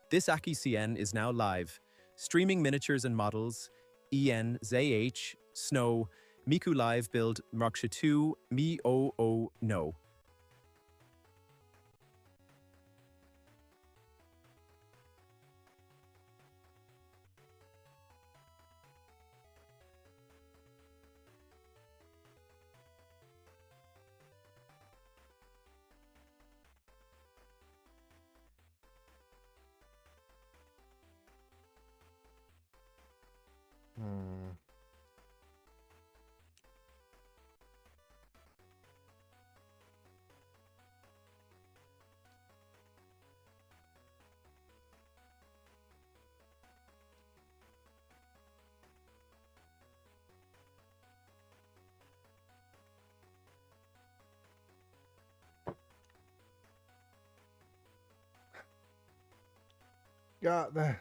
This Aki CN is now live, streaming miniatures and models, EN ZH, Snow, Miku Live build Mraksha 2, Mi O O No. Got there.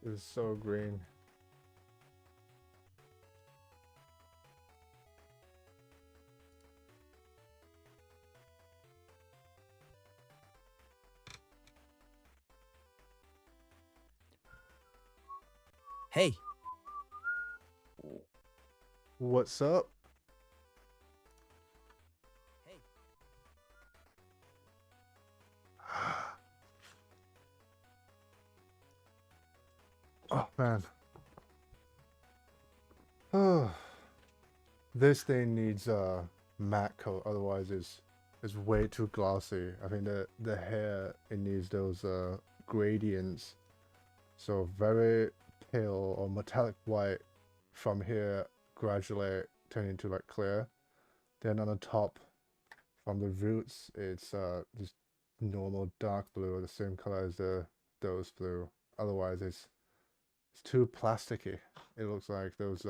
It's so green. Hey, What's up? hey. Oh man. Oh, this thing needs a matte coat, otherwise it's way too glossy. I think the hair, it needs those gradients. So very pale or metallic white from here, gradually turn into like clear. Then on the top, from the roots, it's just normal dark blue, the same color as those blue. Otherwise, it's too plasticky. It looks like those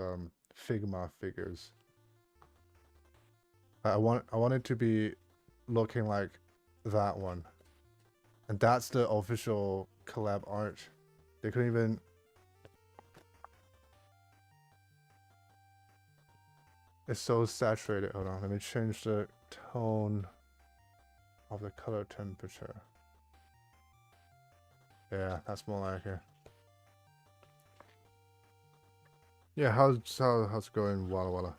Figma figures. I want it to be looking like that one, and that's the official collab art. They couldn't even. It's so saturated. Hold on, let me change the tone of the color temperature. Yeah, that's more like it. Yeah, how's it going, Walla Walla?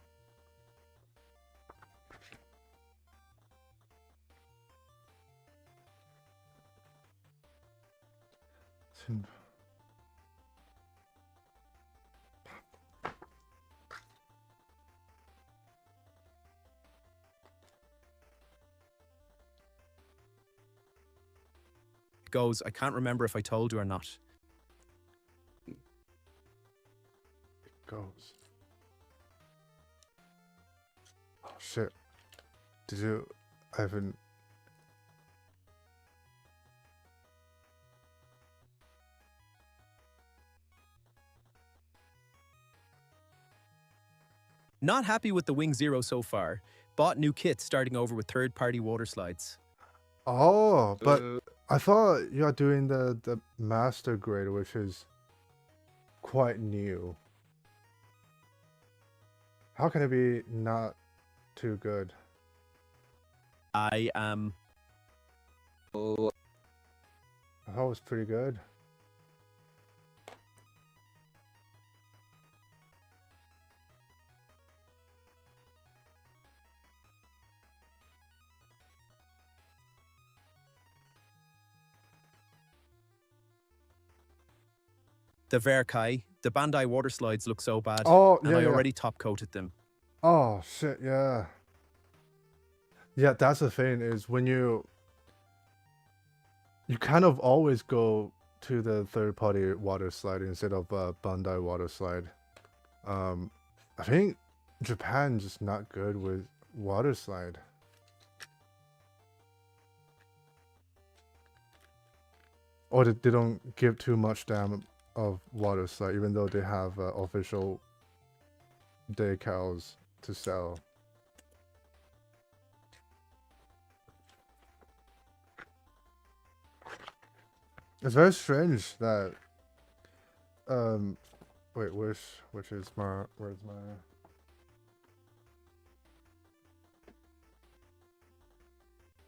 Goes, I can't remember if I told you or not. It goes. Oh shit. Did you? I haven't. Not happy with the Wing Zero so far. Bought new kit starting over with third-party water slides. Oh, but I thought you are doing the master grade, which is quite new. How can it be not too good? I am... I thought it was pretty good. The Verkai, the Bandai water slides look so bad. Oh, and yeah, I yeah. already top-coated them. Oh, shit, yeah. Yeah, that's the thing, is when you kind of always go to the third-party water slide instead of Bandai water slide. I think Japan's just not good with water slide. Or they don't give too much damn of water slide, even though they have official decals to sell. It's very strange that wait, where's my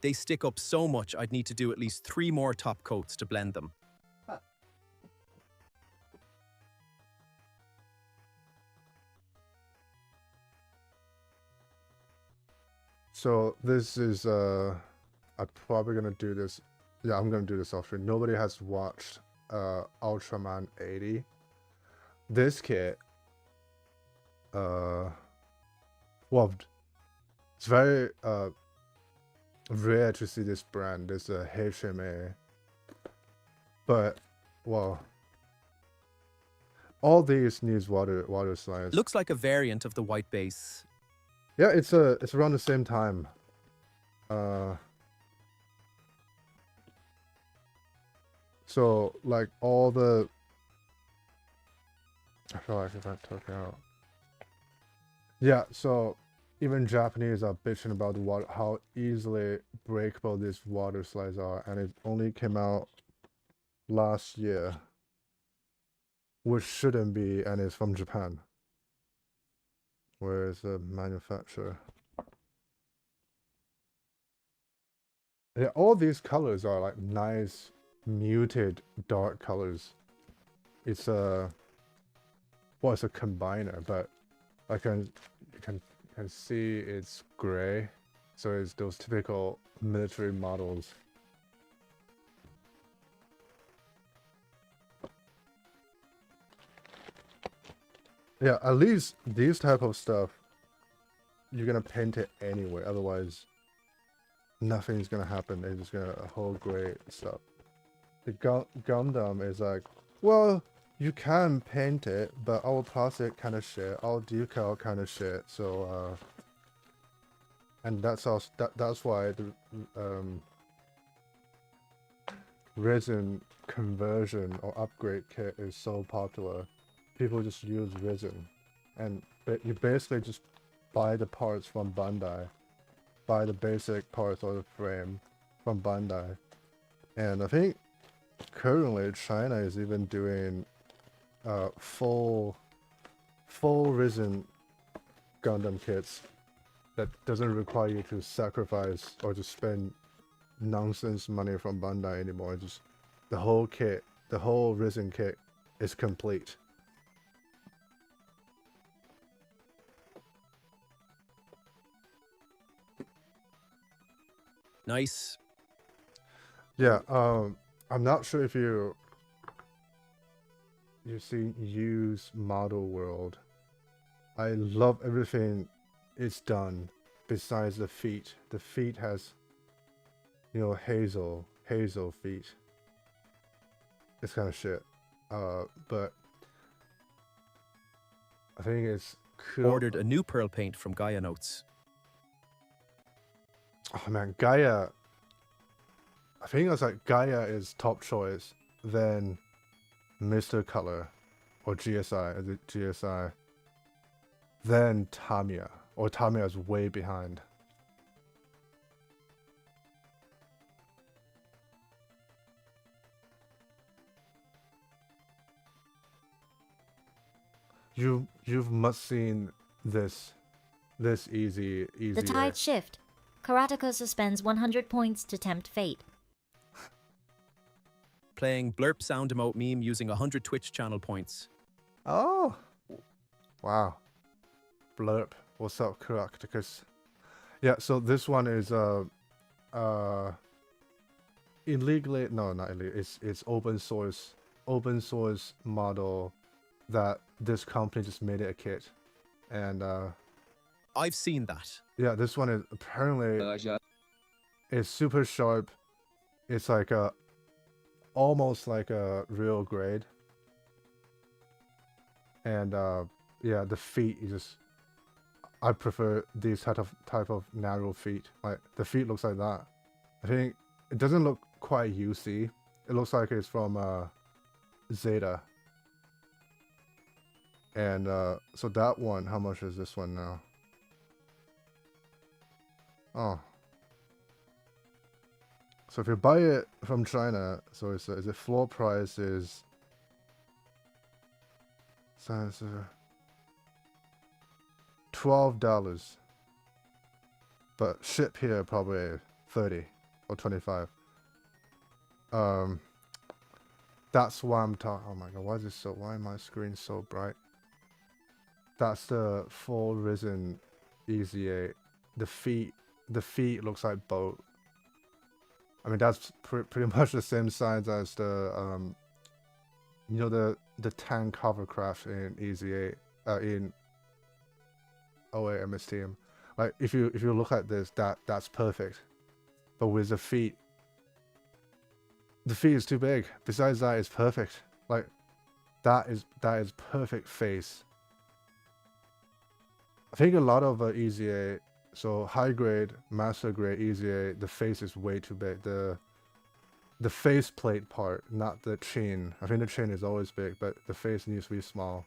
They stick up so much I'd need to do at least 3 more top coats to blend them. So this is I'm probably gonna do this. Yeah, I'm gonna do this off stream. Nobody has watched Ultraman 80. This kit, well, it's very rare to see this brand. It's a HMA, but well, all these needs water slides. Looks like a variant of the white base. Yeah, it's around the same time. So like all the, I feel like if I took out, yeah. So even Japanese are bitching about the water, how easily breakable these water slides are, and it only came out last year, which shouldn't be, and it's from Japan. Where is the manufacturer? Yeah, all these colors are like nice, muted, dark colors. It's a, well, it's a combiner, but I can see it's gray, so it's those typical military models. Yeah, at least these type of stuff, you're gonna paint it anyway. Otherwise, nothing's gonna happen. It's just gonna hold gray stuff. The Gundam is like, well, you can paint it, but our plastic kind of shit, our decal kind of shit. So, and that's why the resin conversion or upgrade kit is so popular. People just use resin, and you basically just buy the parts from Bandai, buy the basic parts or the frame from Bandai, and I think currently China is even doing full resin Gundam kits that doesn't require you to sacrifice or to spend nonsense money from Bandai anymore. Just the whole kit, the whole resin kit is complete. Nice. Yeah, I'm not sure if you've seen Use Model World. I love everything it's done besides the feet. The feet has, you know, hazel feet. It's kind of shit. But I think it's cool. Ordered a new pearl paint from Gaia Notes. Oh man, Gaia. I think it was like Gaia is top choice, then Mr. Color or GSI, is it GSI? Then Tamiya, or Tamiya is way behind. You've must seen this easy. The tide shift. Karateka suspends 100 points to tempt fate. Playing blurp sound emote meme using 100 Twitch channel points. Oh, wow. Blurp. What's up, Karateka? Yeah. So this one is illegally, no, not illegal. It's open source model that this company just made it a kit, and I've seen that. yeah, this one is apparently it's super sharp. It's like almost like a real grade, and yeah, the feet is just. I prefer these type of narrow feet. Like the feet looks like that. I think it doesn't look quite UC. It looks like it's from Zeta. And so that one, how much is this one now? Oh. So if you buy it from China, so is it floor price is $12, but ship here probably 30 or 25. That's why I'm talking. Oh my god, why is my screen so bright? That's the full risen Easy 8. The feet looks like boat. I mean, that's pretty much the same size as the you know, the tank hovercraft in Easy 8 in 08 MSTM. Like if you look at this, that's perfect. But with the feet is too big. Besides that, it's perfect. Like that is perfect face. I think a lot of Easy 8, so high grade, master grade Easy 8, the face is way too big. The face plate part, not the chin. I think the chin is always big, but the face needs to be small.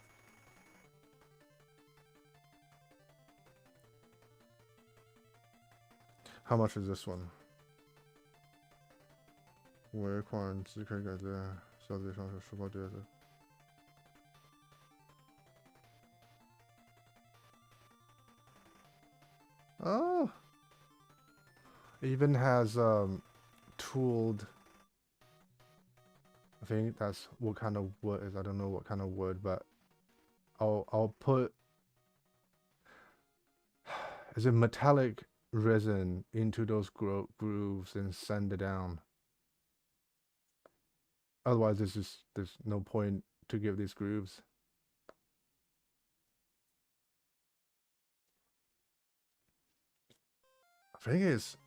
How much is this one? 尾款只可以改在小嘴上是书包碟子。Oh, it even has tooled. I think that's what kind of wood is. I don't know what kind of wood, but I'll put. Is it metallic resin into those grooves and sand it down? Otherwise, there's no point to give these grooves. I think it's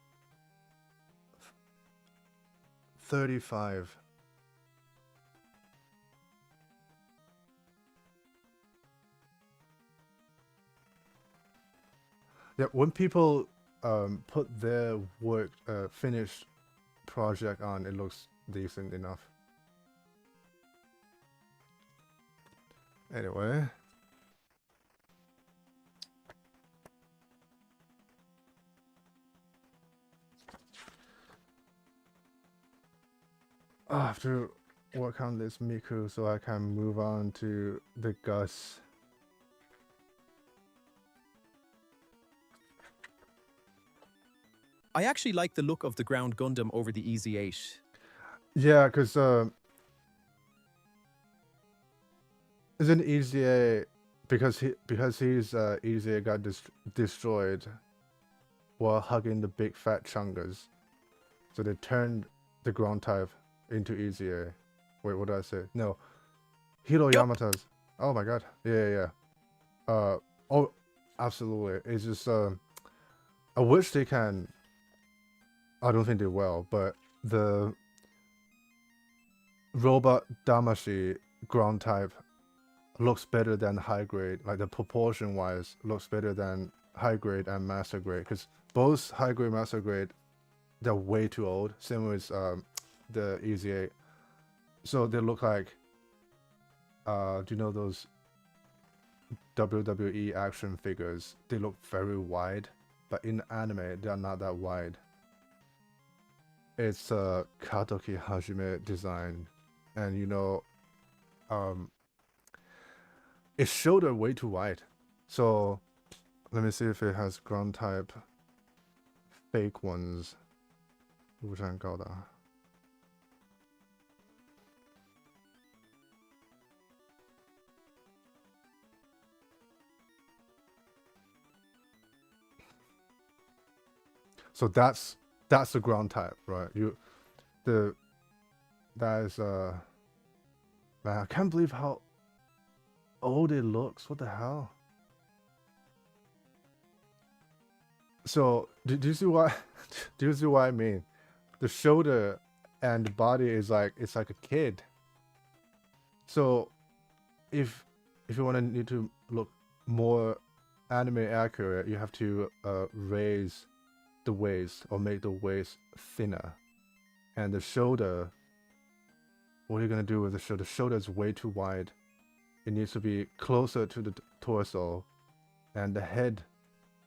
35. Yeah, when people put their work finished project on, it looks decent enough. Anyway. I have to work on this Miku so I can move on to the Gus. I actually like the look of the ground Gundam over the Easy 8. Yeah, because isn't Easy 8 because he's Easy 8 got destroyed while hugging the big fat chungas, so they turned the ground type into Easy 8. Wait, what did I say? No, Hiro Yamata's. Oh my god, yeah. Oh, absolutely. It's just I wish they can. I don't think they will, but the robot Damashi ground type looks better than high grade, like the proportion wise looks better than high grade and master grade, because both high grade master grade, they're way too old, same with the Easy 8, so they look like do you know those WWE action figures? They look very wide, but in anime they are not that wide. It's Katoki Hajime design, and you know, its shoulder way too wide. So let me see if it has ground type fake ones. 路上高的。So that's the ground type, right? That is man, I can't believe how old it looks. What the hell? So do you see what do you see what I mean? The shoulder and the body is like, it's like a kid. So if you need to look more anime accurate, you have to raise the waist or make the waist thinner. And the shoulder, what are you gonna do with the shoulder? The shoulder is way too wide. It needs to be closer to the torso. And the head,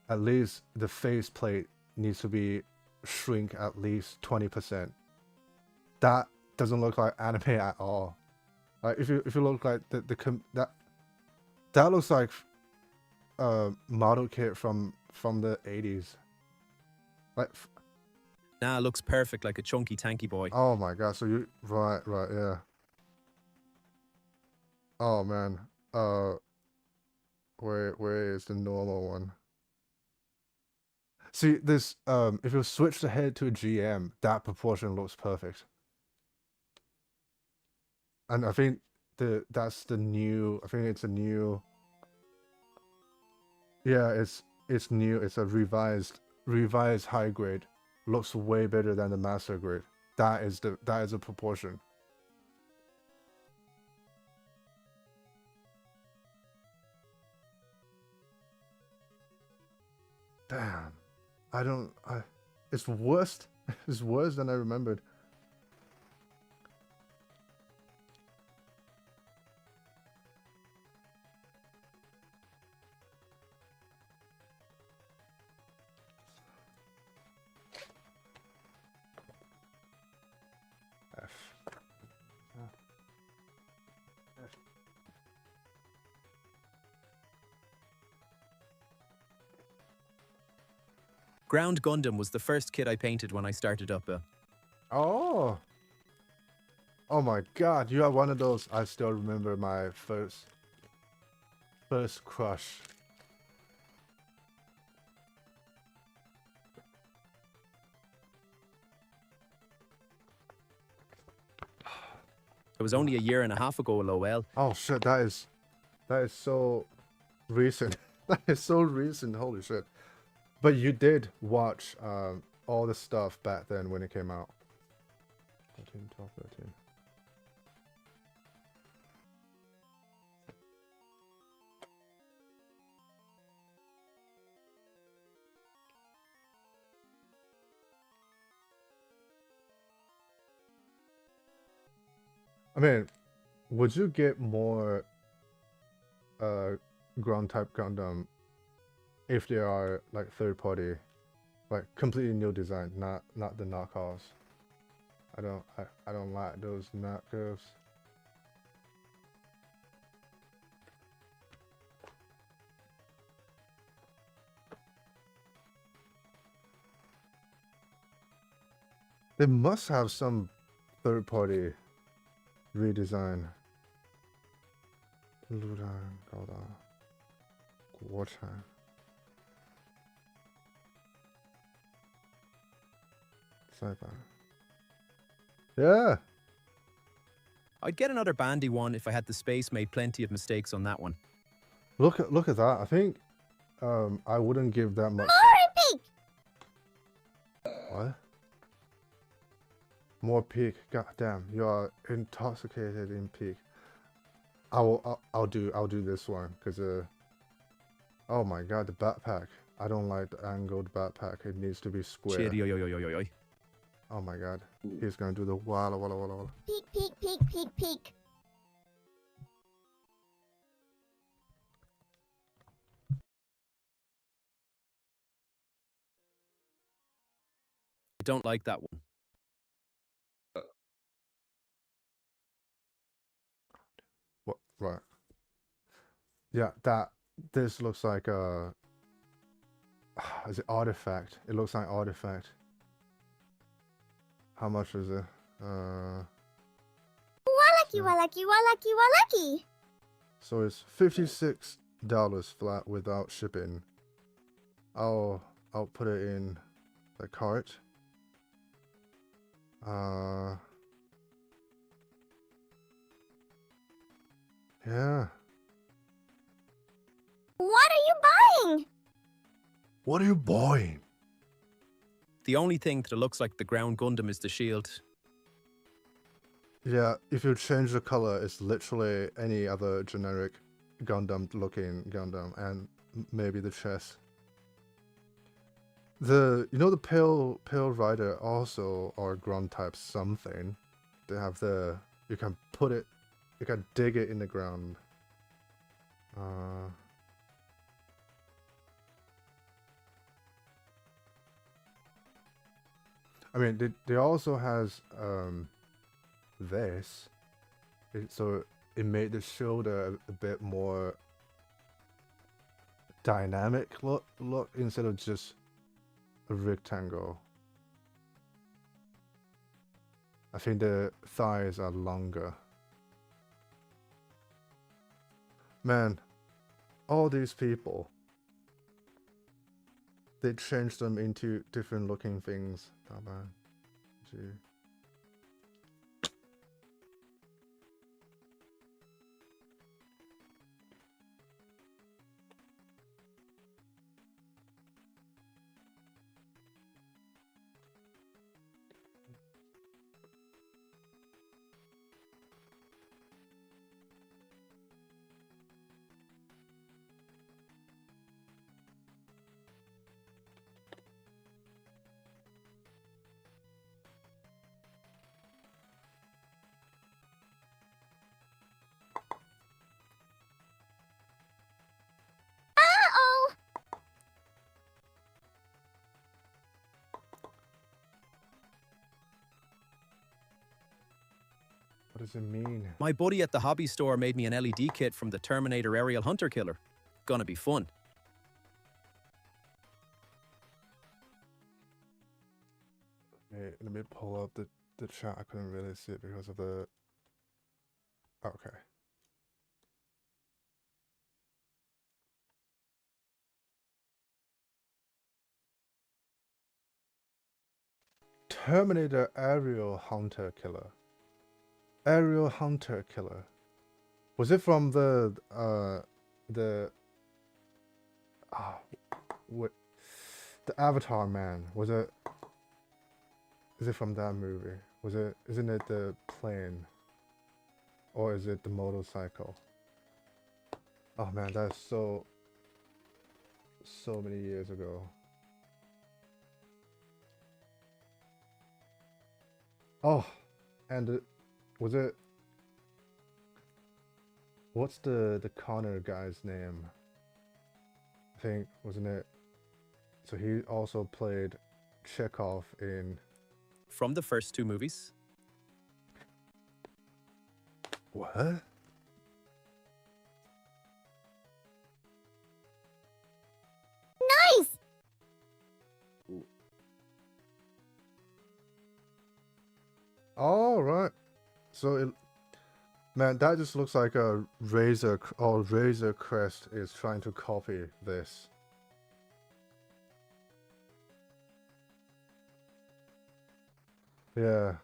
at least the face plate needs to be shrink at least 20%. That doesn't look like anime at all. Like if you look like that looks like model kit from the 80s. Like Nah, looks perfect like a chunky tanky boy. oh my god, so you right, yeah. Oh man. Where is the normal one? See this if you switch the head to a GM, that proportion looks perfect. And I think that's the new, I think it's a new, yeah, it's new, it's a revised high grade. Looks way better than the master grade. That is a proportion. Damn. It's worse. It's worse than I remembered. Ground Gundam was the first kit I painted when I started up. Oh. Oh my god, you are one of those. I still remember my first crush. It was only a year and a half ago, lol. Oh shit, that is so recent. That is so recent, holy shit. But you did watch all the stuff back then when it came out. 13, 12, 13. I mean, would you get more ground type Gundam if they are like third party, like completely new design, not the knockoffs? I don't like those knockoffs. They must have some third party redesign. Ludan, Golda, Wartime. Sci-fi. Yeah. I'd get another bandy one if I had the space, made plenty of mistakes on that one. Look at that. I think I wouldn't give that much. What? More peak. God damn, you are intoxicated in peak. I'll do this one because oh my god, the backpack. I don't like the angled backpack. It needs to be square. Oh my god, he's gonna do the walla walla walla walla. Peek, peek, peek, peek, peek. I don't like that one. What? Right. Yeah, this looks like a. Is it artifact? It looks like artifact. How much is it? Wallaki, wallaki, wallaki, wallaki. So it's $56 flat without shipping. I'll put it in the cart. Yeah. What are you buying? What are you buying? The only thing that looks like the Ground Gundam is the shield. Yeah, if you change the color, it's literally any other generic Gundam looking Gundam, and maybe the chest. The the pale rider also are ground type something. They have the you can dig it in the ground. I mean, they also has this, so it made the shoulder a bit more dynamic look instead of just a rectangle. I think the thighs are longer. Man, all these people, they changed them into different looking things. Gee. Uh-oh! What does it mean? My buddy at the hobby store made me an LED kit from the Terminator aerial hunter killer. Gonna be fun. Wait, let me pull up the chat. I couldn't really see it because of the... Okay. Terminator aerial hunter killer. Aerial hunter killer. Was it from the what, the Avatar man? Was it? Is it from that movie? Was it? Isn't it the plane? Or is it the motorcycle? Oh man, that's so many years ago. Oh, and was it? What's the Connor guy's name? I think, wasn't it? So he also played Chekhov in... From the first two movies. What? Nice! All right. So it... Man, that just looks like a Razor Crest is trying to copy this. Yeah.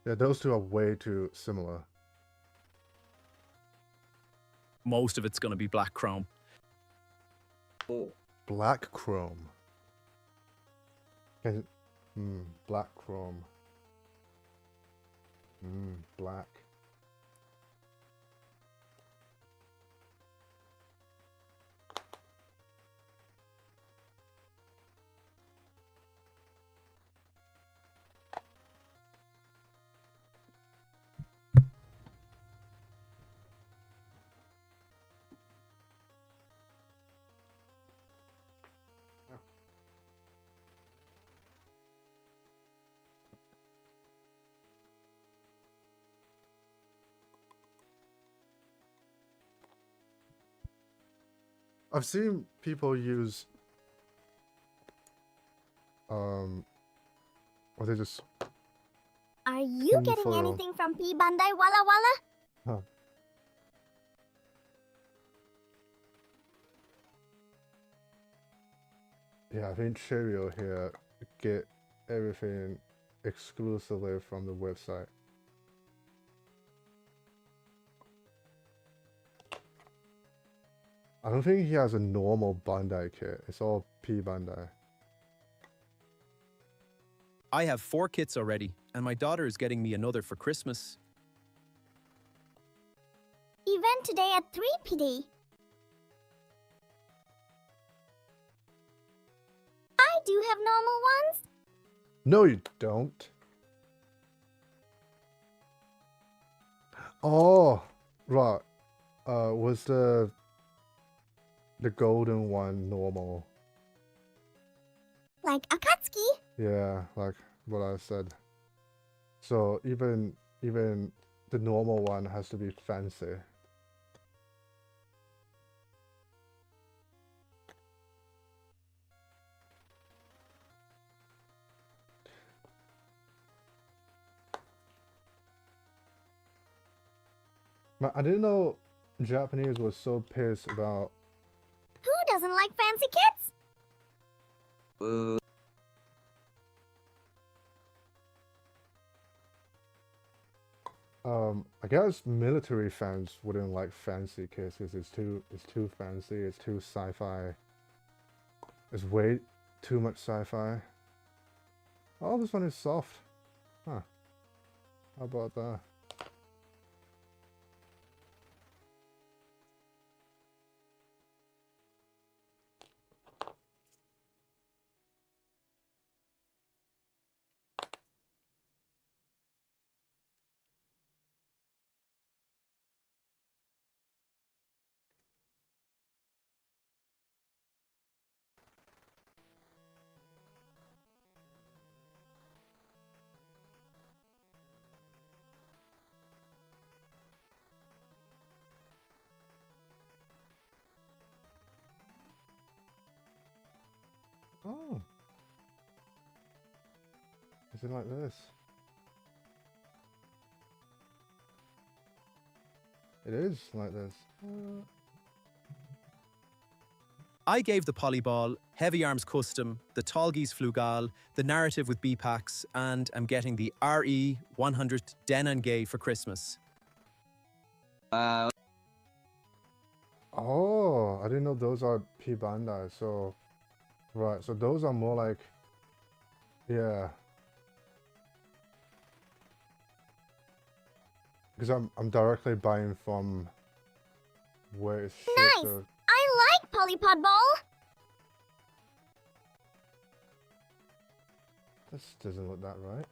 Yeah, those two are way too similar. Most of it's gonna be black chrome. Black chrome. Black chrome. Black. I've seen people use or they just Are you getting tinfoil. anything from P. Bandai Walla Walla? Huh. Yeah, I think Cheerio here get everything exclusively from the website. I don't think he has a normal Bandai kit. It's all P Bandai. I have 4 kits already, and my daughter is getting me another for Christmas. Event today at 3 PD. I do have normal ones. No, you don't. Oh, right. Was the golden one normal? Like Akatsuki. Yeah, like what I said. So even the normal one has to be fancy. I didn't know Japanese was so pissed about. Who doesn't like fancy kits? I guess military fans wouldn't like fancy kits because it's too fancy, it's too sci-fi. It's way too much sci-fi. Oh, this one is soft. Huh. How about that? Oh. Is it like this? It is like this. I gave the Polyball, Heavy Arms Custom, the Tallgeese Flugal, the Narrative with B-Packs, and I'm getting the RE 100 Denangay for Christmas. Oh, I didn't know those are P Bandai. So, right. So those are more like, yeah. Because I'm directly buying from where it's shipped. Nice. So I like Polypod Ball. this doesn't look that right.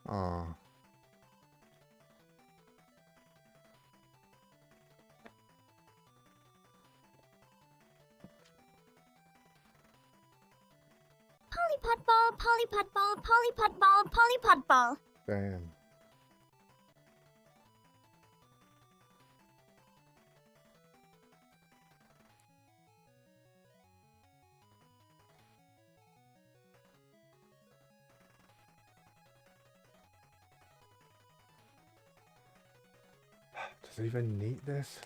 Oh. Polypod Ball, Polypod Ball, Polypod Ball, Polypod Ball. Damn. Does it even need this?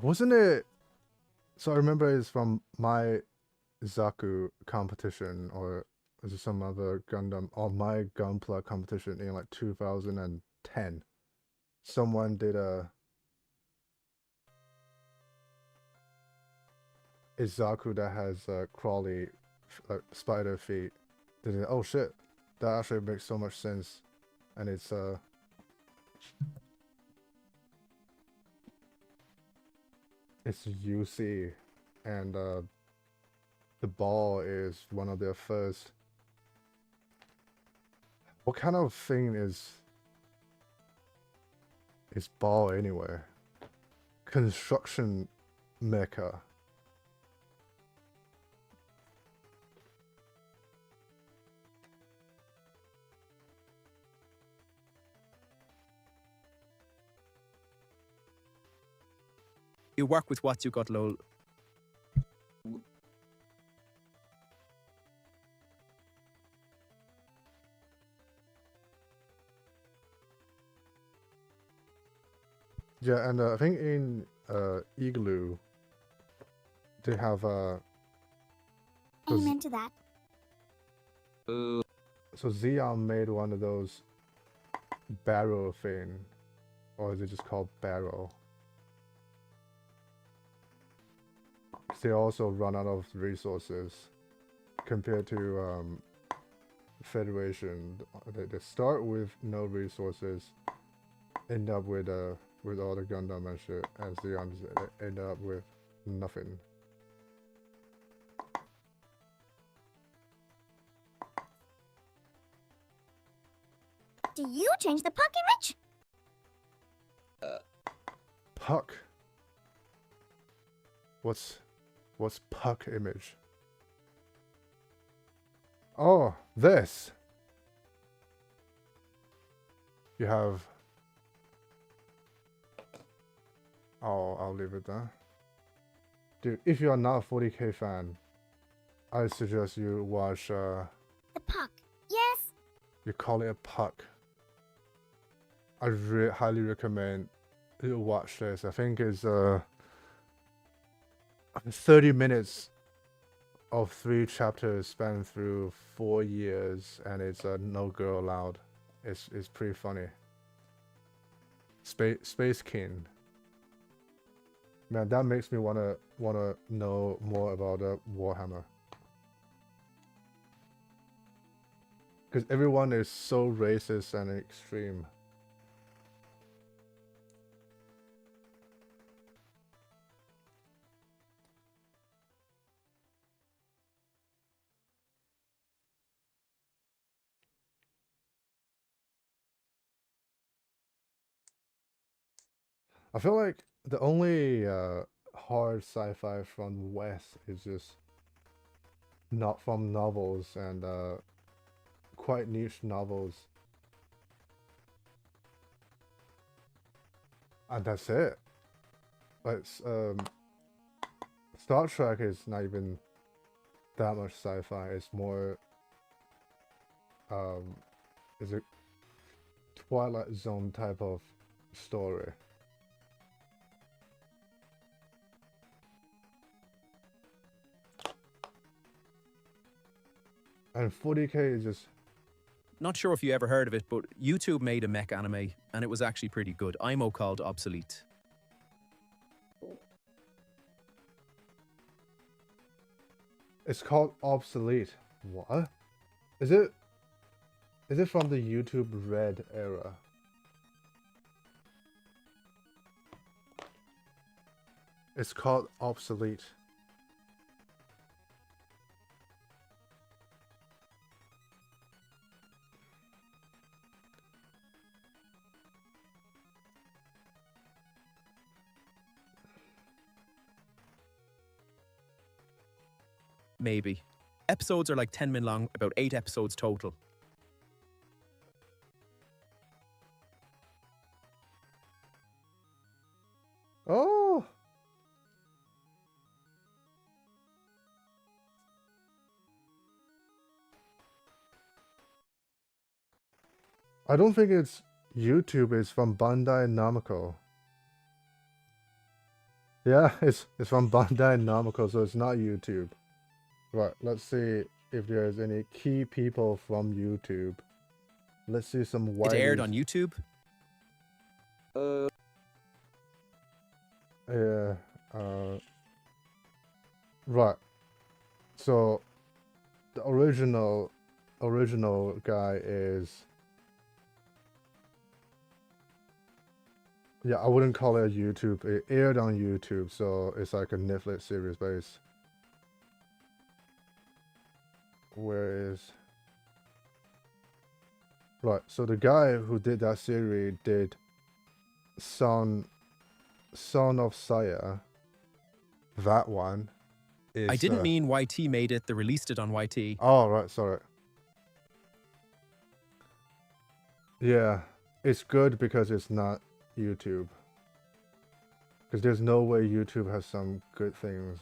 Wasn't it? So I remember it's from my Zaku competition, or is it some other Gundam, or my Gunpla competition in like 2010. Someone did a Zaku that has crawly spider feet. Did it? Oh shit, that actually makes so much sense, and it's UC, and the ball is one of their first. What kind of thing is ball anyway? Construction mecha. You work with what you got, lol. Yeah, and I think in Igloo, they have Amen to that. so Xeon made one of those barrel thing, or is it just called barrel? 'Cause they also run out of resources compared to Federation. They start with no resources, end up with all the Gundam and shit, and Xeon end up with nothing. Do you change the puck image? Puck. What's puck image? Oh, this. You have. Oh, I'll leave it there. Dude, if you are not a 40k fan, I suggest you watch. The puck. Yes. You call it a puck. I highly recommend you watch this. I think it's 30 minutes of 3 chapters spanned through 4 years, and it's no girl allowed. It's pretty funny. Space King. Man, that makes me wanna know more about Warhammer. Because everyone is so racist and extreme. I feel like the only hard sci-fi from the West is just not from novels and quite niche novels. And that's it. But Star Trek is not even that much sci-fi. It's more it's a Twilight Zone type of story. And 40k is just... Not sure if you ever heard of it, but YouTube made a mech anime, and it was actually pretty good. IMO called Obsolete. It's called Obsolete. What? Is it from the YouTube Red era? It's called Obsolete. Maybe. Episodes are like 10 minutes long, about 8 episodes total. Oh! I don't think it's YouTube, it's from Bandai Namco. Yeah, it's from Bandai Namco, so it's not YouTube. Right, let's see if there's any key people from YouTube. Let's see some white. It aired on YouTube. Yeah. Right. So the original guy is... Yeah, I wouldn't call it a YouTube. It aired on YouTube, so it's like a Netflix series base. Where is... Right, so the guy who did that series did Son of Saya. That one is... I didn't mean YT made it, they released it on YT. Oh, right, sorry. Yeah, it's good because it's not YouTube. Because there's no way YouTube has some good things.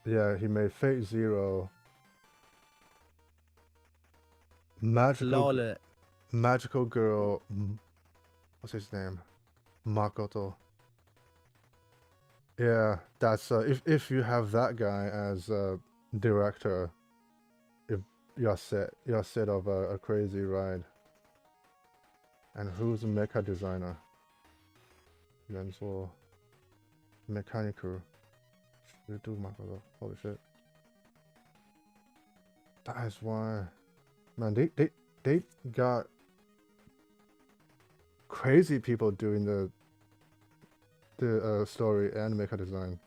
Yeah, he made Fate Zero. Magical... Lol. magical girl. What's his name? Makoto. Yeah, that's if you have that guy as director, if you're set of a crazy ride. And who's the mecha designer? Renzo Mechanical. Do Makoto. Holy shit. That is why, man. They got crazy people doing the story and mecha design.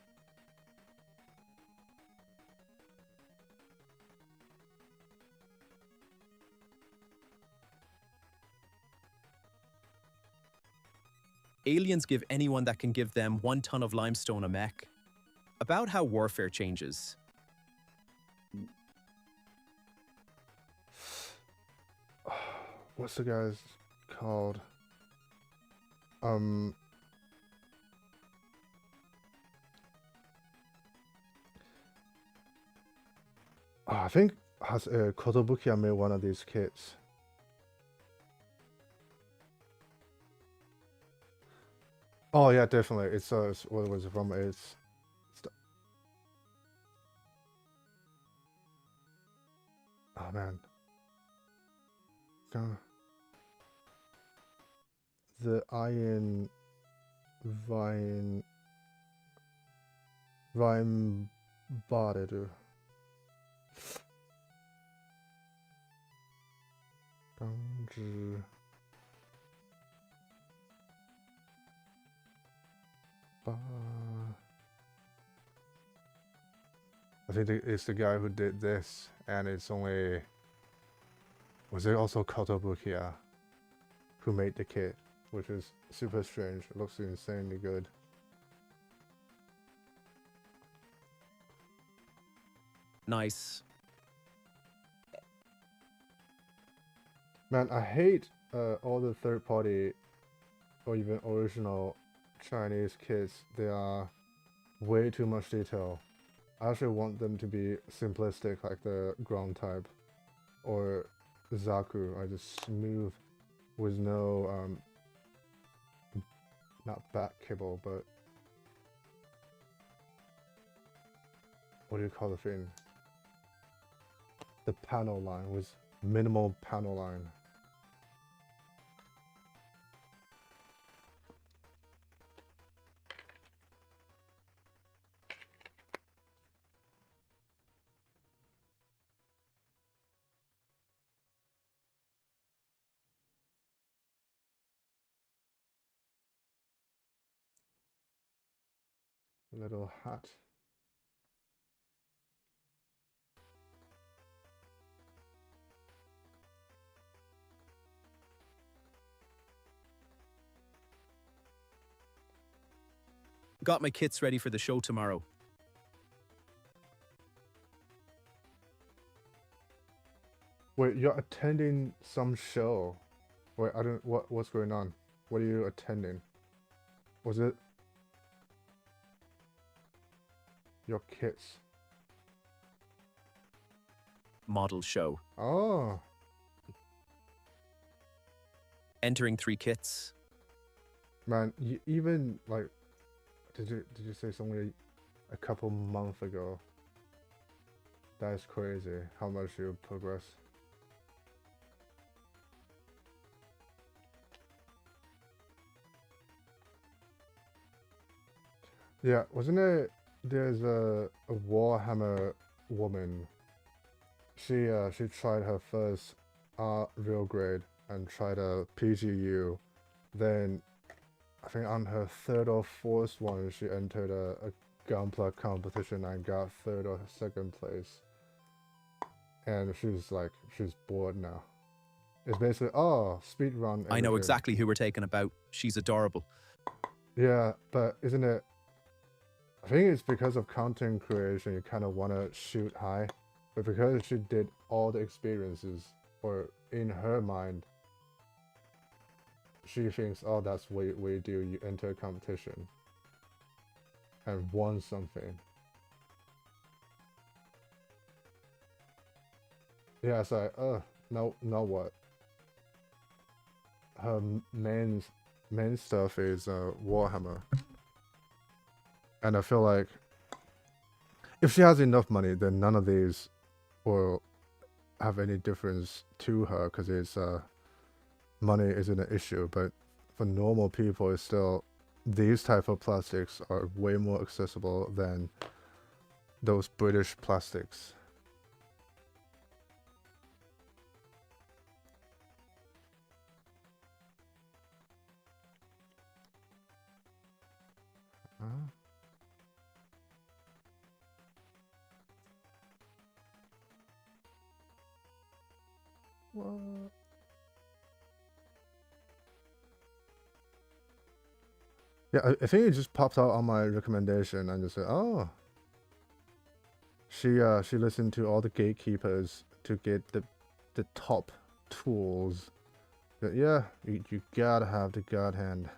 Aliens give anyone that can give them 1 ton of limestone a mech. About how warfare changes. What's the guy's called? I think has Kotobukiya made one of these kits. Oh yeah, definitely. It's what was it from? It's oh man. The Iron Vine Bareru. I think it's the guy who did this, and it's only. Was it also Kotobukiya who made the kit, which is super strange. It looks insanely good. Nice. Man, I hate all the third-party or even original Chinese kits. They are way too much detail. I actually want them to be simplistic, like the ground type or Zaku. I just smooth with no not back cable, but what do you call the thing? The panel line with minimal panel line. Little hat. Got my kits ready for the show tomorrow. Wait, you're attending some show? Wait, I don't. What's going on? What are you attending? Was it your kits? Model show. Oh, Entering 3 kits. man, even like, did you say something a couple months ago? That's crazy. How much you progress. Yeah, wasn't it? There's a Warhammer woman. She tried her first real grade and tried a PGU. Then I think on her 3rd or 4th one, she entered a gunpla competition and got 3rd or 2nd place. And she's bored now. It's basically speed run. I know everything. exactly who we're taking about. She's adorable. Yeah, but isn't it? I think it's because of content creation, you kind of want to shoot high. But because she did all the experiences, or in her mind, she thinks, oh, that's what you do, you enter a competition. And won something. Yeah, it's like, no what? her main stuff is Warhammer, and I feel like if she has enough money, then none of these will have any difference to her because it's money isn't an issue. But for normal people, it's still these type of plastics are way more accessible than those British plastics. What? Yeah, I think it just popped out on my recommendation and just said, "Oh, she listened to all the gatekeepers to get the top tools." But yeah, you gotta have the God hand.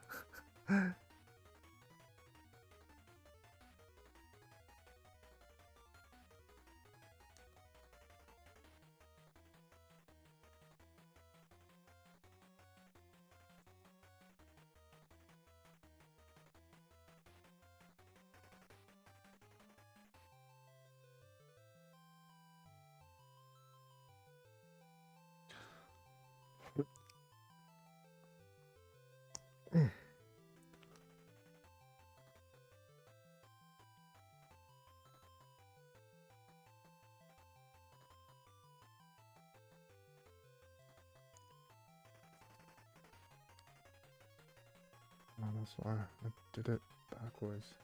Oh, that's why I did it backwards.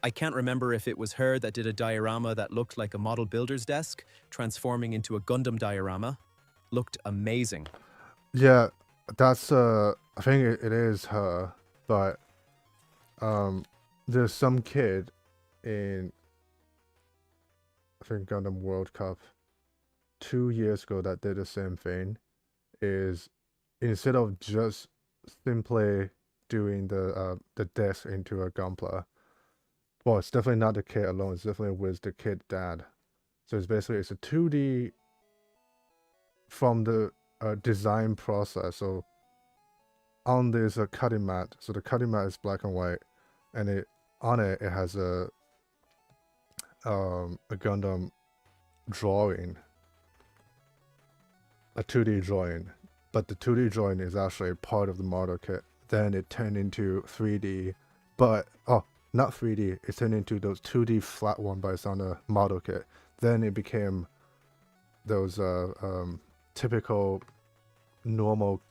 I can't remember if it was her that did a diorama that looked like a model builder's desk, transforming into a Gundam diorama. Looked amazing. Yeah, that's I think it is her, but there's some kid in I think Gundam World Cup 2 years ago that did the same thing. Is instead of just simply doing the desk into a Gunpla, well, it's definitely not the kid alone. It's definitely with the kid dad. So it's basically it's a 2D from the design process. So on this cutting mat, so the cutting mat is black and white, and on it has a Gundam drawing, a 2D drawing, but the 2D drawing is actually part of the model kit. Then it turned into 3D, but not 3D. It turned into those 2D flat one, but it's on a model kit. Then it became those typical normal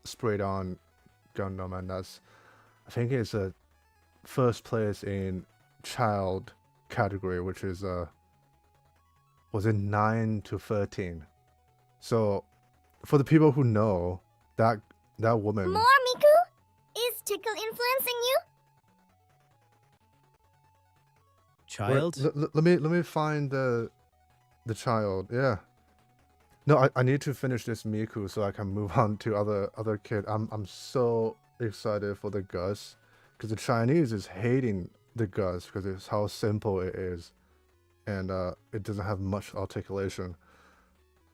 sprayed on Gundam, and that's I think it's a first place in child category, which is was it 9 to 13. So for the people who know that woman. More, Miku? Is Tickle influencing you? Child? Wait, let me find the child. Yeah. No, I need to finish this Miku so I can move on to other kid. I'm so excited for the Gus, because the Chinese is hating the Gus because it's how simple it is, and it doesn't have much articulation.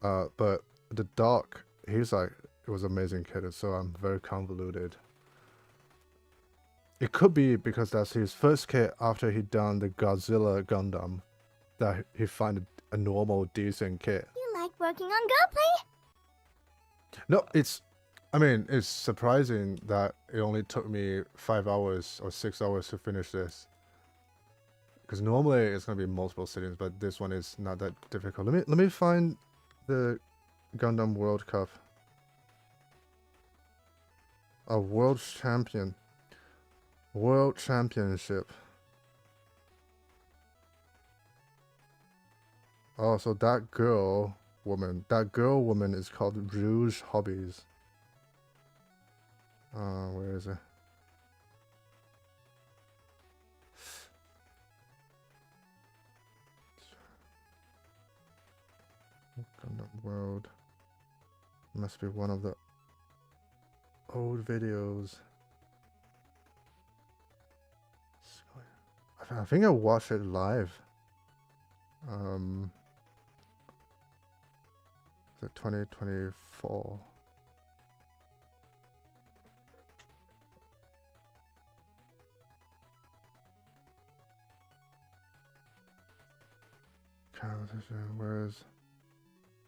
But the doc, he's like, it was amazing kid, so I'm very convoluted. It could be because that's his first kit after he done the Godzilla Gundam, that he find a normal decent kit. You like working on girl play? No, it's surprising that it only took me 5 hours or 6 hours to finish this. Because normally it's gonna be multiple sittings, but this one is not that difficult. Let me find the Gundam World Cup. A world champion. World Championship. Oh, so that girl woman is called Rouge Hobbies. Where is it? Gundam World. Must be one of the old videos. I think I watched it live. it 2024? Competition,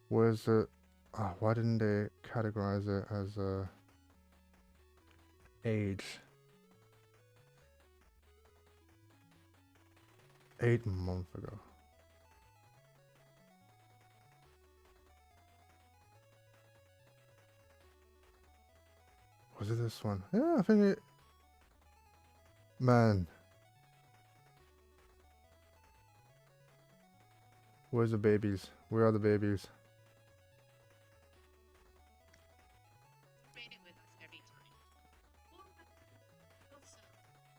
where's it? Ah, why didn't they categorize it as a age? 8 months ago. Was it this one? Yeah, I think it. Man. Where's the babies? Where are the babies? Trade it with us every time. Also,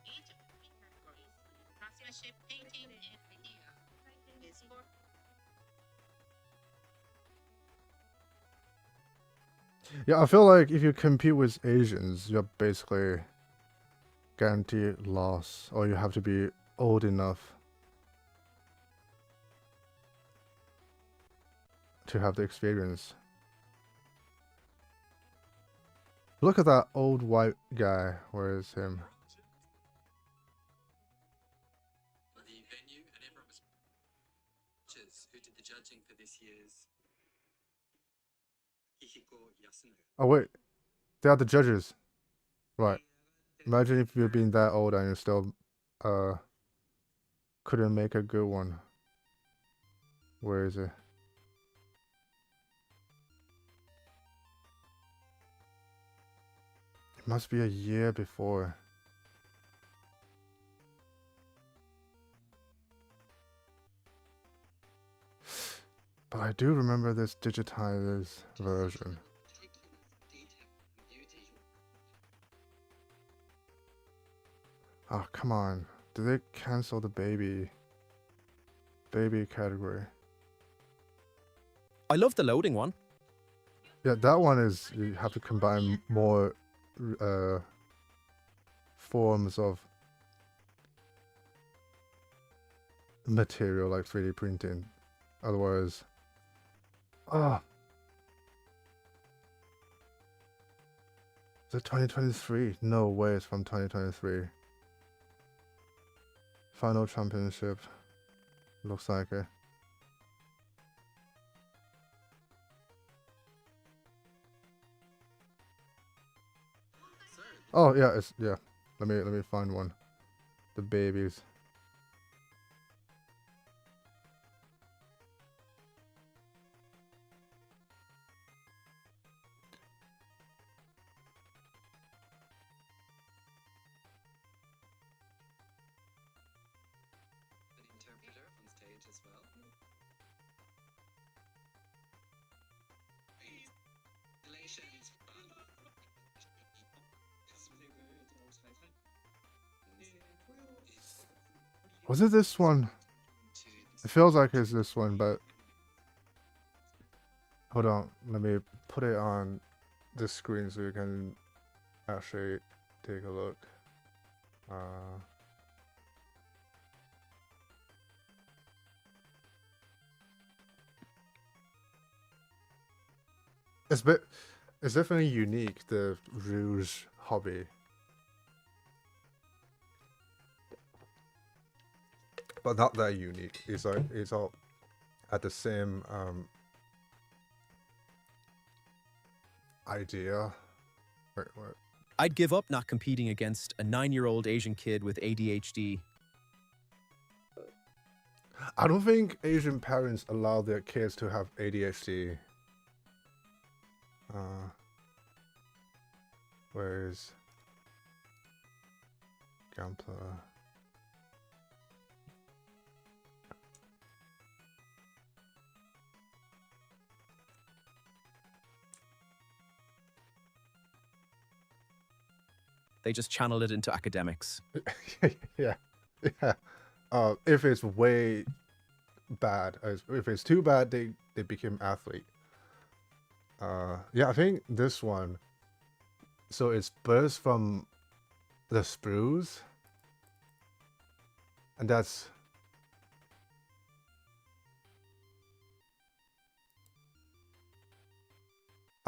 each of the three categories, craftsmanship, painting, and idea, is for Yeah, I feel like if you compete with Asians, you're basically guaranteed loss, or you have to be old enough to have the experience. Look at that old white guy. Where is him? The venue, and everyone was judges who did the judging for this year's Ihiko Yasuno. Oh wait, they are the judges. Right. Imagine if you've been that old and you still couldn't make a good one. Where is it? It must be a year before. But I do remember this digitized version. Oh, come on. Did they cancel the baby category? I love the loading one. Yeah, that one is, you have to combine more forms of material like 3D printing. Otherwise, is it 2023? No way, it's from 2023. Final championship. Looks like it. Oh yeah, it's yeah. Let me find one. The babies. An interpreter on stage as well. Congratulations. Was it this one? It feels like it's this one, but hold on. Let me put it on the screen so you can actually take a look. It's definitely unique, the Rouge hobby. But not that unique. It's like it's all at the same idea. Wait, what? I'd give up not competing against a 9-year-old Asian kid with ADHD. I don't think Asian parents allow their kids to have ADHD. Where is Gampla? They just channel it into academics. Yeah. If it's way bad, if it's too bad, they become athlete. Yeah, I think this one. So it's birds from the spruce, and that's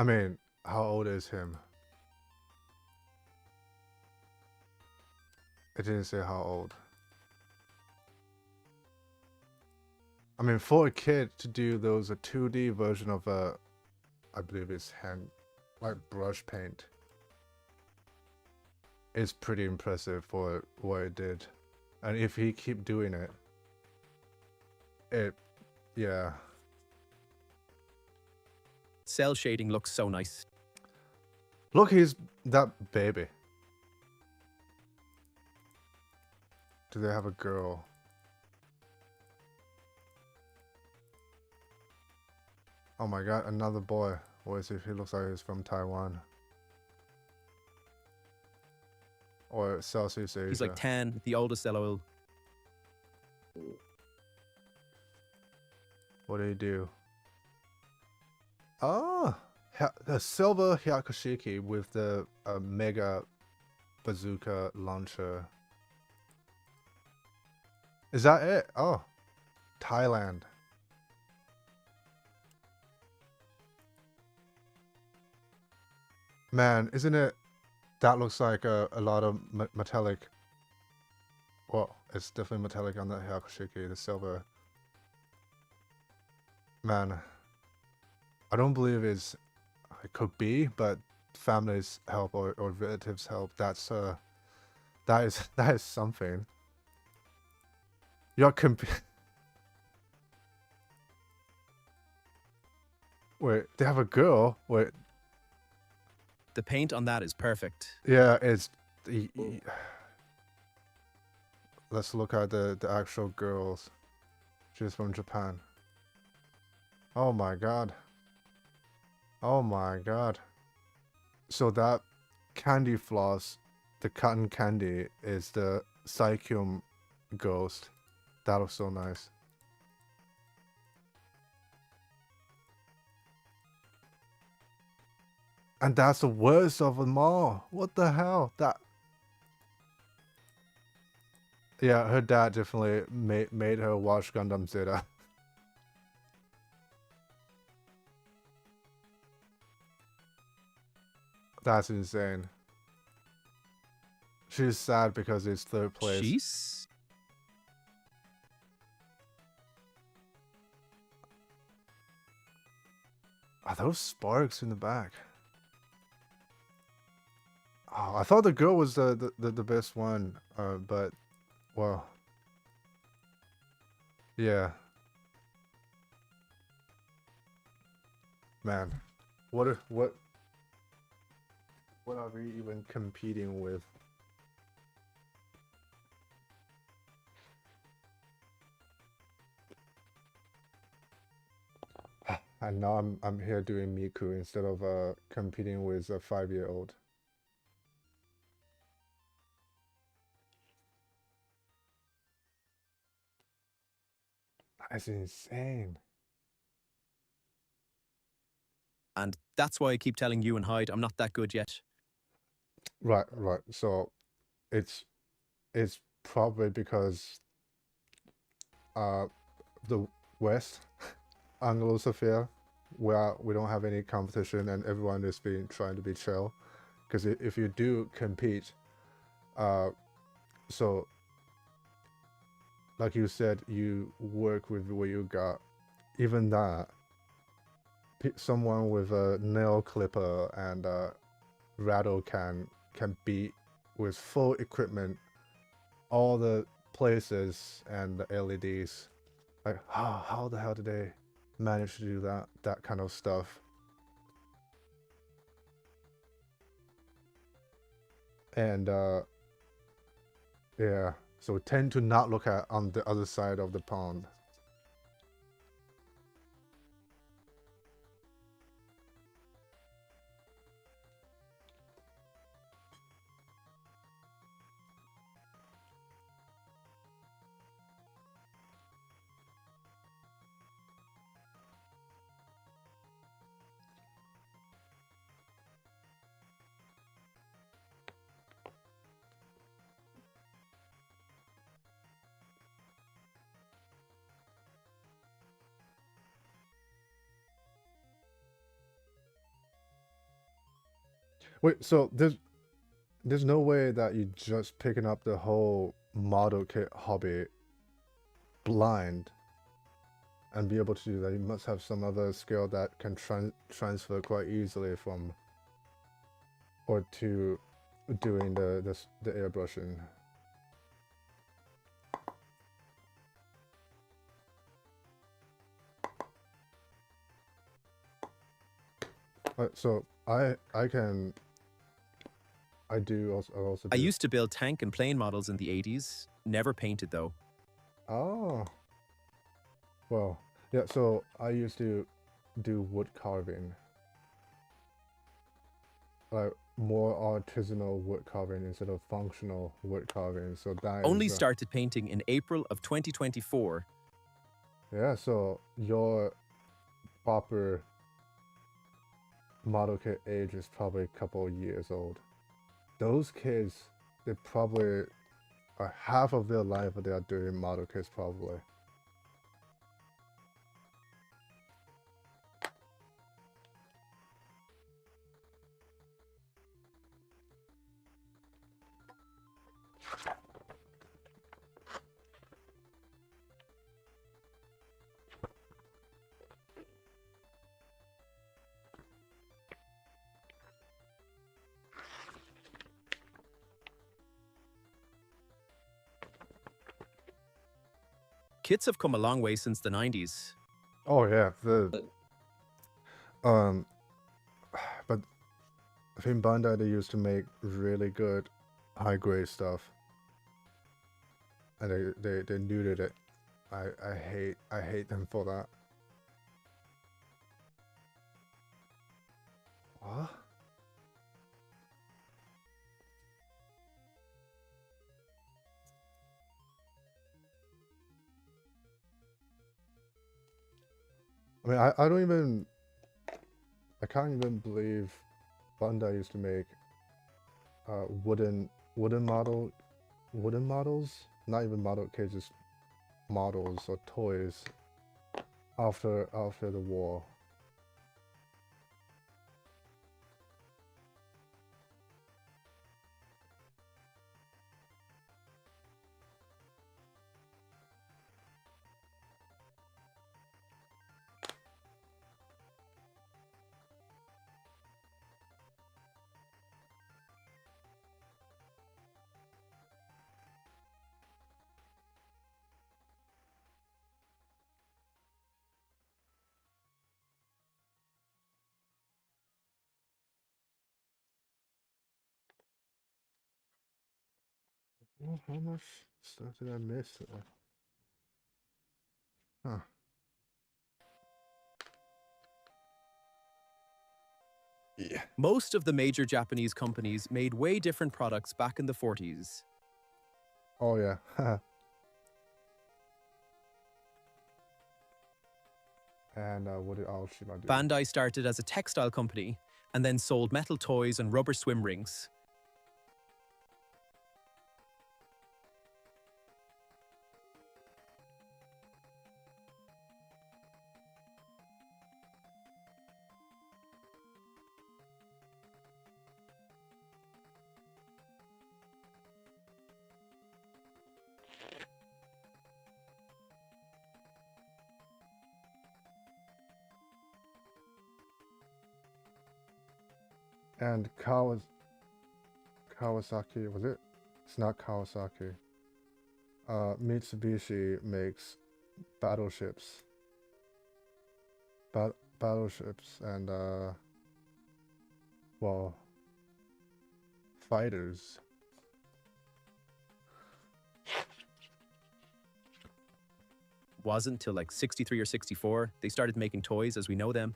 I mean, how old is him? It didn't say how old. I mean, for a kid to do those a 2D version of a, I believe it's hand, like brush paint, is pretty impressive for what it did. And if he keep doing it, yeah. Cell shading looks so nice. Look, he's that baby. Do they have a girl? Oh my god, another boy. What is if he looks like he's from Taiwan? Or Southeast Asia. He's like 10, the oldest LOL. What did he do? Oh, the silver Hyakushiki with the mega bazooka launcher. Is that it? Oh, Thailand. Man, isn't it? That looks like a lot of metallic. Well, it's definitely metallic on the Hyakushiki, the silver. Man, I don't believe it could be, but family's help or relatives help. That is something. You're Wait, they have a girl? Wait. The paint on that is perfect. Yeah, it's... Let's look at the actual girls. She's from Japan. Oh my god. Oh my god. So that candy floss, the cotton candy, is the Psychium ghost. That looks so nice. And that's the worst of them all. What the hell? That... Yeah, her dad definitely made her watch Gundam Zeta. That's insane. She's sad because it's third place. Jeez. Are those sparks in the back? Oh, I thought the girl was the best one, but well, yeah. Man, what are we even competing with? And now I'm here doing Miku instead of competing with a 5-year-old. That's insane. And that's why I keep telling you and Hyde I'm not that good yet. Right. So it's probably because the West, Anglo-Sophia, where we don't have any competition and everyone is trying to be chill. Because if you do compete, so like you said, you work with what you got. Even that, someone with a nail clipper and a rattle can beat with full equipment all the places and the LEDs. Like, how the hell did they manage to do that kind of stuff? And yeah, so tend to not look at on the other side of the pond. Wait, so there's no way that you just picking up the whole model kit hobby blind and be able to do that. You must have some other skill that can transfer quite easily from or to doing the airbrushing. So I I used to build tank and plane models in the 80s. Never painted though. Oh. Well, yeah, so I used to do wood carving. Like more artisanal wood carving instead of functional wood carving. So that Only is, started painting in April of 2024. yeah, so your proper model kit age is probably a couple of years old. Those kids, they probably are half of their life they are doing model kits probably. Kits have come a long way since the 90s. Oh yeah, but I think Bandai, they used to make really good high grade stuff, and they neutered it. I hate them for that. What? I mean, I don't even, I can't even believe Bandai used to make wooden models, not even model cages, models or toys after the war. Well, how much stuff did I miss there? Huh. Yeah. Most of the major Japanese companies made way different products back in the 40s. Oh yeah. And what did Aoshima do? Bandai started as a textile company and then sold metal toys and rubber swim rings. And Kawasaki, was it? It's not Kawasaki. Mitsubishi makes battleships. Battleships and well, fighters. Wasn't till like 63 or 64 they started making toys as we know them.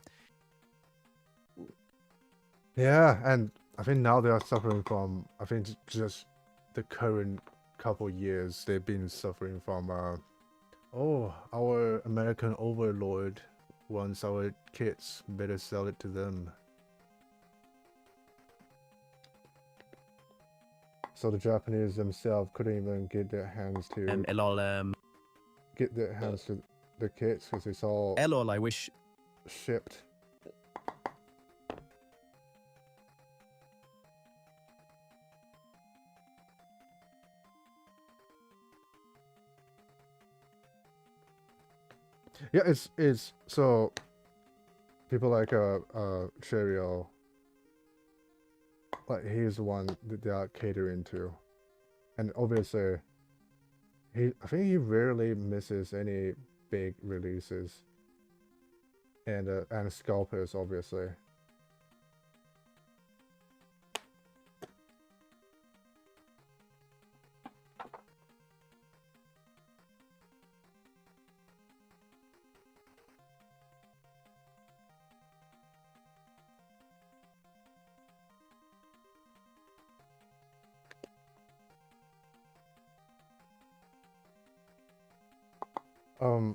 Yeah, and I think now they are suffering from, I think just the current couple years they've been suffering from oh, our American overlord wants our kids, better sell it to them. So the Japanese themselves couldn't even get their hands to the kits because it's all LOL, I wish. shipped. Yeah, it's so people like Cheerio, like he's the one that they are catering to, and obviously I think he rarely misses any big releases, and scalpers obviously.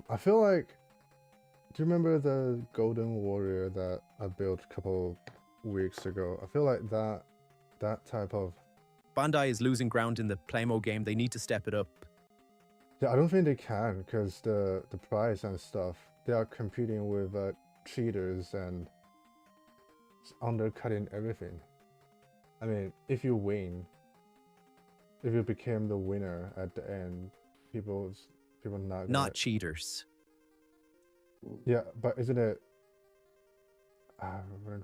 I feel like, do you remember the Golden Warrior that I built a couple weeks ago? I feel like that type of, Bandai is losing ground in the Playmo game. They need to step it up. yeah, I don't think they can because the price and stuff, they are competing with cheaters and undercutting everything. I mean, if you win, if you became the winner at the end, people not gonna, Not cheaters. yeah, but isn't it?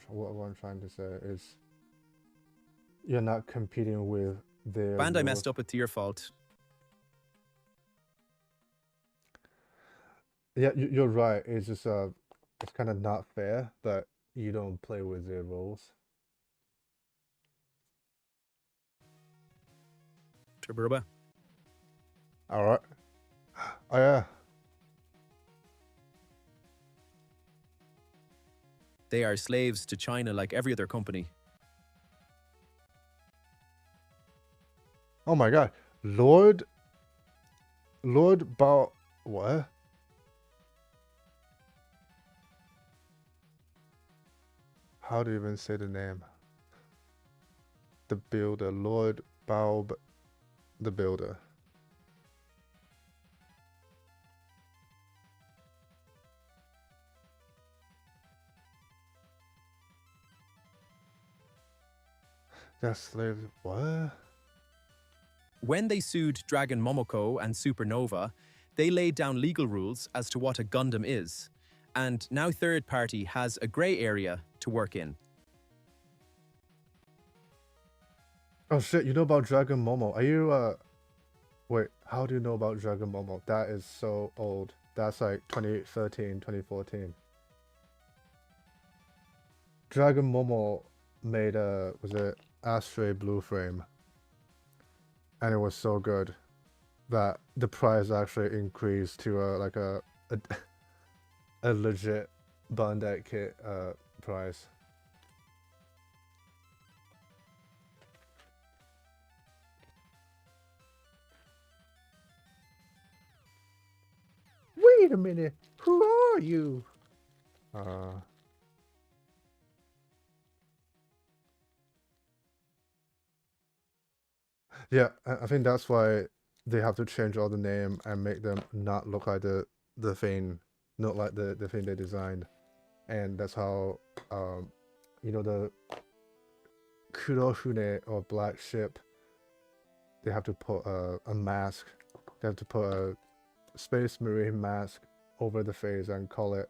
What I'm trying to say is, you're not competing with their Bandai rules. messed up. It's your fault. Yeah, you're right. It's just it's kind of not fair that you don't play with their rules. Turburba. All right. Oh yeah. They are slaves to China like every other company. Oh my God, Lord Bao, what? How do you even say the name? The builder, Lord Bao, the builder. They're slaves. What? When they sued Dragon Momoko and Supernova, they laid down legal rules as to what a Gundam is, and now Third Party has a grey area to work in. Oh shit, you know about Dragon Momo? Are you wait, how do you know about Dragon Momo? That is so old. That's like 2013, 2014. Dragon Momo made was it Astray Blue Frame? And it was so good that the price actually increased to like a legit Bandai kit price. Wait a minute, who are you? Yeah, I think that's why they have to change all the name and make them not look like the thing, not like the thing they designed, and that's how you know, the Kurohune or Black Ship, they have to put a mask. They have to put a Space Marine mask over the face and call it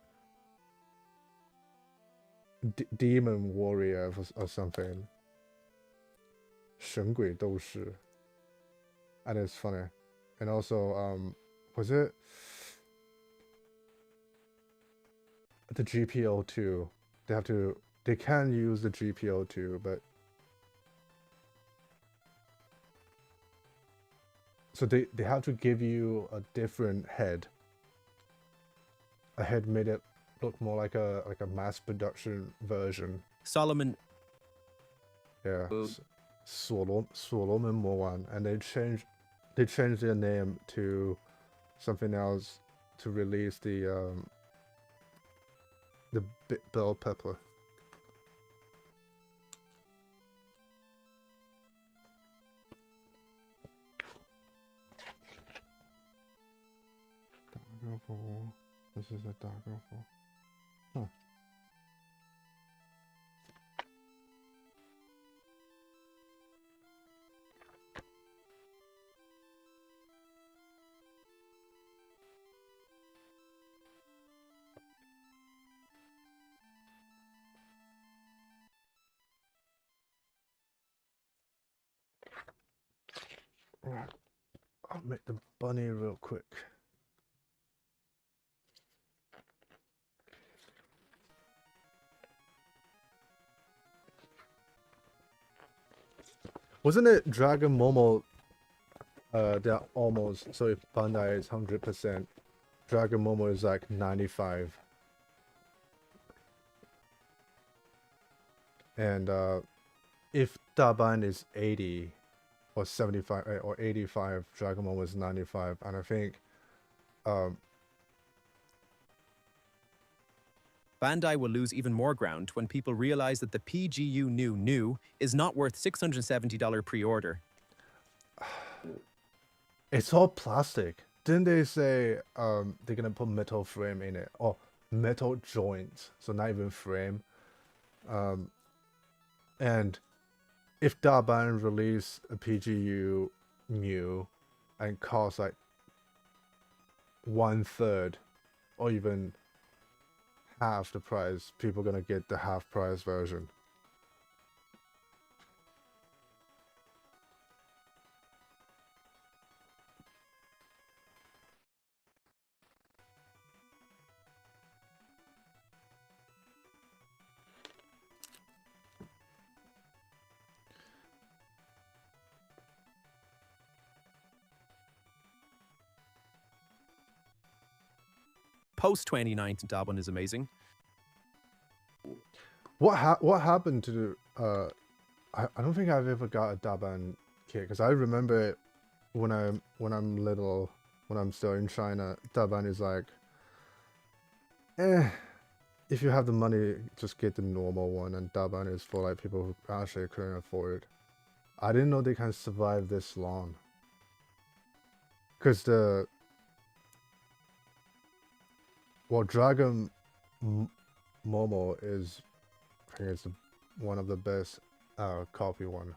Demon Warrior or something. 神鬼斗士. And it's funny. And also, was it the GPO2? They can use the GPO2, but so they have to give you a different head. A head made it look more like a mass production version. Solomon. Yeah. Solomon Moan, and they changed their name to something else to release the bell pepper. This is a doggo. Huh. I'll make the bunny real quick. Wasn't it Dragon Momo? They're almost, so if Bandai is 100%, Dragon Momo is like 95. And if Daban is 80 or 75 or 85, Dragon Momo is 95. And I think Bandai will lose even more ground when people realize that the PGU new is not worth $670 pre-order. it's all plastic. Didn't they say they're gonna put metal frame in it? Or metal joints, so not even frame. And if Daban release a PGU new and cost like 1/3 or even half the price, people gonna get the half price version. Post-2019 Daban is amazing. What happened to the I don't think I've ever got a Daban kit, because I remember it when I'm little, when I'm still in China. Daban is like, if you have the money, just get the normal one, and Daban is for like people who actually couldn't afford it. I didn't know they can survive this long. Because Dragon Momo is, I think it's one of the best copy one.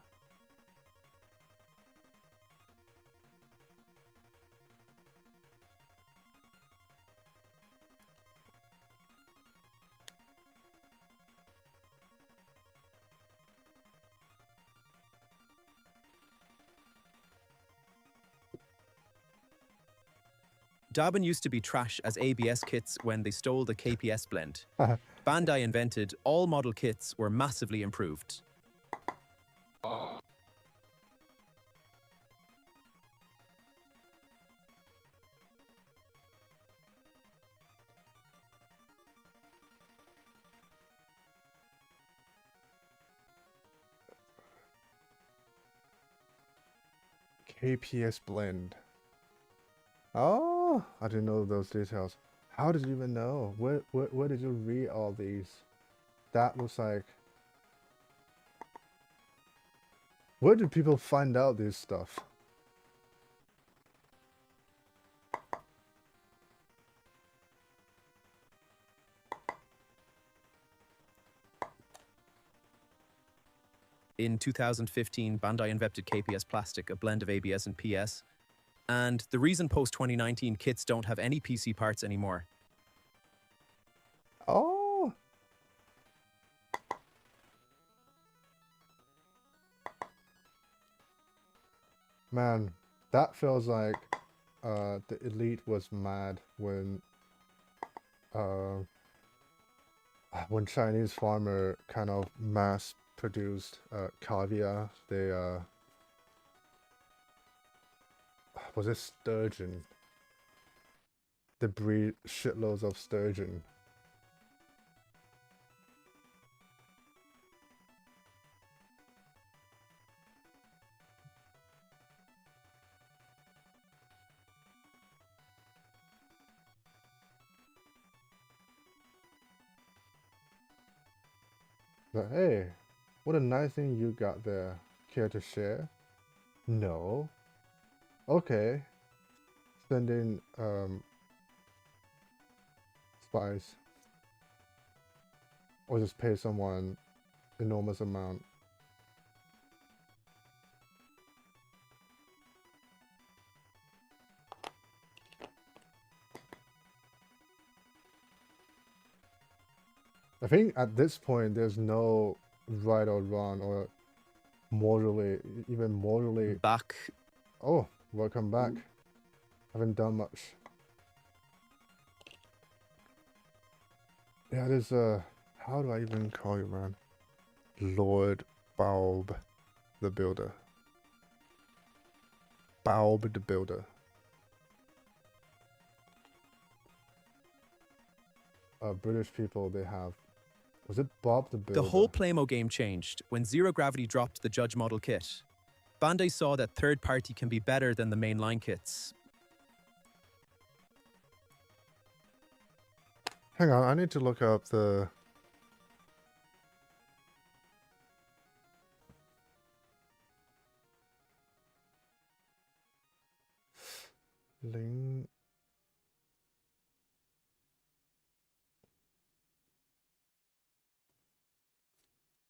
Daban used to be trash as ABS kits when they stole the KPS blend. Bandai invented all model kits were massively improved. KPS blend. Oh, I didn't know those details. How did you even know? Where did you read all these? That looks like... Where did people find out this stuff? In 2015, Bandai invented KPS plastic, a blend of ABS and PS. And the reason post-2019 kits don't have any PC parts anymore. Oh! Man, that feels like the elite was mad when Chinese farmer kind of mass produced caviar. They was it sturgeon? They breed shitloads of sturgeon. But hey, what a nice thing you got there. Care to share? No. Okay. Send in spice. Or just pay someone enormous amount. I think at this point there's no right or wrong or morally, even morally. Back Oh, welcome back. Haven't done much. Yeah, there's how do I even call you, man? Lord Bulb the Builder. Bulb the Builder. British people, they have... Was it Bob the Builder? The whole Playmo game changed when Zero Gravity dropped the Judge model kit. Bandai saw that third-party can be better than the mainline kits. Hang on, I need to look up the... Ling...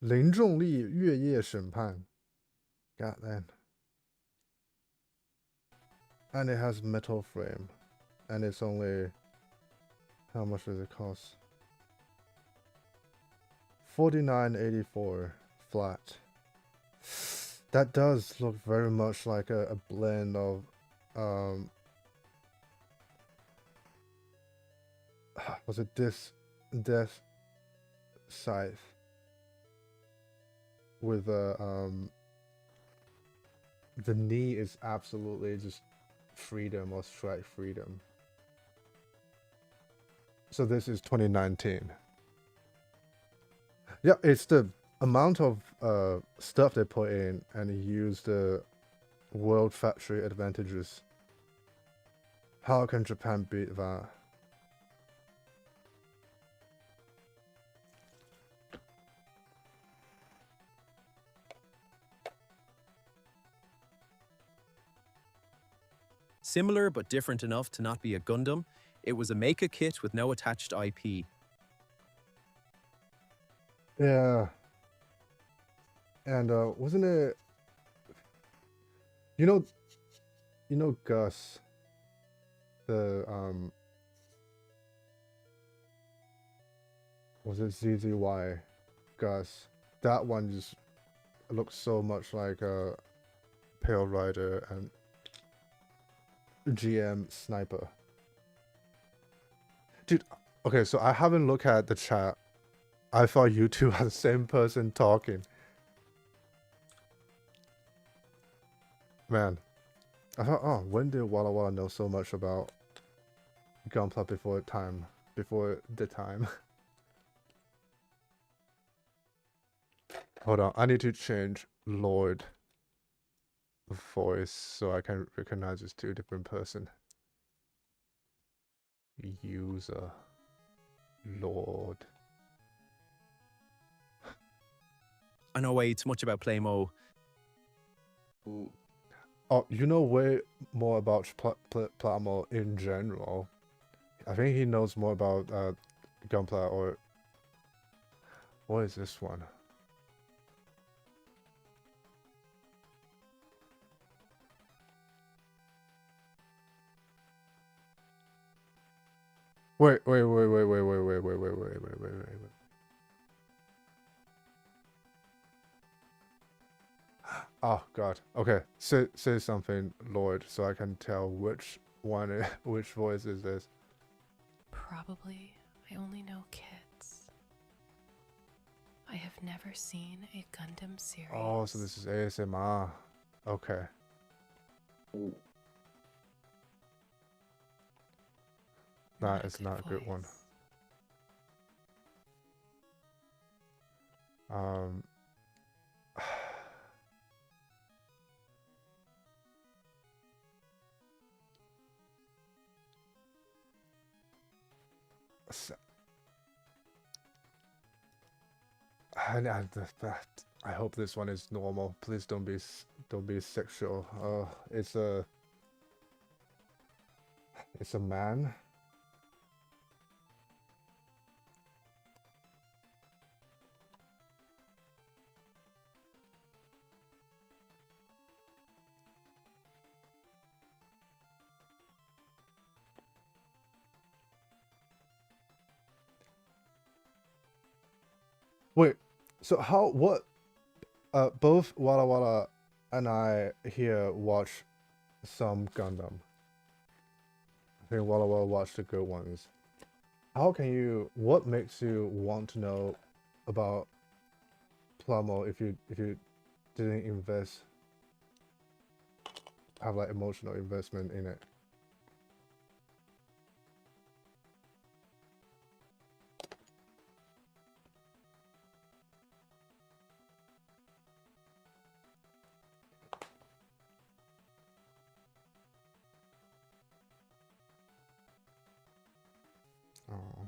林重力月夜审判 God damn. And it has metal frame. And it's only... How much does it cost? $49.84 flat. That does look very much like a blend of was it this Death Scythe with the knee is absolutely just freedom or strike freedom. So this is 2019. Yeah, it's the amount of stuff they put in and use the world factory advantages. How can Japan beat that? Similar but different enough to not be a Gundam, it was a Mecha kit with no attached IP. Yeah. And wasn't it... You know Gus, the was it ZZY Gus? That one just looks so much like a Pale Rider and GM Sniper. Dude, okay, so I haven't looked at the chat. I thought you two are the same person talking. Man, I thought, oh, when did Walla Walla know so much about Gunpla before the time? Hold on, I need to change Lord voice so I can recognize it's two different person. User Lord. I know way too much about Playmo. Oh, you know way more about Plamo in general. I think he knows more about Gunpla or... What is this one? Wait. Oh God. Okay. Say something, Lord, so I can tell which one, which voice is this. Probably. I only know kids. I have never seen a Gundam series. Oh, so this is ASMR. Okay. That is not a good one. I hope this one is normal. Please don't be sexual. It's a man. Wait, so what both Walla Walla and I here watch some Gundam. I think Walla Walla watched the good ones. How can you? What makes you want to know about Plummo if you didn't invest, have like emotional investment in it? Oh.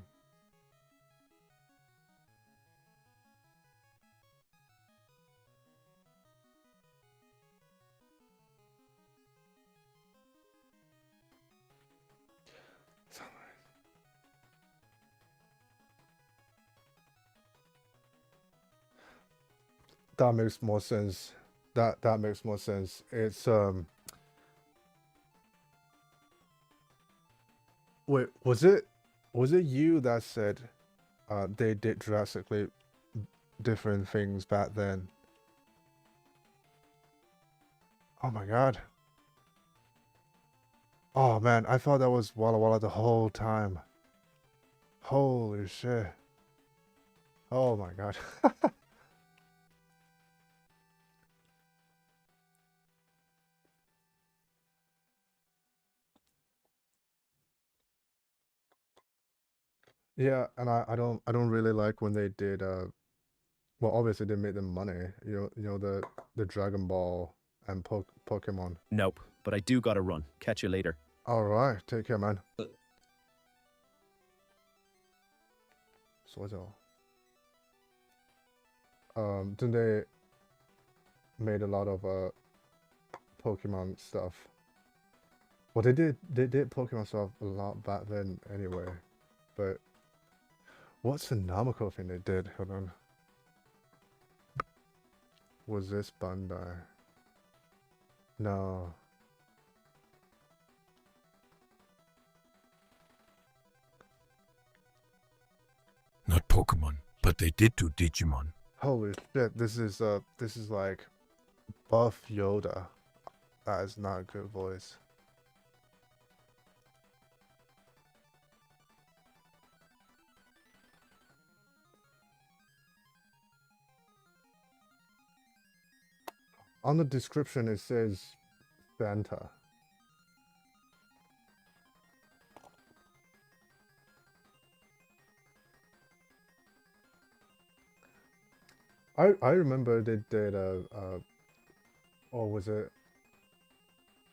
That makes more sense. That makes more sense. It's wait, was it you that said they did drastically different things back then? Oh my god. Oh man, I thought that was Walla Walla the whole time. Holy shit. Oh my god. Yeah, and I don't really like when they did well, obviously they made them money. You know the Dragon Ball and Pokemon. Nope, but I do gotta run. Catch you later. All right, take care, man. 说着 then they made a lot of Pokemon stuff. Well, they did Pokemon stuff a lot back then anyway. But what's the Namco thing they did? Hold on. Was this Bandai? No. Not Pokemon, but they did do Digimon. Holy shit! This is like Buff Yoda. That is not a good voice. On the description it says Santa. I remember they did or was it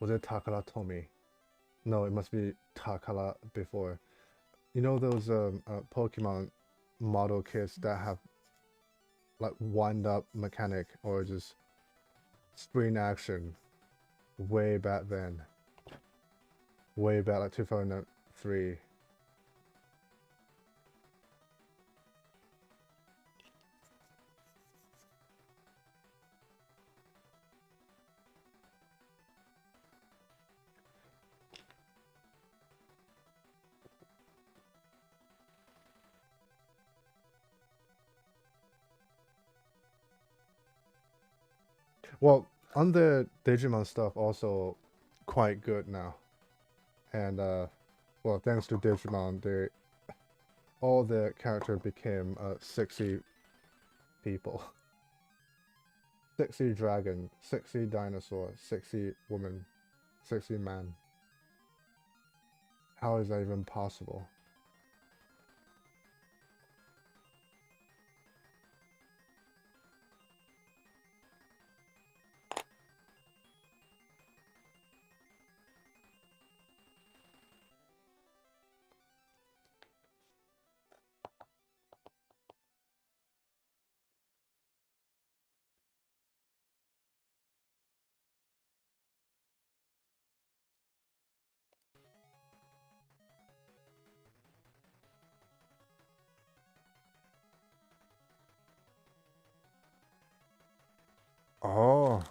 Takara Tomy? No, it must be Takara before. You know those Pokemon model kits that have like wind up mechanic or just screen action way back then. Way back like 2003. Well, on the Digimon stuff also quite good now. And well, thanks to Digimon, all the characters became sexy people. Sexy dragon, sexy dinosaur, sexy woman, sexy man. How is that even possible? Oh.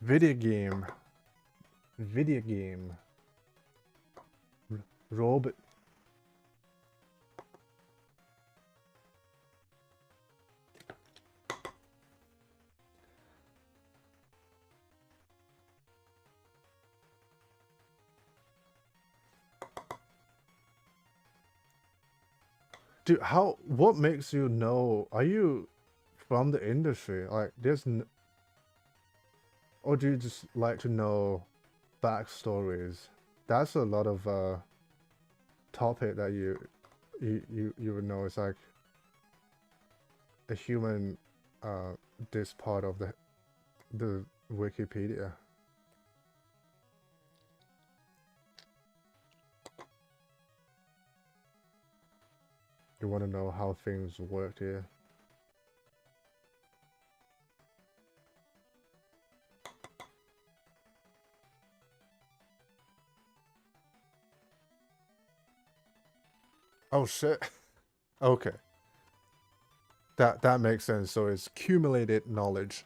Video game. Video game. Robot. Dude, what makes you know? Are you from the industry? Like, or do you just like to know backstories? That's a lot of topic that you would know. It's like a human this part of the Wikipedia. You want to know how things work here. Oh shit. Okay. That makes sense. So it's accumulated knowledge.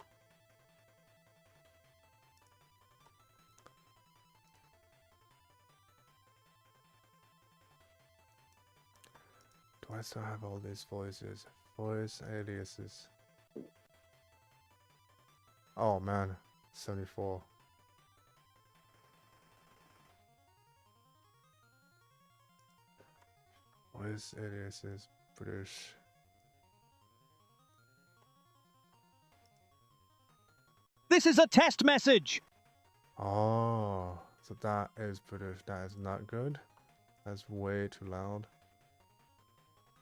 Do I still have all these voices? Voice aliases. Oh man, 74. Voice aliases, British. This is a test message! Oh, so that is British. That is not good. That's way too loud.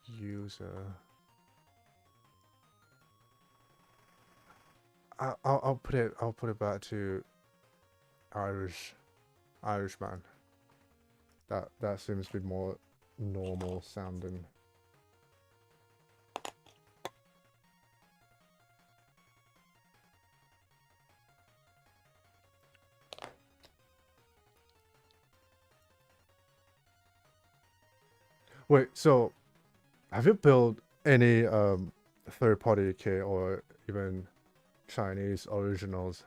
User. I'll put it back to Irishman. That seems to be more normal sounding. Wait, so have you built any third-party kit or even Chinese originals?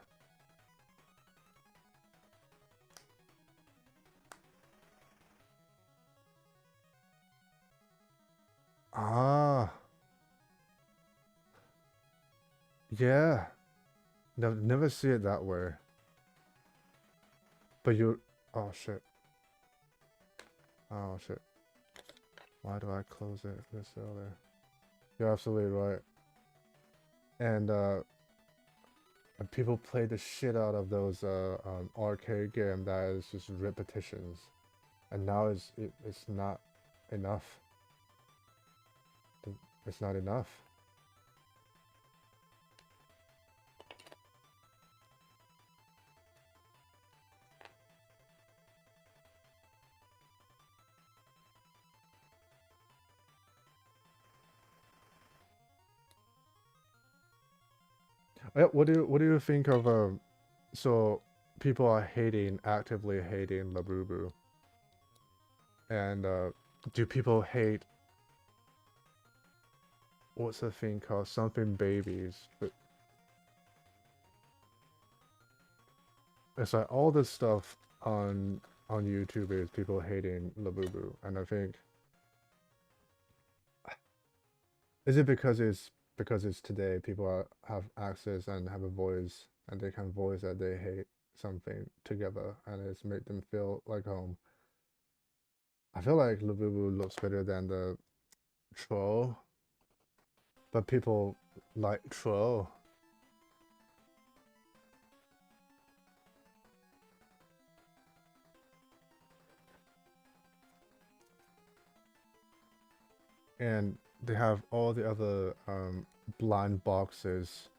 Ah, yeah. Never see it that way. But oh shit. Oh shit. Why do I close it this early? You're absolutely right. And people play the shit out of those arcade game that is just repetitions, and now it's not enough. It's not enough. What do you think of so people are actively hating Labubu, and do people hate what's the thing called, something babies? But it's like all this stuff on YouTube is people hating Labubu, and I think, is it because it's today, people have access and have a voice, and they can voice that they hate something together, and it's made them feel like home. I feel like Labubu looks better than the troll, but people like troll. And they have all the other blind boxes.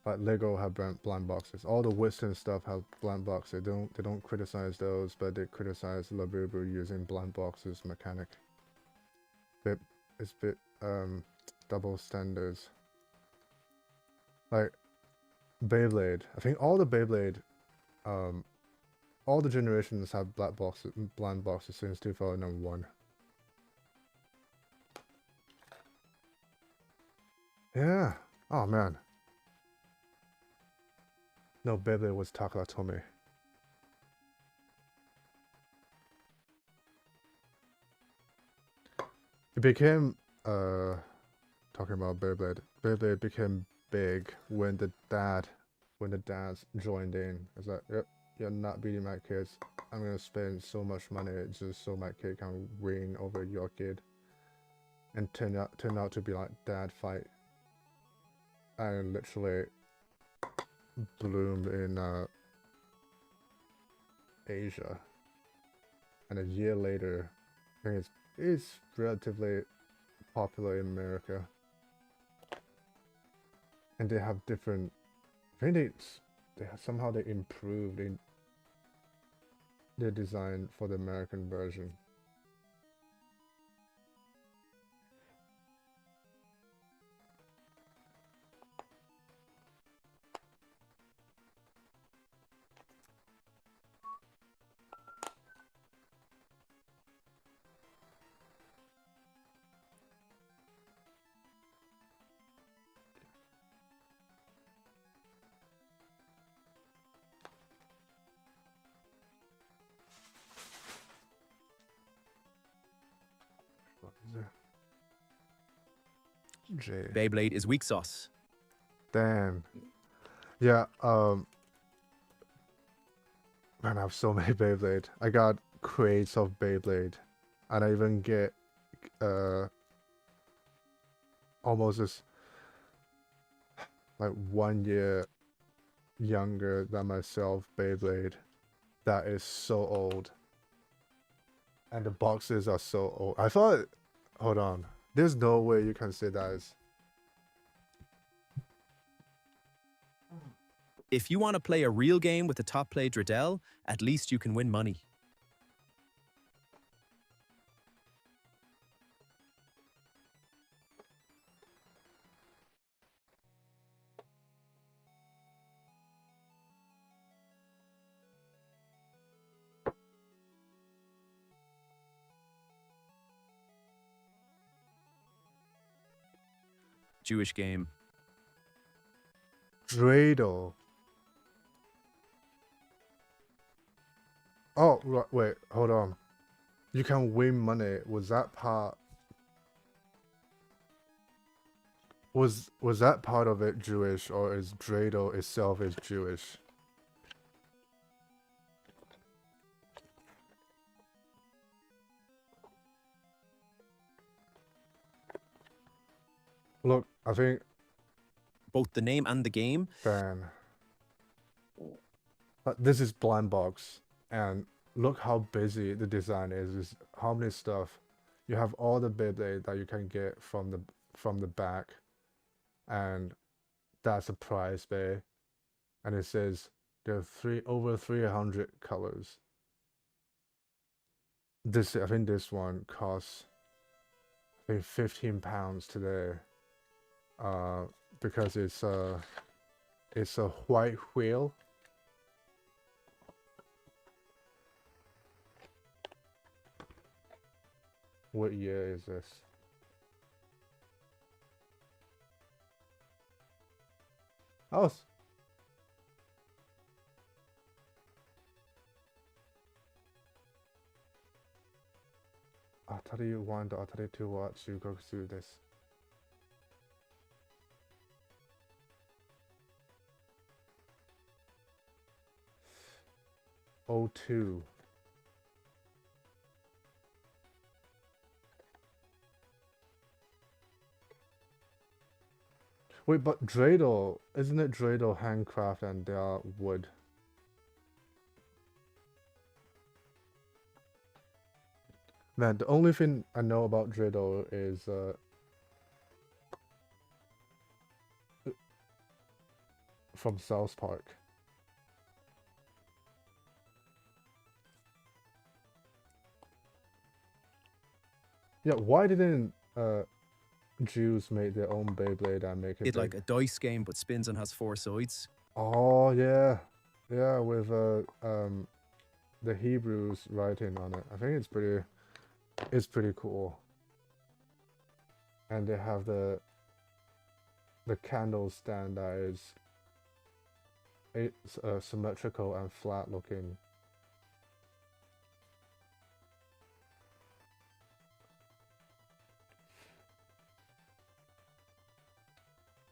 Like Lego have blind boxes. All the Western stuff have blind boxes. They don't criticize those, but they criticize Labubu using blind boxes mechanic. It's a bit double standards. Like Beyblade. I think all the Beyblade, all the generations have blind boxes since 2001. Yeah. Oh man. No, Beyblade was Takatomi. It became talking about Beyblade. Beyblade became big when the dads joined in. It's like, yep, you're not beating my kids. I'm gonna spend so much money just so my kid can win over your kid. and turned out to be like dad fight, and literally bloomed in Asia. And a year later, I think it's relatively popular in America. And they have different. I think somehow they improved in their design for the American version. What is it? J. Beyblade is weak sauce. Damn. Yeah, man, I have so many Beyblade. I got crates of Beyblade. And I even get almost as like 1 year younger than myself Beyblade. That is so old. And the boxes are so old. I thought, hold on. There's no way you can say that is. If you want to play a real game with the top play Dreidel, at least you can win money. Jewish game. Dreidel. Oh, right, wait, hold on. You can win money. Was that part? Was that part of it Jewish, or is Dreidel itself is Jewish? Look, I think Both the name and the game. ban. This is blind box, and look how busy the design is how many stuff. You have all the Beyblade that you can get from the back, and that's a price bay, and it says there are over 300 colors. I think this one costs I think £15 today, because it's a white wheel. What year is this? Oh. Atari 1 to Atari 2 wa Shugoku desu. '02. Wait, but Dreidel, isn't it Dreidel handcraft and they are wood? Man, the only thing I know about Dreidel is from South Park. Yeah, why didn't Jews make their own Beyblade and make it It's like a dice game but spins and has 4 sides. Oh yeah, yeah, with the Hebrews writing on it. I think it's pretty cool. And they have the candle stand that is symmetrical and flat looking.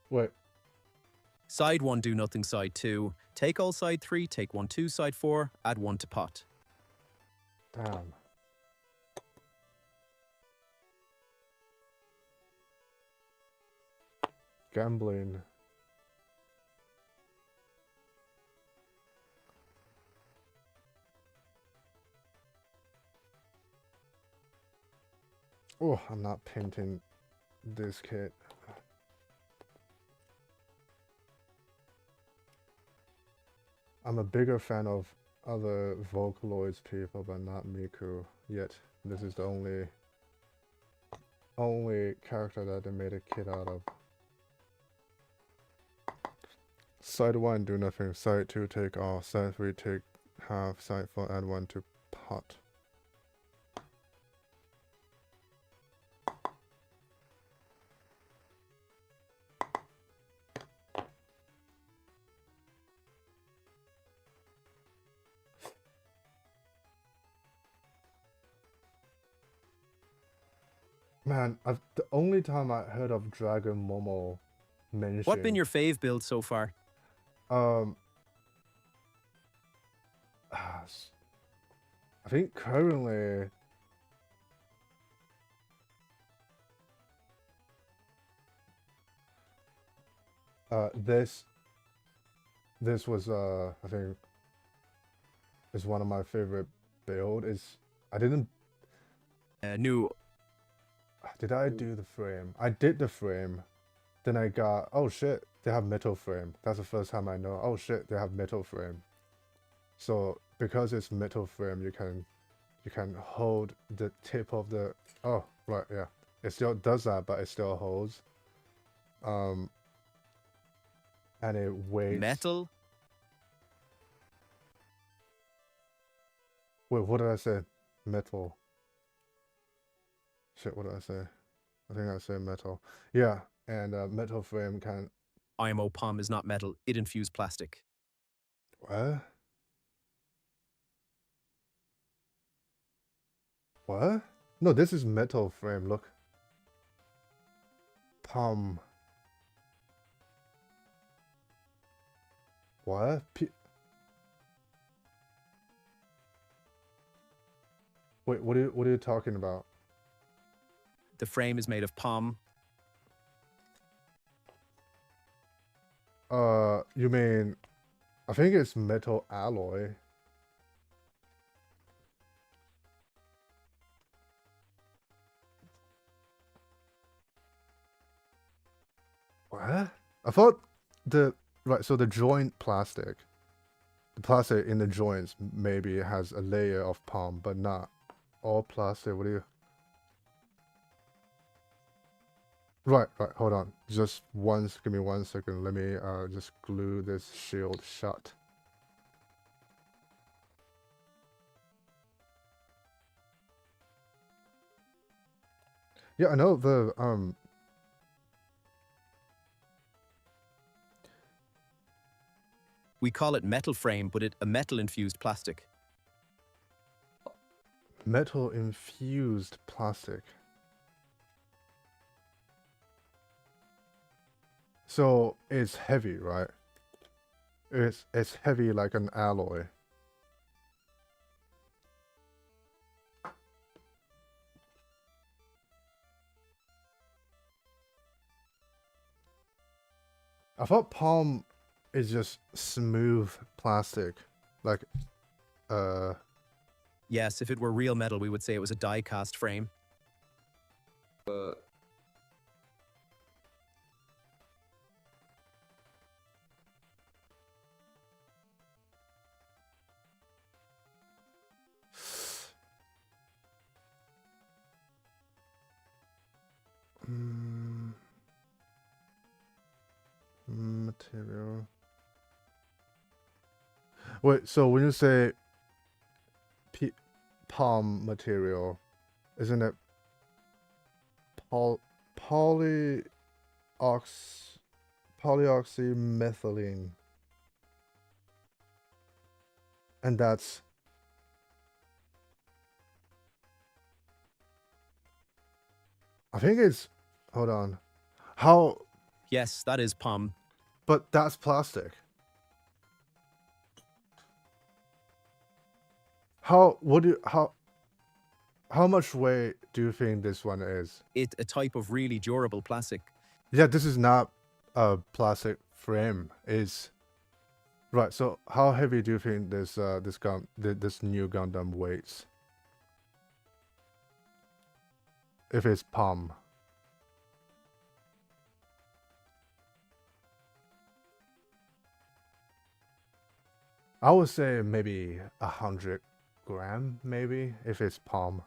Wait. Side 1 do nothing, side 2. Take all side 3, take 1 2, side 4, add 1 to pot. Damn. gambling. Oh, I'm not painting this kit. I'm a bigger fan of other Vocaloids people, but not Miku yet. This is the only character that they made a kit out of. Side 1, do nothing. Side 2, take all. Side 3, take half. Side 4, add 1 to pot. Man, the only time I heard of Dragon Momo mentioned... What been your fave build so far? I think currently... This was, I think, is one of my favorite build. I didn't... New. Did I do the frame? I did the frame. Then I got, oh shit, they have metal frame. That's the first time I know, oh shit, they have metal frame. So because it's metal frame, you can hold the tip of the, oh, right, yeah. It still does that, but it still holds. And it weighs. Metal? Wait, what did I say? Metal. Shit, what did I say? I think I said metal. Yeah, and metal frame can... IMO POM is not metal, it infused plastic. What? What? No, this is metal frame, look. POM. What? Wait, what are you talking about? The frame is made of POM. You mean, I think it's metal alloy. What? I thought right, so the joint plastic, the plastic in the joints maybe has a layer of POM, but not all plastic. What do you... Right, hold on. Just give me 1 second. Let me just glue this shield shut. Yeah, I know the We call it metal frame, but a metal infused plastic. metal infused plastic. So it's heavy, right? It's heavy like an alloy. I thought POM is just smooth plastic, like Yes, if it were real metal, we would say it was a die-cast frame. Material. Wait, so when you say POM material, isn't it polyoxymethylene? And that's... I think it's... Hold on. How... Yes, that is POM. But that's plastic. How much weight do you think this one is? It's a type of really durable plastic. Yeah, this is not... plastic frame is. Right. So how heavy do you think this this new Gundam weighs? If it's palm. I would say maybe 100 gram, maybe, if it's palm.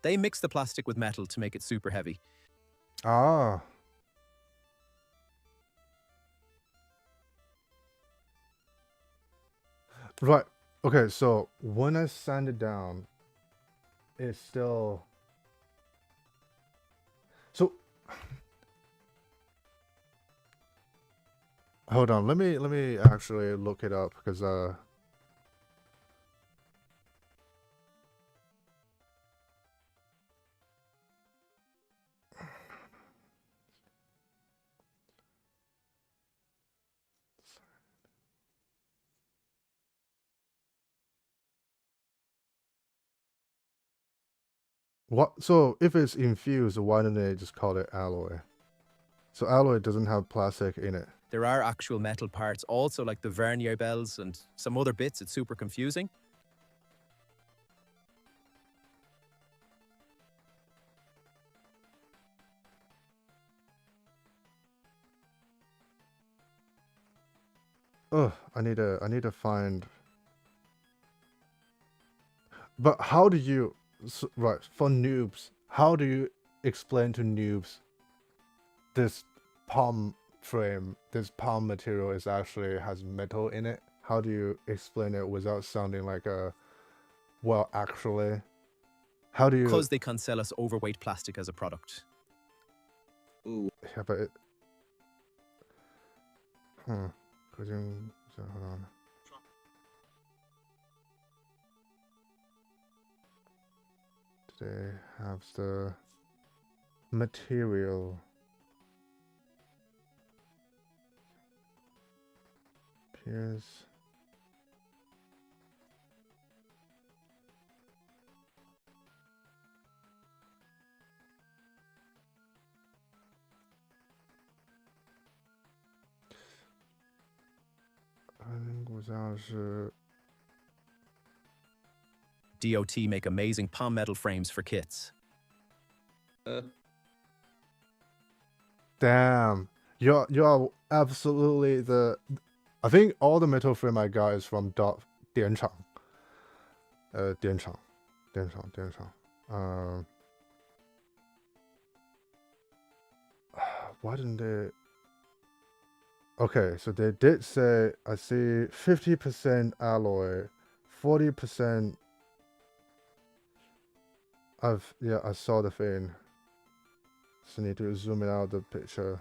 They mix the plastic with metal to make it super heavy. Ah. Right. Okay, so when I sand it down, it's still... So... Hold on, let me actually look it up, because what? So if it's infused, why don't they just call it alloy? So alloy doesn't have plastic in it. There are actual metal parts also, like the vernier bells and some other bits. It's super confusing. Ugh, I need to find... But how do you... So, right, for noobs, how do you explain to noobs this palm frame, this palm material is actually has metal in it? How do you explain it without sounding like a... Well, actually... How do you... Because they can sell us overweight plastic as a product. Ooh. Yeah, but it... Hold on. They have the material. Here's... DOT make amazing palm metal frames for kits. Damn, you're absolutely the... I think all the metal frame I got is from Dianchang. Dianchang. Why didn't they... Okay, so they did say, I see 50% alloy, 40%... Yeah, I saw the thing. So need to zoom it out the picture.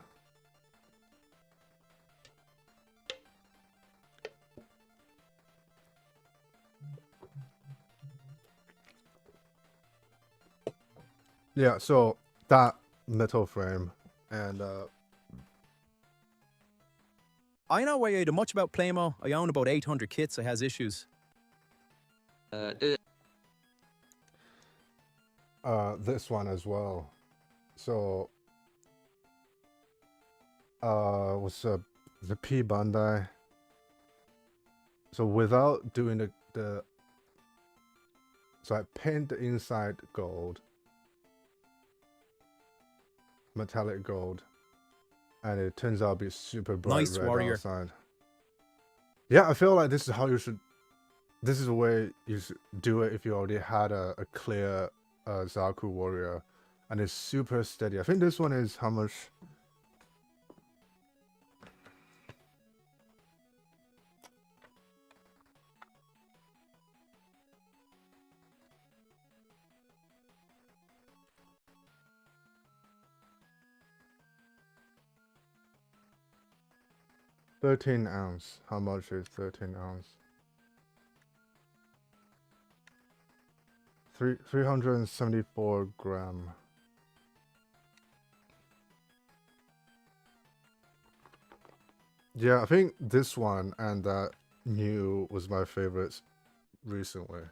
Yeah, so that metal frame and I know way much about Playmo. I own about 800 kits. I has issues. this one as well. So what's the P Bandai. So without doing the so I paint the inside gold, metallic gold, and it turns out to be super bright Nice, red warrior. outside. Yeah, I feel like this is how you should... This is the way you should do it if you already had a clear Zaku warrior, and it's super steady. I think this one is how much? $13 ounce. How much is 13 ounce? 374 gram. Yeah, I think this one and that new was my favorites recently.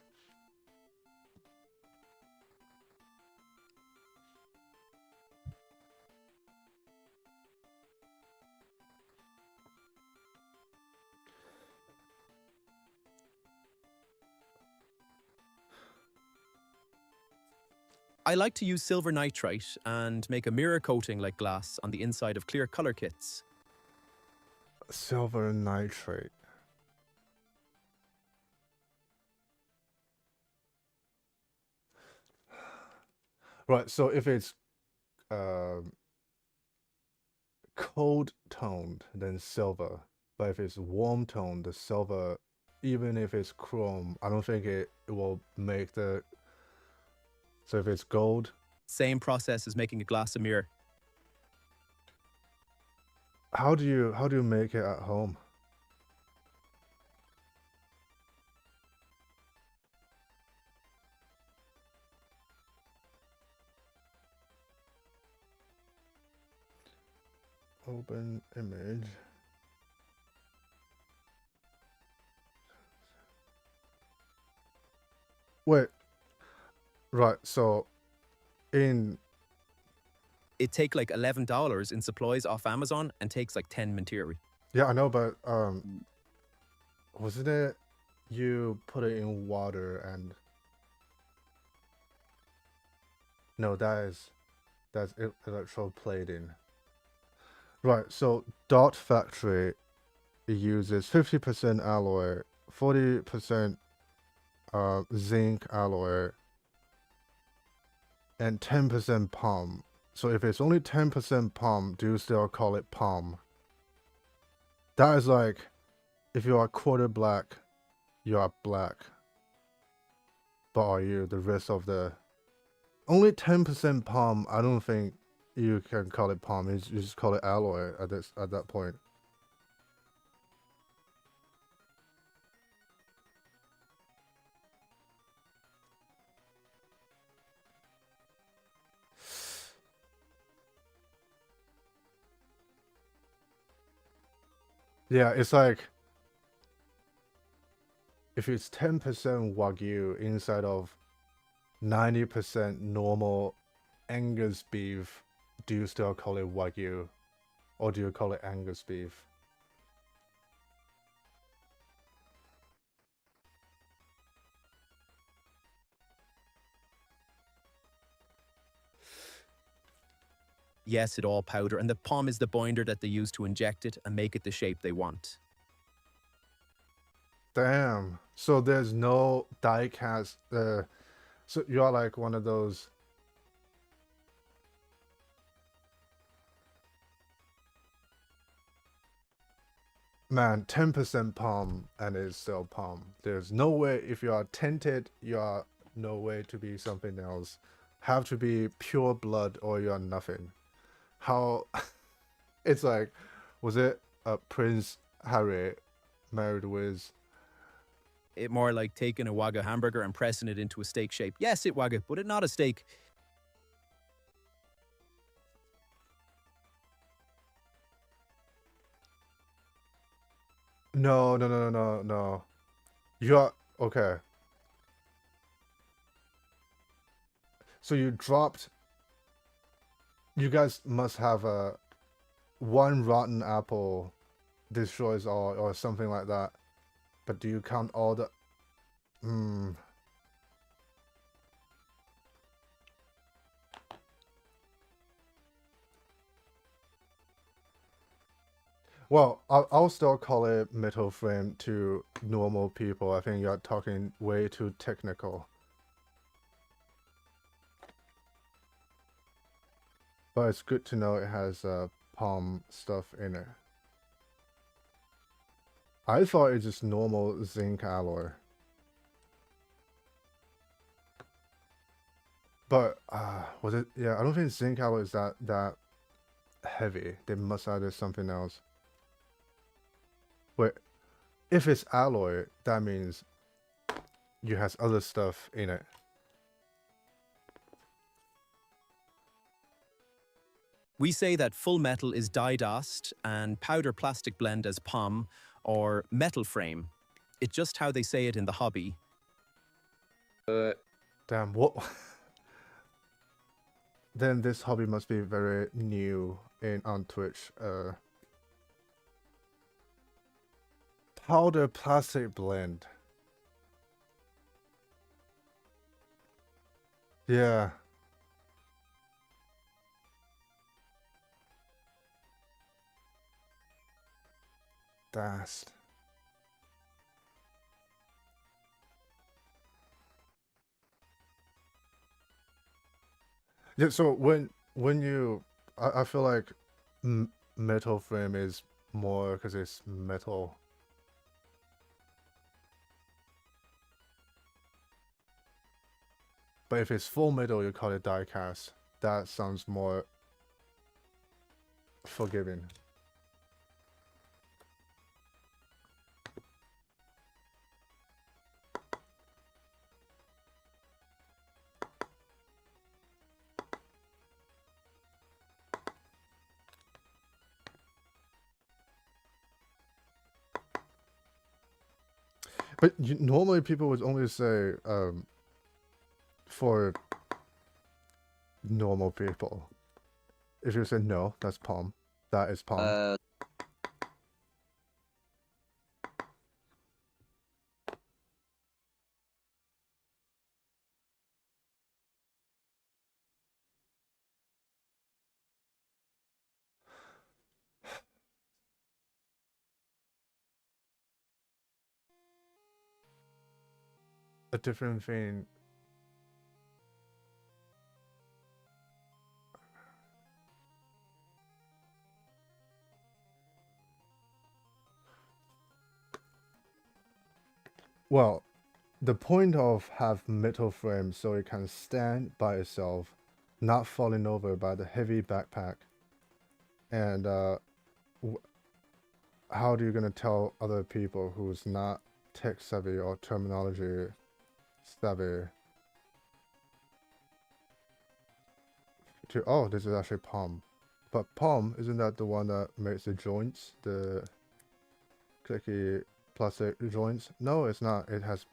I like to use silver nitrite and make a mirror coating like glass on the inside of clear color kits. Silver nitrate. Right, so if it's cold toned, then silver. But if it's warm toned, the silver, even if it's chrome, I don't think it will make the. So if it's gold, Same process as making a glass a mirror. how do you make it at home? Open image. Wait. Right, so in It take like $11 in supplies off Amazon and takes like 10 material. yeah, I know, but wasn't it you put it in water and no, that's electroplating. Right, so Dot Factory uses 50% alloy, 40% zinc alloy, and 10% palm. So if it's only 10% palm, do you still call it palm? That is like, if you are quarter black, you are black. But are you the rest of the... Only 10% palm, I don't think you can call it palm. You just call it alloy at that point. Yeah, it's like if it's 10% Wagyu inside of 90% normal Angus beef, do you still call it Wagyu? Or do you call it Angus beef? Yes, it all powder, and the palm is the binder that they use to inject it and make it the shape they want. Damn. So there's no die cast. So you're like one of those. Man, 10% palm and it's still palm. There's no way, if you are tinted, you are no way to be something else. Have to be pure blood or you're nothing. How it's like, was it Prince Harry married with? It more like taking a Wagyu hamburger and pressing it into a steak shape. Yes, it Wagyu, but it's not a steak. No. You're okay. So you dropped. You guys must have a one rotten apple destroys all or something like that. But do you count all the... Well, I'll still call it metal frame to normal people. I think you're talking way too technical. But it's good to know it has palm stuff in it. I thought it's just normal zinc alloy. But, was it? Yeah, I don't think zinc alloy is that heavy. They must add something else. Wait, if it's alloy, that means you has other stuff in it. We say that full metal is die-dast and powder plastic blend as POM or metal frame. It's just how they say it in the hobby. Damn, what? Then this hobby must be very new on Twitch. Powder plastic blend. Yeah. Dast. Yeah, so when you, I feel like metal frame is more because it's metal. But if it's full metal, you call it die cast. That sounds more forgiving. But normally people would only say for normal people. If you say no, that's palm. That is palm. A different thing. Well, the point of have metal frame so it can stand by itself, not falling over by the heavy backpack. And how are you gonna tell other people who's not tech savvy or terminology savvy to, oh, this is actually palm? But palm, isn't that the one that makes the joints, the clicky plastic joints? No, it's not. It has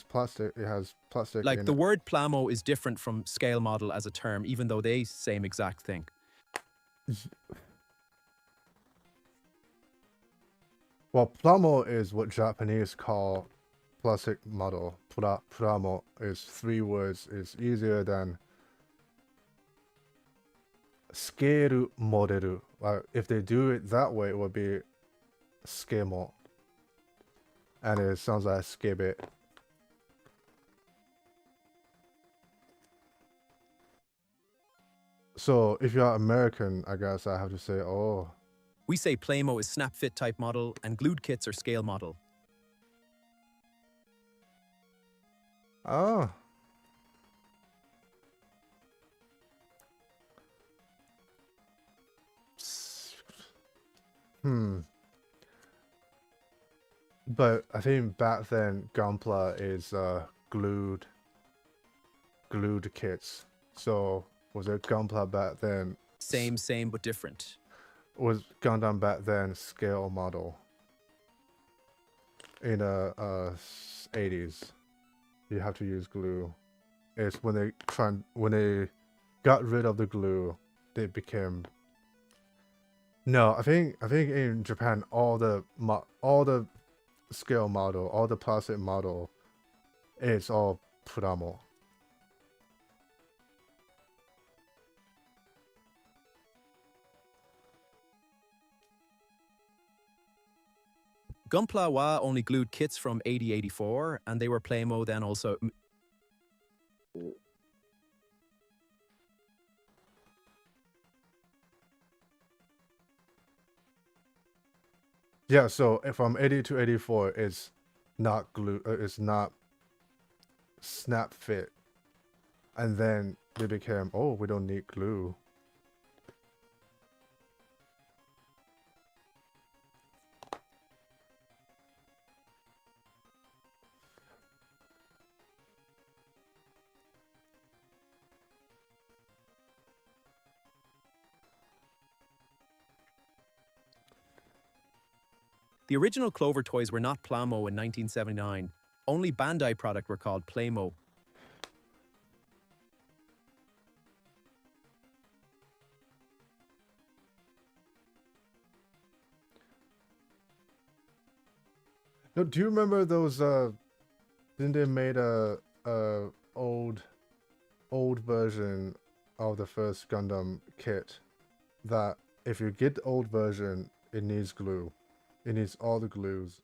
plastic. It has plastic. Like in the it. word plamo is different from scale model as a term, even though they same exact thing. Well, plamo is what Japanese call plastic model. Plamo is 3 words. It's easier than scale model. If they do it that way, it would be scale. And it sounds like skibit. So if you're American, I guess I have to say, oh. We say plamo is snap fit type model and glued kits are scale model. Oh. But I think back then Gunpla is glued kits. So was it Gunpla back then? Same but different. Was Gundam back then scale model? In the 80s, you have to use glue. It's when they got rid of the glue, they became. No, I think in Japan all the scale model, all the plastic model, it's all Pramo. Gunpla wa only glued kits from 80-84, and they were Plamo then also. Yeah, so from 80 to 84, it's not glue. It's not snap fit, and then they became, oh, we don't need glue. The original Clover toys were not Plamo in 1979. Only Bandai product were called Playmo. No, do you remember those? Didn't they made a old version of the first Gundam kit that if you get the old version, it needs glue. It needs all the glues.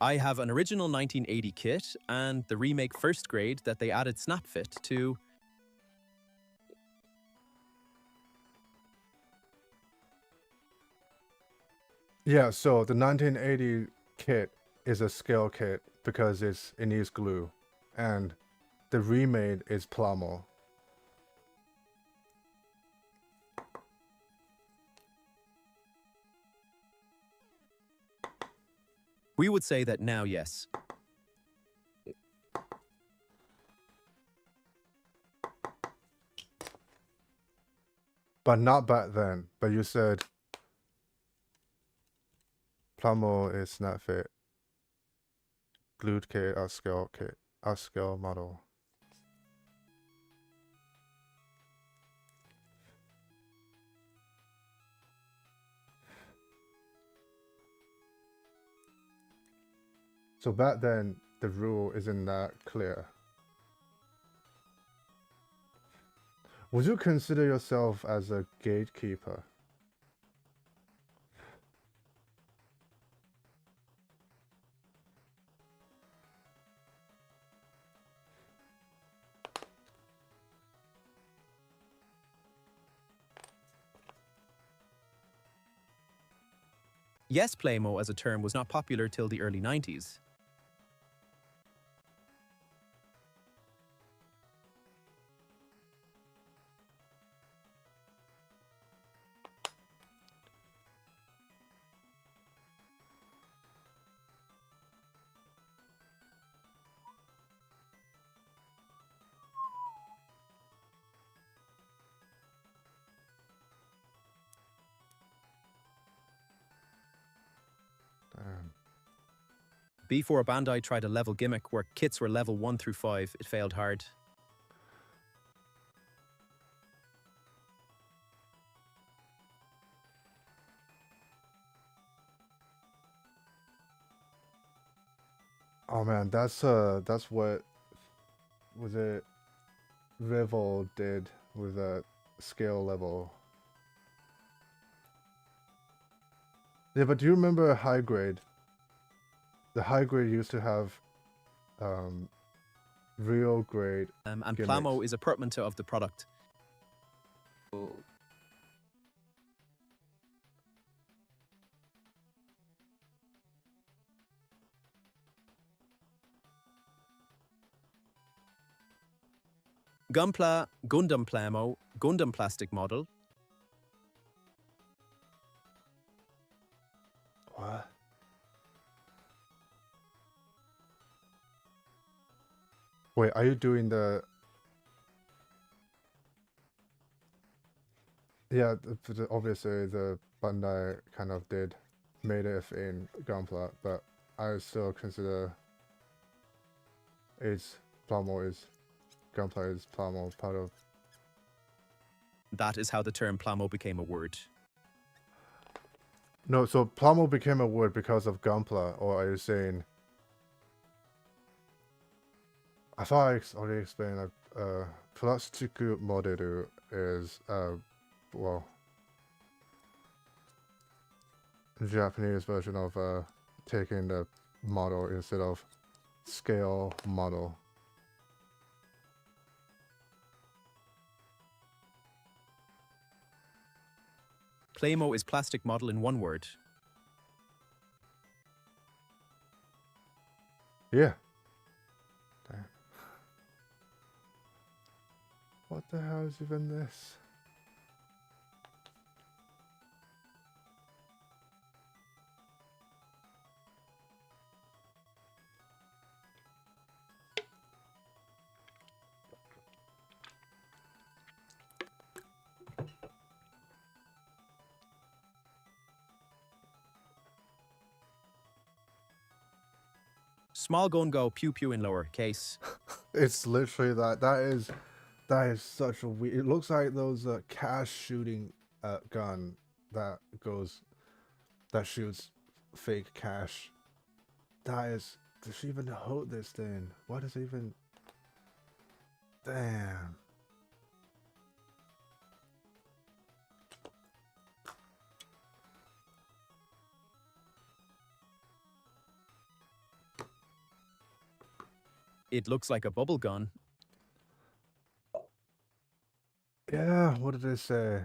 I have an original 1980 kit and the remake first grade that they added snap fit to. Yeah, so the 1980 kit is a scale kit because it needs glue, and the remade is Plamo. We would say that now, yes. But not back then. But you said Plamo is snap fit. Glued kit, upscale model. So back then, the rule isn't that clear. Would you consider yourself as a gatekeeper? Yes, Playmo as a term was not popular till the early 90s. Before Bandai tried a level gimmick where kits were level 1 through 5, it failed hard. Oh man, that's what was it Revel did with a scale level. Yeah, but do you remember high grade? The high grade used to have real grade And gimmicks. Plamo is a portmanteau of the product. Gunpla, Gundam Plamo, Gundam plastic model. What? Wait, are you doing the... Yeah, obviously the Bandai kind of made it in Gunpla, but I still consider Gunpla is Plamo part of... That is how the term Plamo became a word. No, so Plamo became a word because of Gunpla, or are you saying... I thought I already explained that Plastiku Moderu is, well, the Japanese version of taking the model instead of scale model. Playmo is plastic model in one word. Yeah. Damn. What the hell is even this? Small gun go pew pew in lowercase. It's literally that. That is such a weird. It looks like those cash shooting gun that shoots fake cash. That is. Does she even hold this thing? What is even? Damn. It looks like a bubble gun. Yeah, what did they say?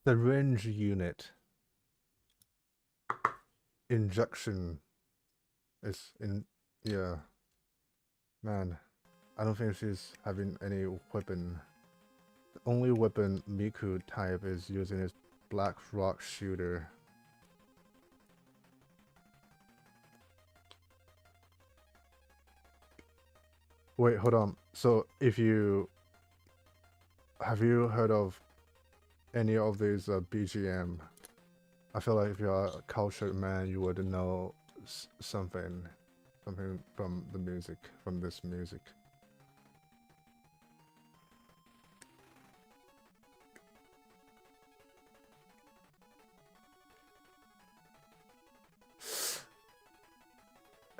Syringe unit. Injection. It's in. Yeah. Man, I don't think she's having any weapon. The only weapon Miku type is using is black rock shooter. Wait, hold on. So have you heard of any of these BGM? I feel like if you're a cultured man, you would know something from the music, from this music.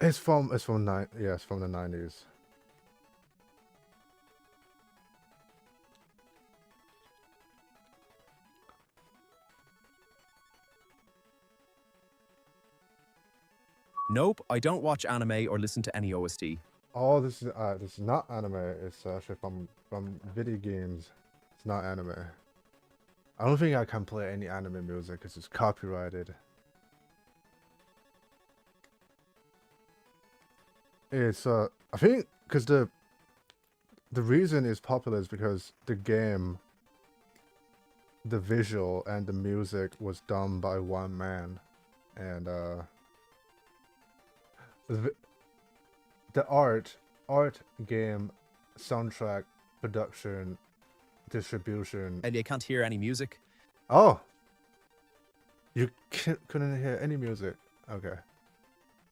It's from the 90s. Nope, I don't watch anime or listen to any OST. Oh, this is not anime. It's actually from video games. It's not anime. I don't think I can play any anime music because it's copyrighted. It's I think because the reason it's popular is because the game, the visual and the music was done by one man, and the art, game, soundtrack, production, distribution. And you can't hear any music. Oh, you couldn't hear any music. Okay,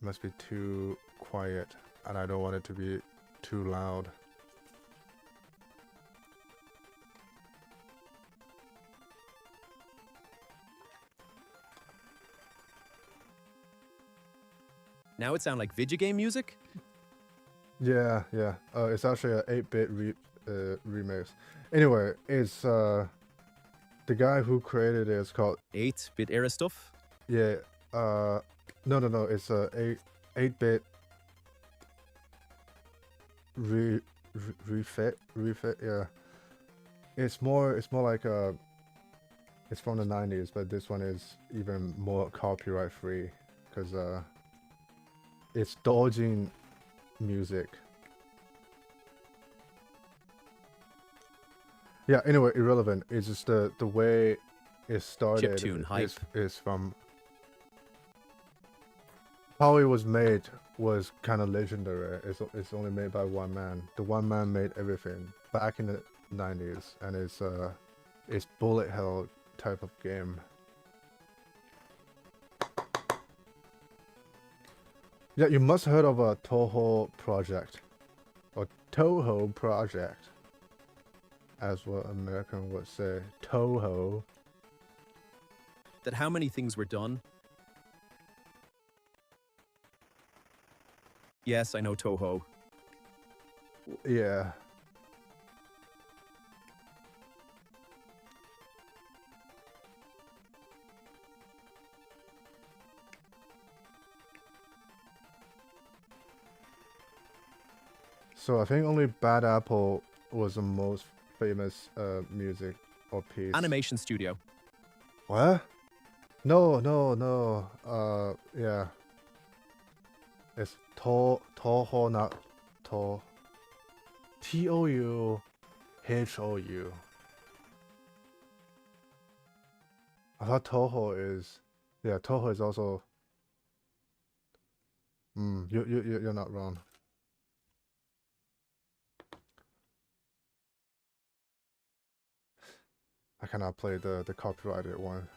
must be too quiet, and I don't want it to be too loud. Now it sounds like video game music? Yeah. It's actually an 8-bit remix. Anyway, it's the guy who created it is called 8-bit era stuff? Yeah. No. It's a 8-bit refit. Yeah. It's more like it's from the 90s, but this one is even more copyright free because it's dodging music. Yeah, anyway, irrelevant. It's just the way it started Chiptune hype. is from how it was made was kind of legendary. It's only made by one man. The one man made everything back in the 90s, and it's bullet hell type of game. Yeah, you must heard of a Toho project, or Toho project, as what American would say. Toho. That how many things were done? Yes, I know Toho. Yeah. So I think only Bad Apple was the most famous music or piece. Animation studio. What? No. Yeah. It's Toho, not To. Touhou. I thought Toho is. Yeah, Toho is also. You're not wrong. I cannot play the copyrighted one.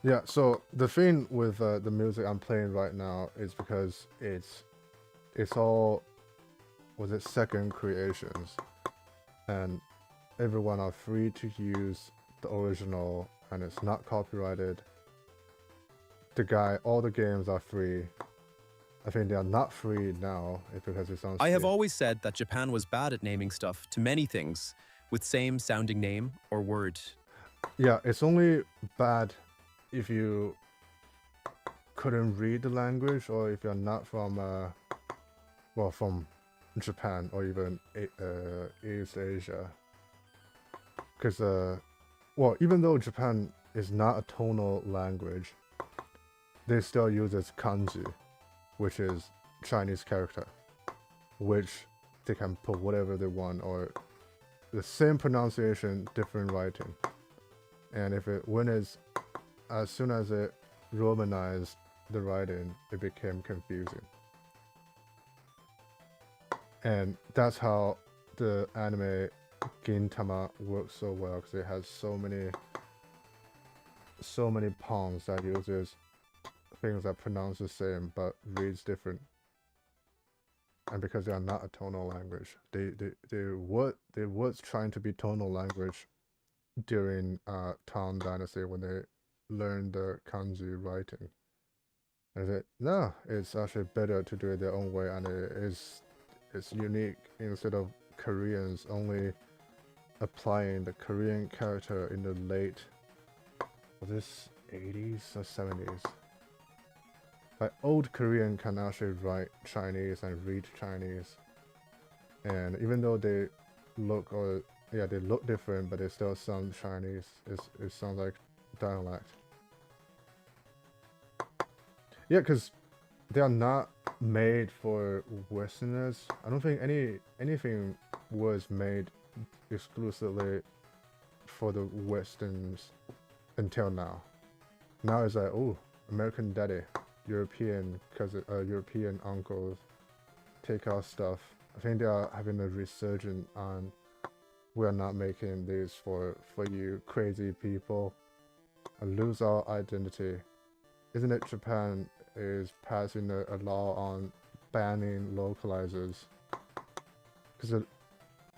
Yeah, so the thing with the music I'm playing right now is because it's all, was it, second creations, and everyone are free to use the original, and it's not copyrighted. All the games are free. I think they are not free now because it's on I have Steam. always said that Japan was bad at naming stuff to many things with same sounding name or word. Yeah, it's only bad if you couldn't read the language, or if you're not from from Japan or even East Asia. Because even though Japan is not a tonal language, they still use kanji, which is Chinese character, which they can put whatever they want, or the same pronunciation, different writing. And as soon as it romanized the writing, it became confusing. And that's how the anime Gintama works so well, because it has so many pawns that uses things that pronounce the same but reads different. And because they are not a tonal language, they was trying to be tonal language during Tang Dynasty when they learned the kanji writing. And they said, no, it's actually better to do it their own way, and it's unique. Instead of Koreans only applying the Korean character in the late, was this 80s or 70s? Like, old Korean can actually write Chinese and read Chinese, and even though they look different, but they still sound Chinese. It sounds like dialect. Yeah, because they are not made for Westerners. I don't think anything was made exclusively for the Westerns until now. Now it's like, oh, American daddy, European cousin, European uncles take our stuff. I think they are having a resurgence on, we're not making this for you crazy people, and lose our identity. Isn't it Japan is passing a law on banning localizers? Because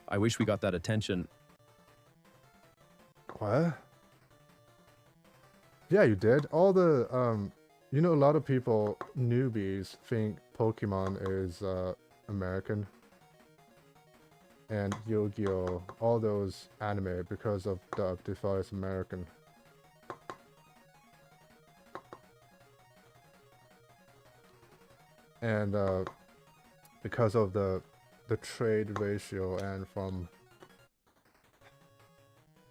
I wish we got that attention. what? Yeah, you did. All the a lot of people, newbies, think Pokemon is American, and Yu-Gi-Oh, all those anime, because of dub, they thought it's American. And because of the trade ratio, and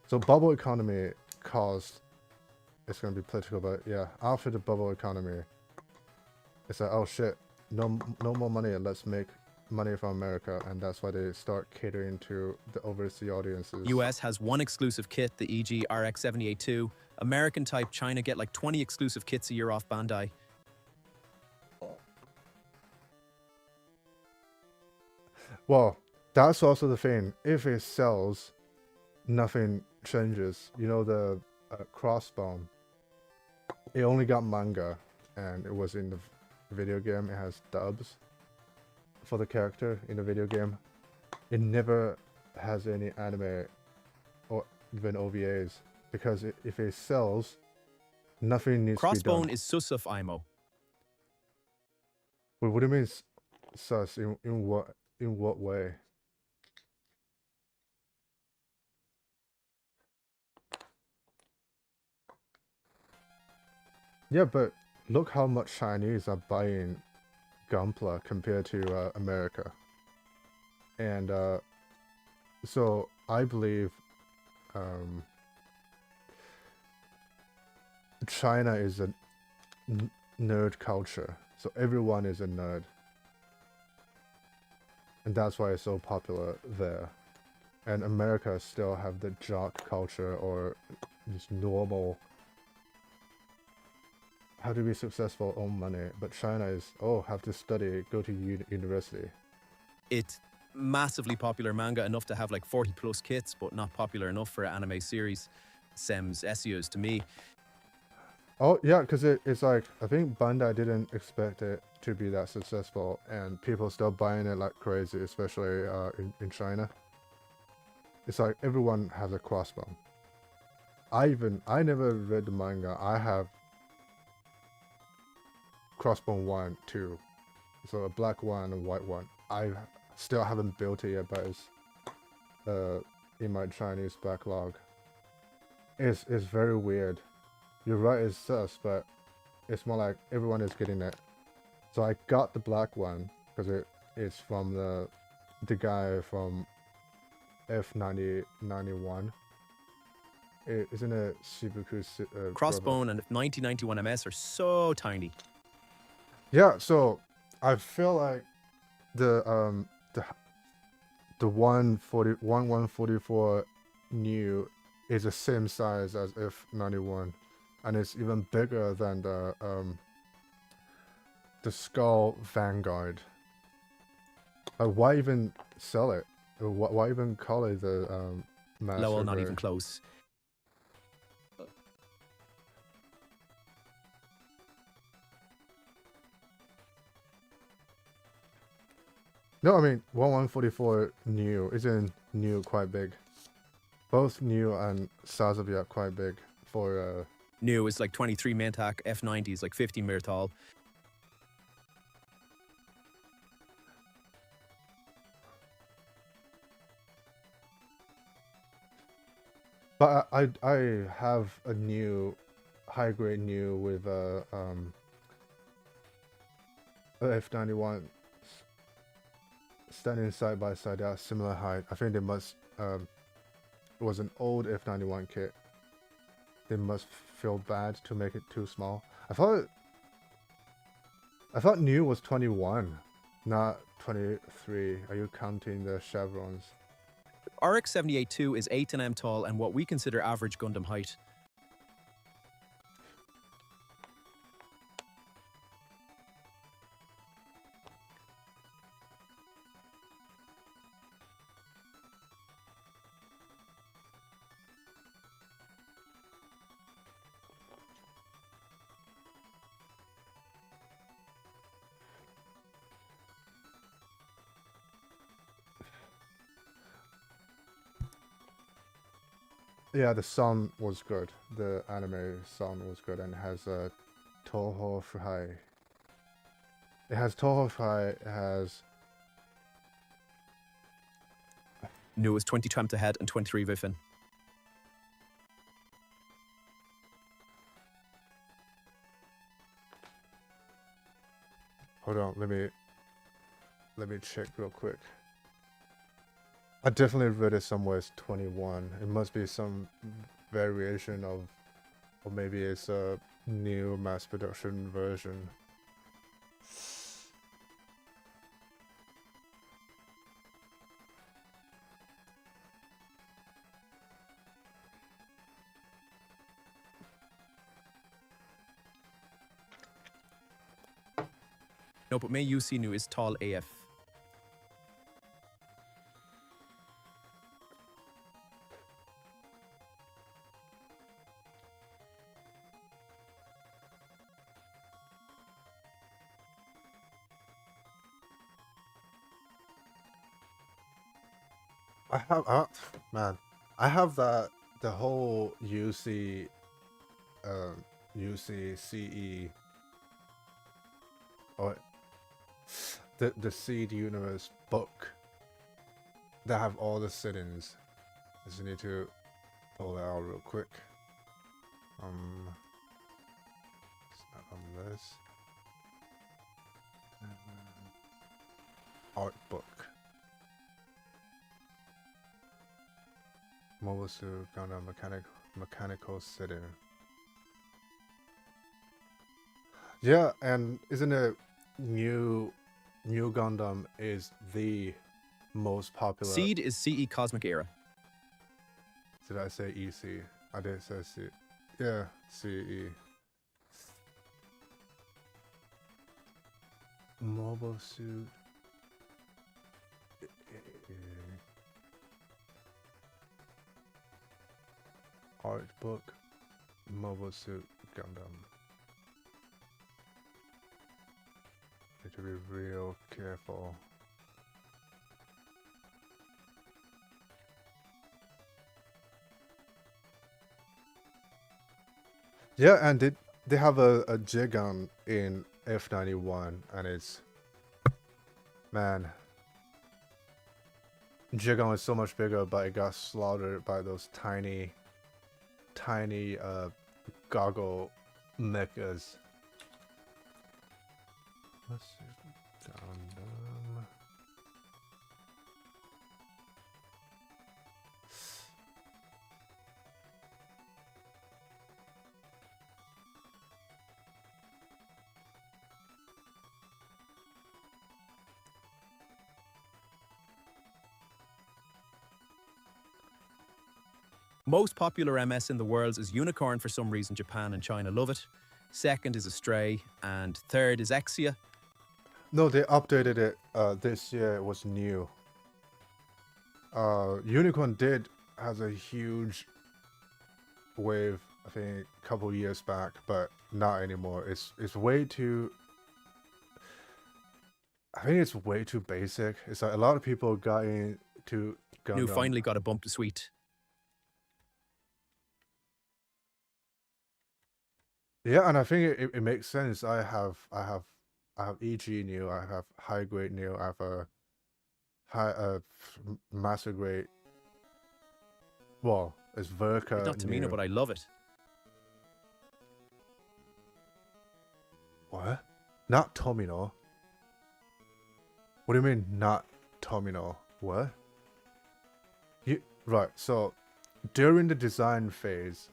so bubble economy caused, it's gonna be political, but yeah, after the bubble economy, it's like, oh shit, no more money, let's make money from America, and that's why they start catering to the overseas audiences. US has one exclusive kit, the EG RX-782. American type China get like 20 exclusive kits a year off Bandai. Well, that's also the thing. If it sells, nothing changes. The Crossbone, it only got manga, and it was in the video game. It has dubs for the character in the video game. It never has any anime or even OVAs, because if it sells, nothing needs to be done. Crossbone is sus of IMO. Wait, what do you mean sus? In what way? Yeah, but look how much Chinese are buying Gunpla compared to America. And so I believe China is a nerd culture, so everyone is a nerd, and that's why it's so popular there. And America still have the jock culture, or just normal, how to be successful, own money. But China is, have to study, go to university. It's massively popular manga, enough to have like 40 plus kits, but not popular enough for an anime series. Sems SEOs to me. Oh yeah, because it's like I think Bandai didn't expect it to be that successful, and people still buying it like crazy, especially in China. It's like everyone has a crossbow. I never read the manga. I have crossbow 1, 2, so a black one and a white one. I still haven't built it yet, but it's in my Chinese backlog. It's very weird. You're right, it's sus, but it's more like everyone is getting it. So I got the black one because it's from the guy from F91. Isn't it Shibuku? Crossbone and 9091 MS are so tiny. Yeah, so I feel like the 144 new is the same size as F91, and it's even bigger than the Skull Vanguard. Why even sell it? Why even call it the master Lowell, not even version? close. No, I mean 1144 new isn't new quite big. Both new and Sazavia quite big for New is like 23 main attack, F90 is like 50 mir tall. But I have a new high grade new with a F91 standing side by side. They are similar height. I think they must it was an old F91 kit. They must feel bad to make it too small. I thought new was 21, not 23. Are you counting the chevrons? RX 78-2 is 8 m tall and what we consider average Gundam height. Yeah, the song was good. The anime song was good, and it has Toho Fuhai. It has Toho Fuhai. It has New is 20 tramp ahead and 23 Viffin. hold on. Let me check real quick. I definitely read it somewhere as 21. It must be some variation of, or maybe it's a new mass production version. No, but May UC New is tall AF. Man, I have the whole UC CE, or the Seed Universe book that have all the settings. I just need to pull it out real quick. It's not on this. Art book. Mobile suit, Gundam mechanical setting. Yeah, and isn't it new Gundam is the most popular? Seed is CE Cosmic Era. Did I say EC? I did say C. Yeah, CE. Mobile suit. Art book, mobile suit, Gundam. Need to be real careful. Yeah, and they have a Jigun in F91, and it's, man, Jigun is so much bigger, but it got slaughtered by those tiny goggle mechas. Let's see, Gundam. Most popular MS in the world is Unicorn. For some reason, Japan and China love it. Second is Astray, and third is Exia. No, they updated it this year. It was new. Unicorn has a huge wave, I think, a couple years back, but not anymore. It's way too. I think it's way too basic. It's like a lot of people got into Gundam. New finally got a bump to sweet. Yeah, and I think it makes sense. I have EG new, I have high grade new, I have a master grade. Well, it's Verka. It's not Tamino, new. but I love it. What? Not Tomino. What do you mean not Tomino? What? Right, so during the design phase,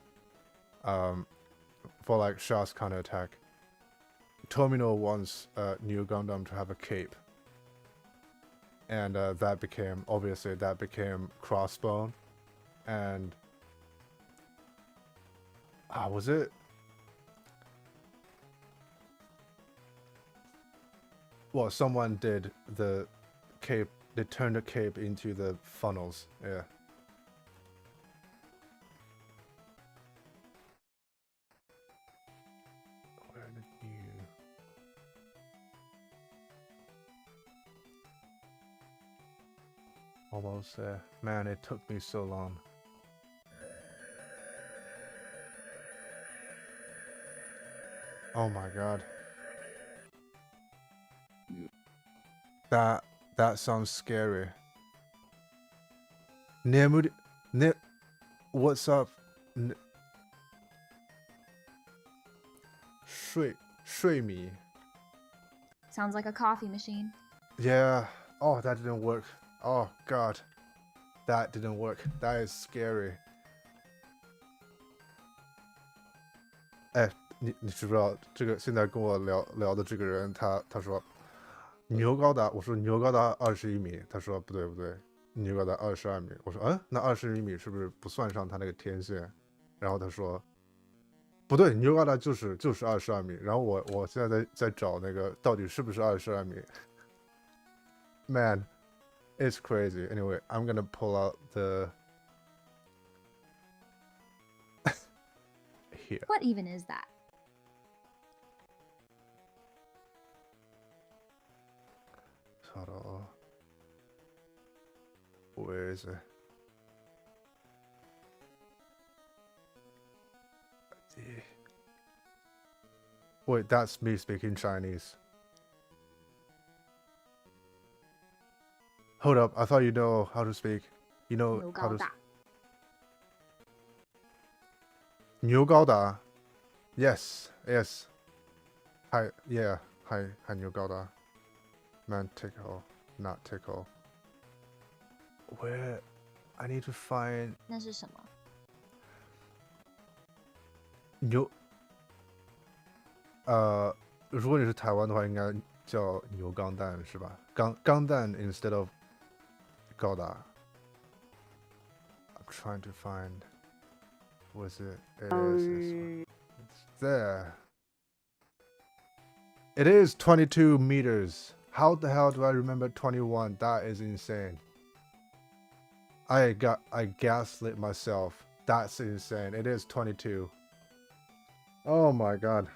for like Shah's counterattack, Tomino wants New Gundam to have a cape. And that became Crossbone. And was it? Well, someone did the cape, they turned the cape into the funnels, yeah. Where did you... Almost there. Man, it took me so long. Oh my god. That sounds scary. What's up? 睡迷. Sounds like a coffee machine. Yeah. Oh, that didn't work. Oh god. That didn't work. That is scary. 哎，你知不知道这个现在跟我聊的这个人，他说你有高达，我说你有高达21米，他说不对，你有高达22米，我说那21米是不是不算上他那个天线？然后他说不对，你有高达就是22米，然后我现在在找那个到底是不是22米。Man, it's crazy. Anyway, I'm gonna pull out the here. What even is that? Where is it? Wait, that's me speaking Chinese. Hold up, I thought you know how to speak. You know how to... 牛高达. Yes. Hi,牛高达. Man, tickle, not tickle. Where? I need to find... 那是什么？牛... 如果你是台湾的话，应该叫牛钢弹是吧？钢弹 instead of 高达。I'm trying to find... Was it? It is this one. It's there. It is 22 meters. How the hell do I remember 21? That is insane. I gaslit myself. That's insane. It is 22. Oh my god.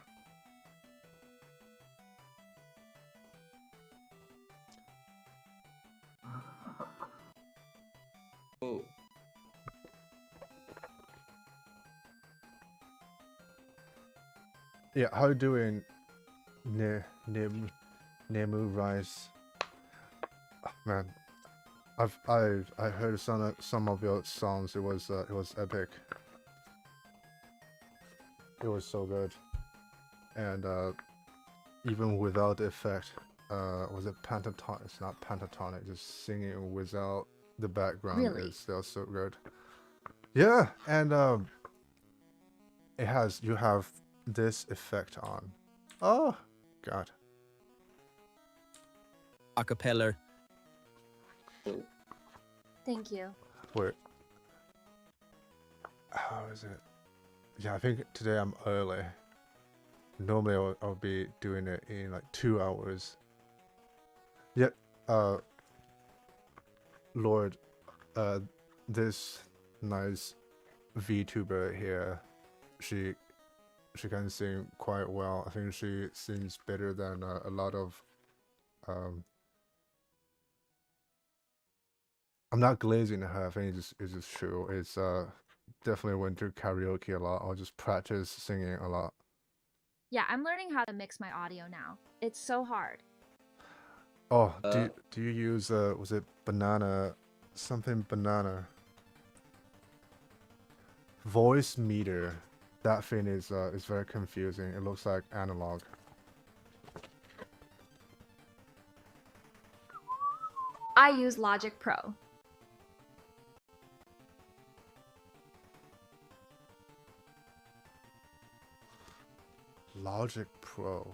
Oh, Yeah, how you doing, Nemu Rice? Oh, man, I heard some of your songs. It was epic. It was so good, and even without the effect, was it pentatonic? It's not pentatonic. Just singing without the background Really? is still so good. Yeah, and you have this effect on. Oh god. Acapella. Thank you. Wait. How is it? Yeah, I think today I'm early. Normally I'll be doing it in like 2 hours. Yep. Lord, this nice VTuber here, she can sing quite well. I think she sings better than a lot of I'm not glazing her. I think it's just true. It's definitely went to karaoke a lot. I'll just practice singing a lot. Yeah, I'm learning how to mix my audio now. It's so hard. Oh, do you use was it banana something banana voice meter? That thing is very confusing. It looks like analog. I use Logic Pro. Logic Pro.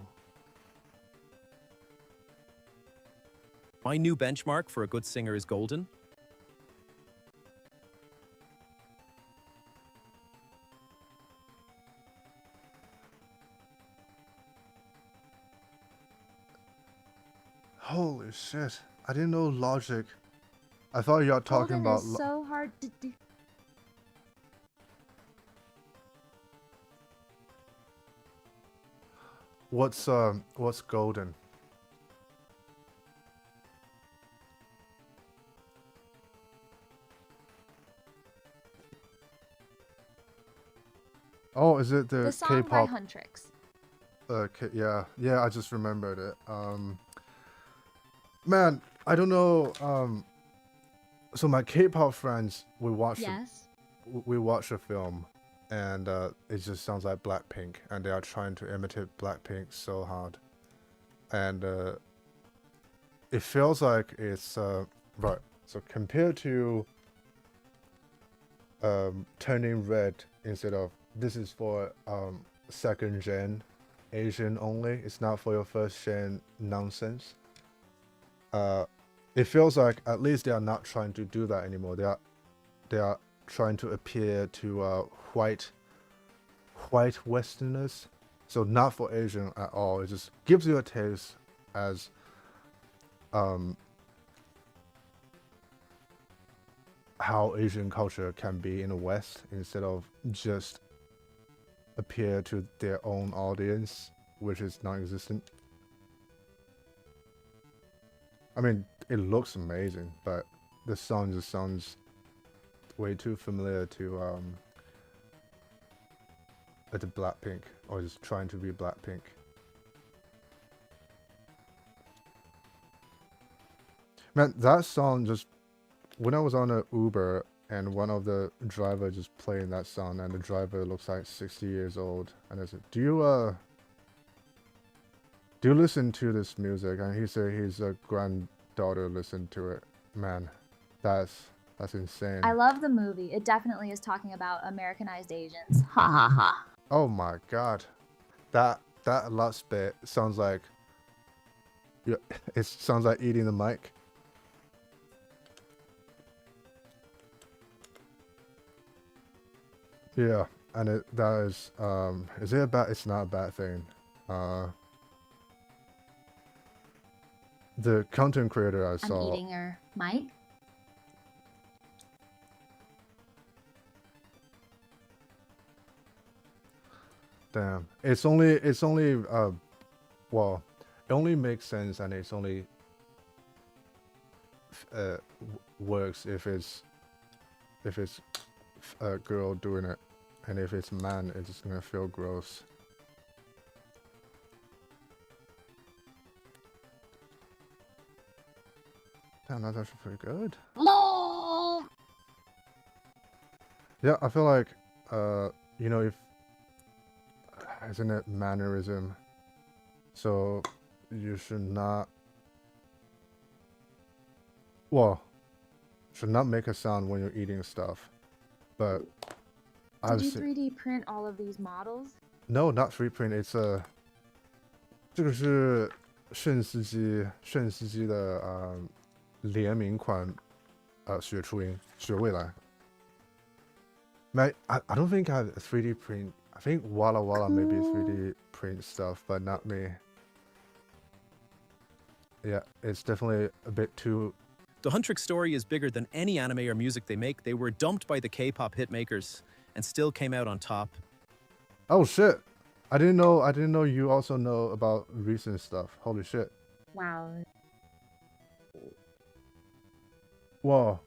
My new benchmark for a good singer is golden. Holy shit. I didn't know Logic. I thought you were talking Golden about is so hard to do. what's golden? Oh, is it the song by K-pop? Huntrix. Yeah, I just remembered it. Man, I don't know. So my K-pop friends, we watched a film, and it just sounds like Blackpink, and they are trying to imitate Blackpink so hard, and it feels like it's right. So compared to Turning Red, instead of this is for second gen Asian only. It's not for your first gen nonsense. It feels like at least they are not trying to do that anymore. They are trying to appear to white Westerners, so not for Asian at all. It just gives you a taste as how Asian culture can be in the West, instead of just appear to their own audience, which is non-existent. I mean, it looks amazing, but the song just sounds way too familiar to the Blackpink, or just trying to be Blackpink. Man, that song just, when I was on an Uber and one of the driver just playing that song, and the driver looks like 60 years old, and I said, do you listen to this music? And he said his granddaughter listened to it. Man, that's insane. I love the movie. It definitely is talking about Americanized Asians. Ha ha ha. Oh my god, that last bit sounds like, yeah, it sounds like eating the mic. Yeah, and that is it a bad? It's not a bad thing. The content creator I saw. I'm eating her mic. Damn. It's only well, it only makes sense and it's only works if it's a girl doing it, and if it's man, it's gonna feel gross. Damn, that's actually pretty good. LOL. Yeah, I feel like you know, if isn't it mannerism, so you should not make a sound when you're eating stuff. But Did you 3D print all of these models? No, not 3D print. It's 这个是圣司机的联名款雪初音雪未来。I don't think I have 3D print. I think Walla Walla maybe 3D print stuff, but not me. Yeah, it's definitely a bit too. The Huntrick story is bigger than any anime or music they make. They were dumped by the K-pop hitmakers and still came out on top. Oh shit! I didn't know you also know about recent stuff. Holy shit! Wow. Whoa.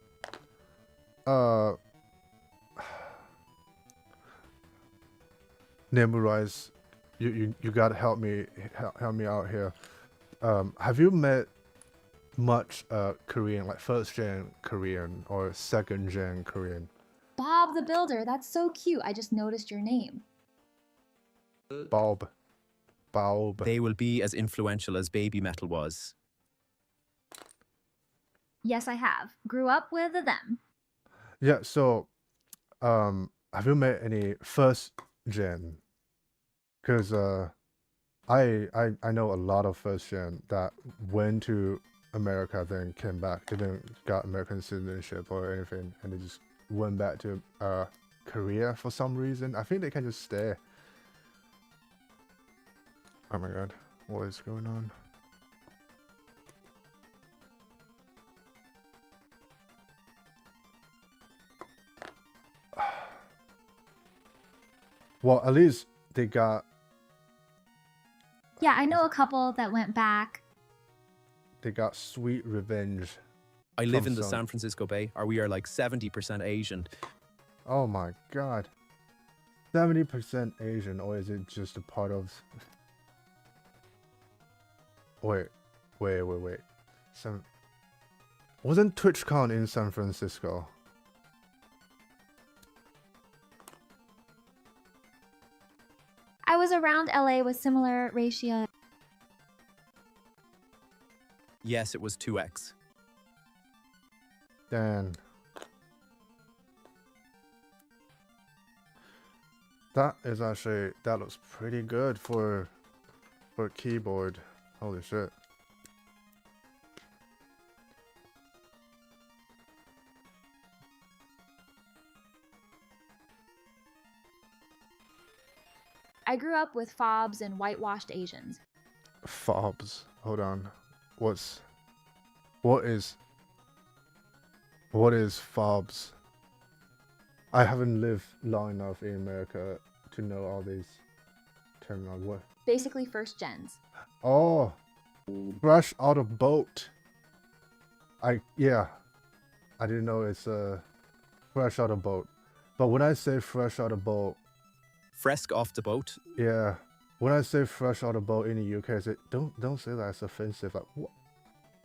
Nemurize, you gotta help me out here. Have you met much Korean, like first gen Korean or second gen Korean? Bob the Builder, that's so cute. I just noticed your name. Bob. They will be as influential as baby metal was. Yes, I have. Grew up with them. Yeah, so have you met any first gen? Because I know a lot of first gen that went to America, then came back, didn't got American citizenship or anything, and they just went back to Korea for some reason. I think they can just stay. Oh my god, what is going on? Well, at least they got. Yeah, I know a couple that went back. They got sweet revenge. I live in the San Francisco Bay, or we are like 70% Asian. Oh my god. 70% Asian, or is it just a part of... Wait. Wasn't TwitchCon in San Francisco? I was around LA with similar ratio. Yes, it was 2x. Dan. That is actually, that looks pretty good for a keyboard. Holy shit. I grew up with fobs and whitewashed Asians. Fobs. Hold on. What is fobs? I haven't lived long enough in America to know all these terminology. What? Basically first gens. Oh, fresh out of boat. Yeah, I didn't know it's fresh out of boat. But when I say fresh out of boat, Fresk off the boat. yeah, when I say fresh out of boat in the UK, I say don't say that, it's offensive. Like, what?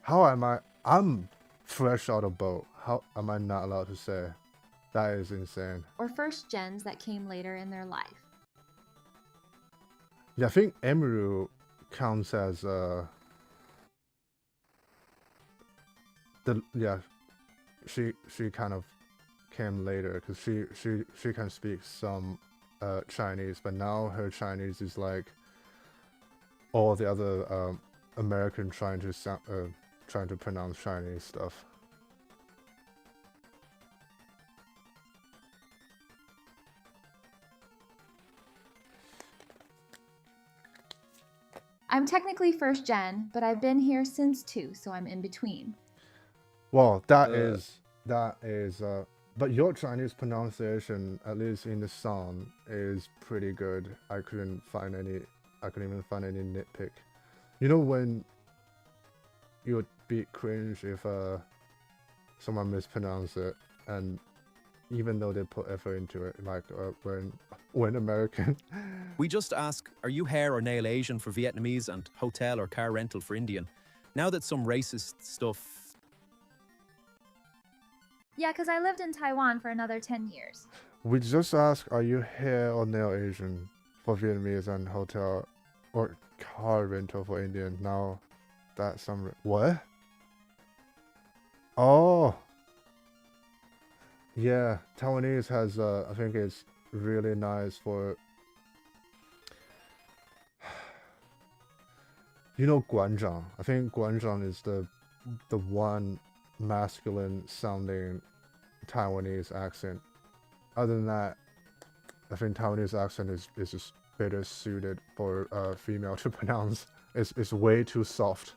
How am I? I'm fresh out of boat. How am I not allowed to say? That is insane. Or first gens that came later in their life. Yeah, I think Emiru counts as she kind of came later because she can speak some Chinese, but now her Chinese is like all the other American trying to pronounce Chinese stuff. I'm technically first gen, but I've been here since 2, so I'm in between. Well, that is But your Chinese pronunciation, at least in the song, is pretty good. I couldn't even find any nitpick. You know when you would be cringe if someone mispronounced it, and even though they put effort into it, like when American. We just ask, are you hair or nail Asian for Vietnamese and hotel or car rental for Indian? Now that some racist stuff... Yeah, because I lived in Taiwan for another 10 years. We just ask, are you hair or nail Asian for Vietnamese and hotel or car rental for Indian? Now that's some... What? Oh! Yeah, Taiwanese has, I think it's really nice for... You know Guanzhang? I think Guanzhang is the one masculine sounding Taiwanese accent. Other than that, I think Taiwanese accent is just better suited for a female to pronounce. It's way too soft,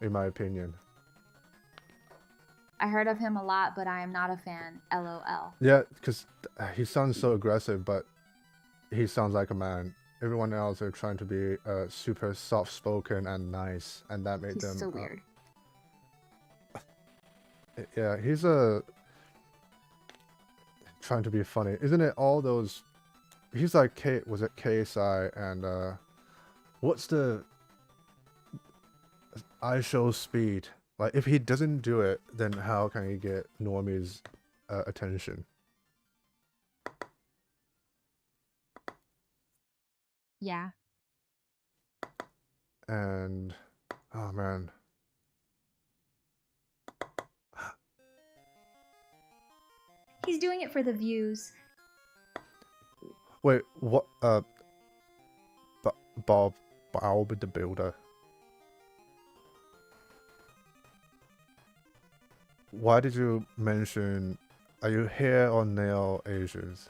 in my opinion. I heard of him a lot, but I am not a fan. LOL. Yeah, because he sounds so aggressive, but he sounds like a man. Everyone else are trying to be super soft-spoken and nice, and that made them... He's so weird. Yeah, he's trying to be funny. Isn't it all those... He's like was it KSI and what's the I show speed? Like if he doesn't do it, then how can he get normies attention? Yeah. And oh man. He's doing it for the views. Wait, what? Bob the Builder. Why did you mention? Are you hair or nail Asians?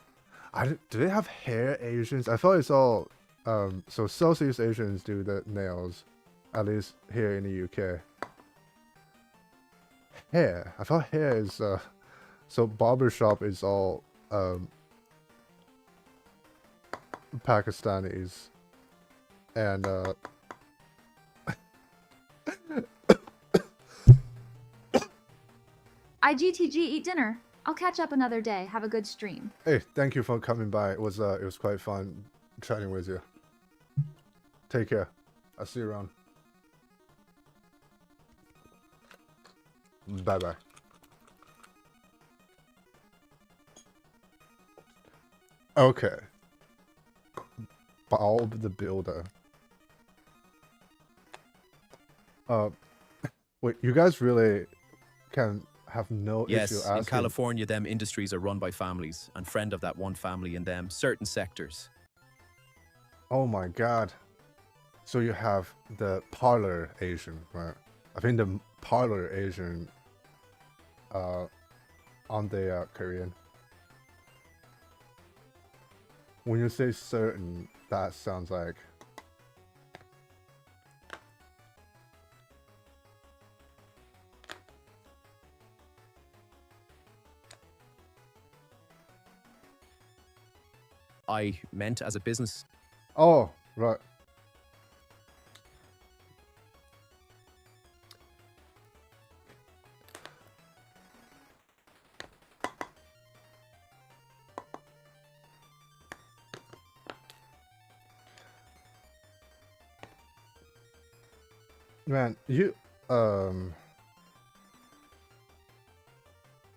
Do they have hair Asians? I thought it's all. So Southeast Asians do the nails, at least here in the UK. Hair. I thought hair is. So barbershop is all Pakistanis, and IGTG, eat dinner. I'll catch up another day. Have a good stream. Hey, thank you for coming by. It was quite fun chatting with you. Take care. I'll see you around. Bye bye. Okay. Bob the Builder. Wait, you guys really can have no issue asking? Yes, in California, them industries are run by families, and friend of that one family in them certain sectors. Oh my god. So you have the parlor Asian, right? I think the parlor Asian aren't they Korean? When you say certain, that sounds like... I meant as a business. Oh, right. Man, you,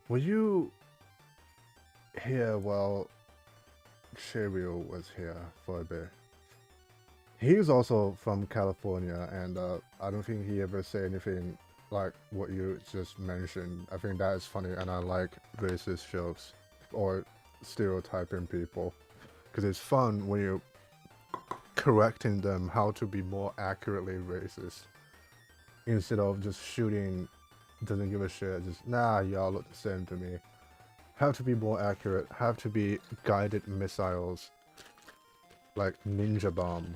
were you here while Cheerio was here for a bit? He's also from California, and I don't think he ever said anything like what you just mentioned. I think that is funny, and I like racist jokes or stereotyping people, because it's fun when you're correcting them how to be more accurately racist, instead of just shooting, doesn't give a shit, just, nah, y'all look the same to me. Have to be more accurate, have to be guided missiles, like ninja bomb.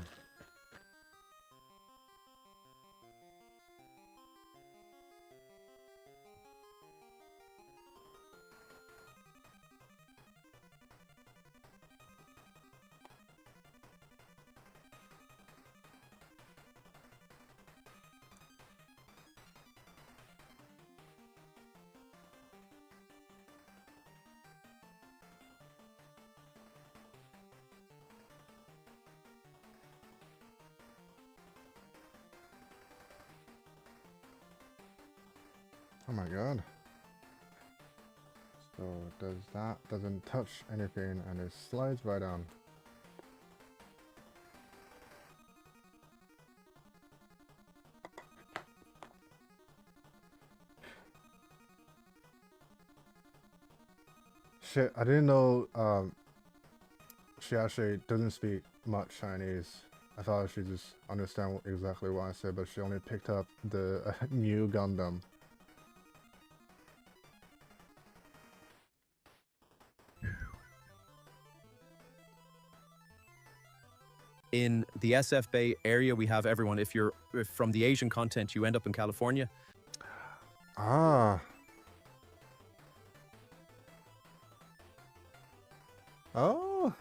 Oh my god. So doesn't touch anything and it slides right down. Shit, I didn't know she actually doesn't speak much Chinese. I thought she just understand exactly what I said, but she only picked up the new Gundam. In the SF Bay area, we have everyone. If from the Asian continent, you end up in California. Ah. Oh.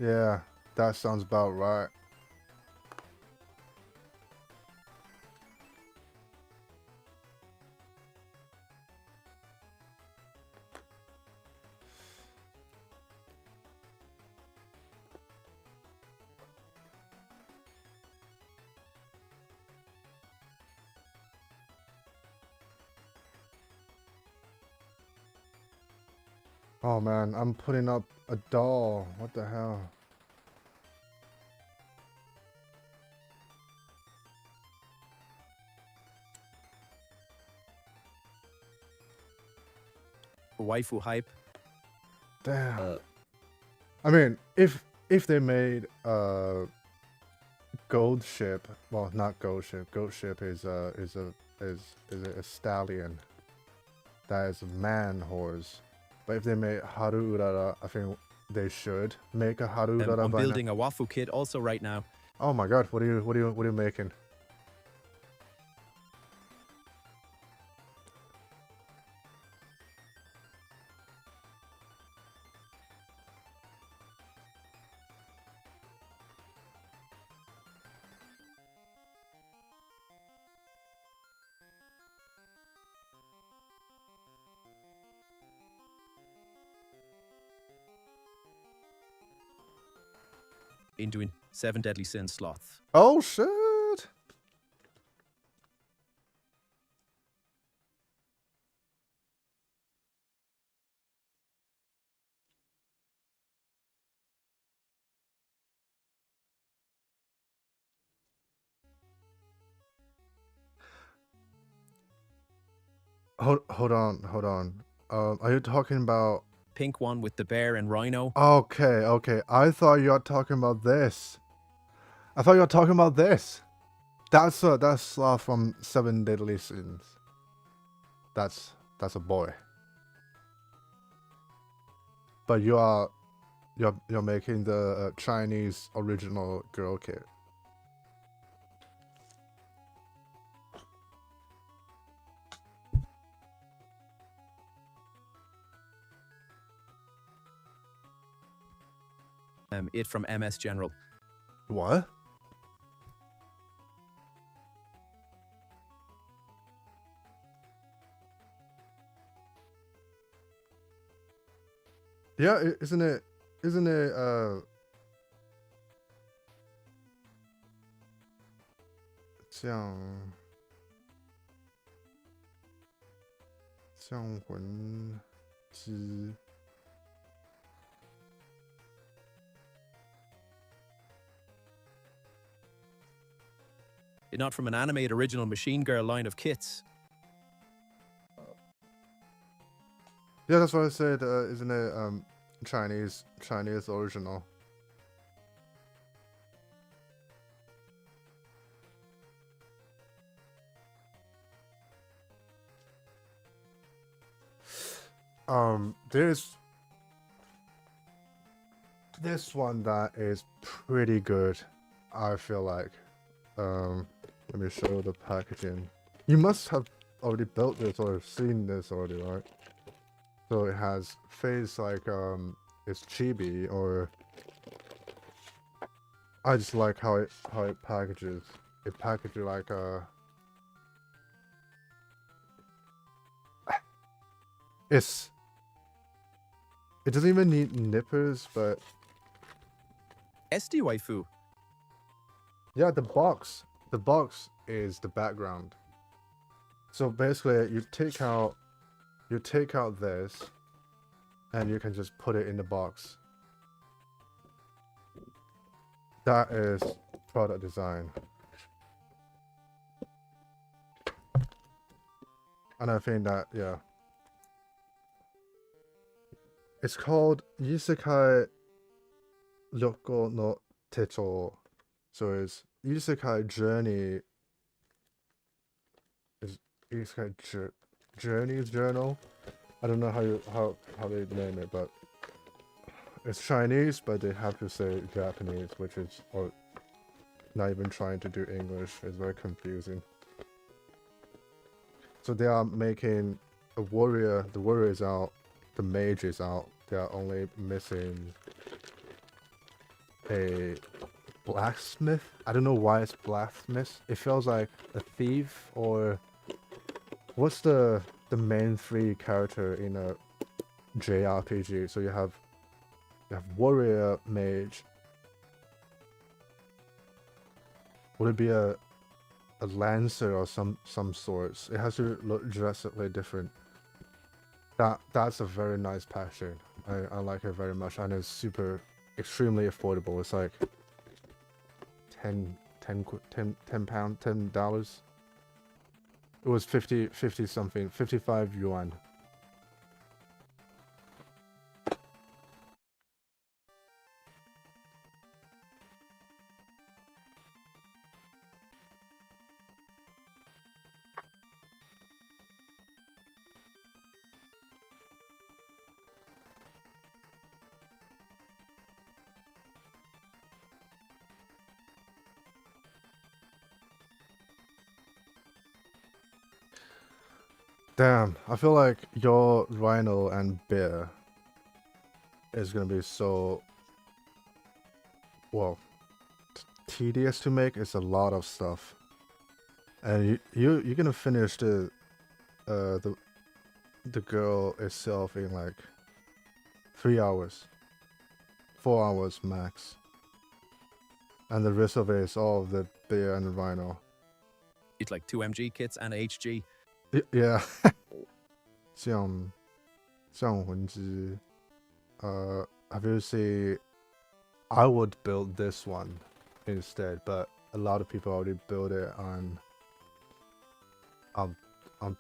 Yeah, that sounds about right. Oh man, I'm putting up a doll. What the hell? Waifu hype. Damn. I mean, if they made a gold ship, well, not gold ship. Gold ship is a stallion. That is a man horse. But if they made Haru Urara, I think they should make a Haru Urara. I'm building a Wafu kit also right now. Oh my god, what are you making? In doing 7 Deadly Sins sloth. Oh shit! Hold on. Are you talking about Pink one with the bear and rhino? Okay. I thought you were talking about this. That's sloth from 7 Deadly Sins. That's a boy. But you're making the Chinese original girl kit. It from MS General. What? Yeah, isn't it 像魂之 Not from an animated original Machine Girl line of kits. Yeah, that's what I said. Isn't it Chinese original? There's this one that is pretty good. I feel like. Let me show the packaging. You must have already built this or seen this already, right? So it has face like it's chibi, or I just like how it packages. It packages like it doesn't even need nippers, but SD waifu. yeah, the box is the background. So basically, you take out this, and you can just put it in the box. That is product design. And I think that, yeah. It's called Isekai Ryoko no Techo. So it's Isekai Journey. Is Isekai Journey's Journal? I don't know how they name it, but it's Chinese, but they have to say Japanese, which is, or not even trying to do English. It's very confusing. So they are making a warrior. The warrior is out. The mage is out. They are only missing a blacksmith. I don't know why it's blacksmith. It feels like a thief, or what's the main three character in a JRPG? So you have warrior, mage. Would it be a lancer or some sorts? It has to look drastically different. That's a very nice packaging. I like it very much, and it's extremely affordable. It's like $10. It was 50 something, 55 yuan. Damn, I feel like your rhino and bear is gonna be so, well, tedious to make. It's a lot of stuff, and you're gonna finish the girl itself in like 3 hours, 4 hours max, and the rest of it is all of the bear and the rhino. It's like 2 MG kits and a HG. Yeah. 像魂之 have you seen? I would build this one instead, but a lot of people already build it on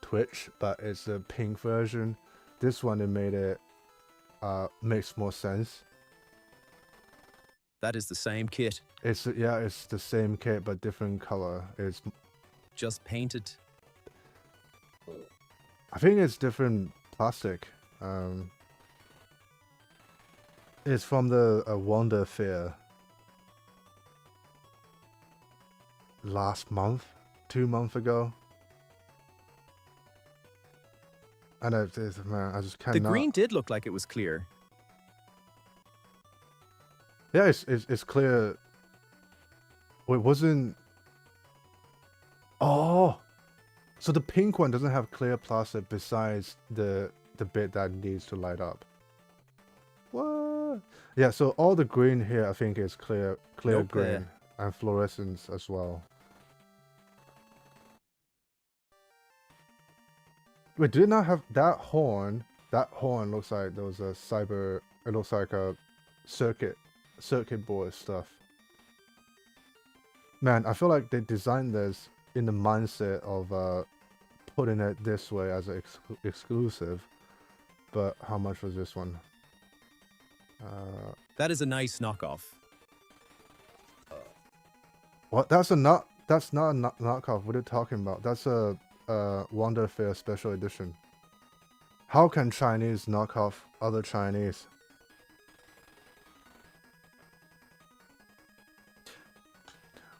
Twitch, but it's a pink version. This one, it made it makes more sense. That is the same kit. It's the same kit but different color. It's just painted. I think it's different plastic. It's from the Wonder Fair last month, 2 months ago. And man, I just cannot. The green did look like it was clear. Yeah, it's clear. It wasn't. Oh, so the pink one doesn't have clear plastic besides the bit that needs to light up. What? Yeah, so all the green here I think is clear Nope, green and fluorescence as well. Wait, did it not have that horn? That horn looks like there was a cyber. It looks like a circuit board stuff. Man, I feel like they designed this in the mindset of putting it this way as an exclusive. But how much was this one? That is a nice knockoff. What? That's not a knockoff. What are you talking about? That's a Wonder Fair special edition. How can Chinese knock off other Chinese?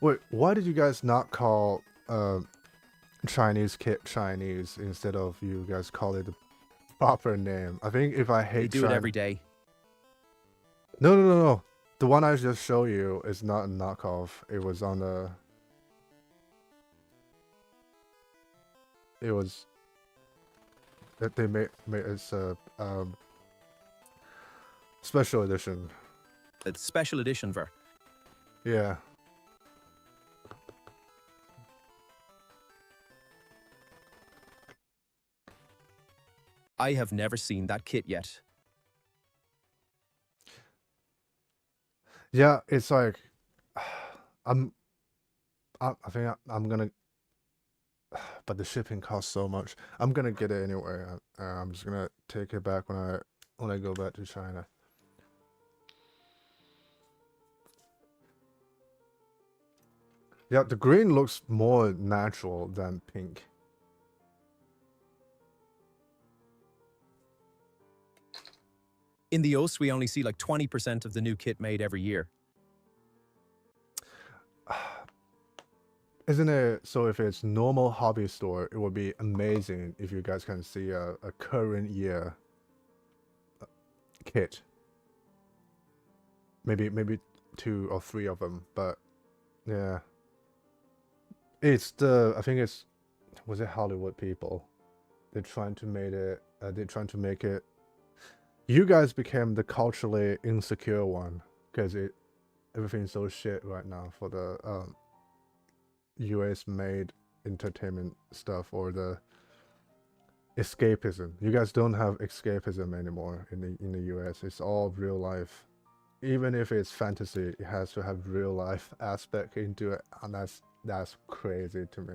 Wait, why did you guys not call Chinese kit Chinese instead of you guys call it the proper name? I think if I hate They do it every day. No. The one I just showed you is not a knockoff. It was on the. It was. That they made it's a special edition. It's special edition ver. Yeah. I have never seen that kit yet. Yeah, it's like I think I'm gonna, but the shipping costs so much. I'm gonna get it anyway. I'm just gonna take it back when I go back to China. Yeah, the green looks more natural than pink. In the OS, we only see like 20% of the new kit made every year. Isn't it? So if it's normal hobby store, it would be amazing if you guys can see a current year kit. Maybe 2 or 3 of them, but yeah. It's I think it's, was it Hollywood people? They're trying to make it. You guys became the culturally insecure one because everything's so shit right now for the US made entertainment stuff or the escapism. You guys don't have escapism anymore in the US. It's all real life. Even if it's fantasy, it has to have real life aspect into it, and that's crazy to me.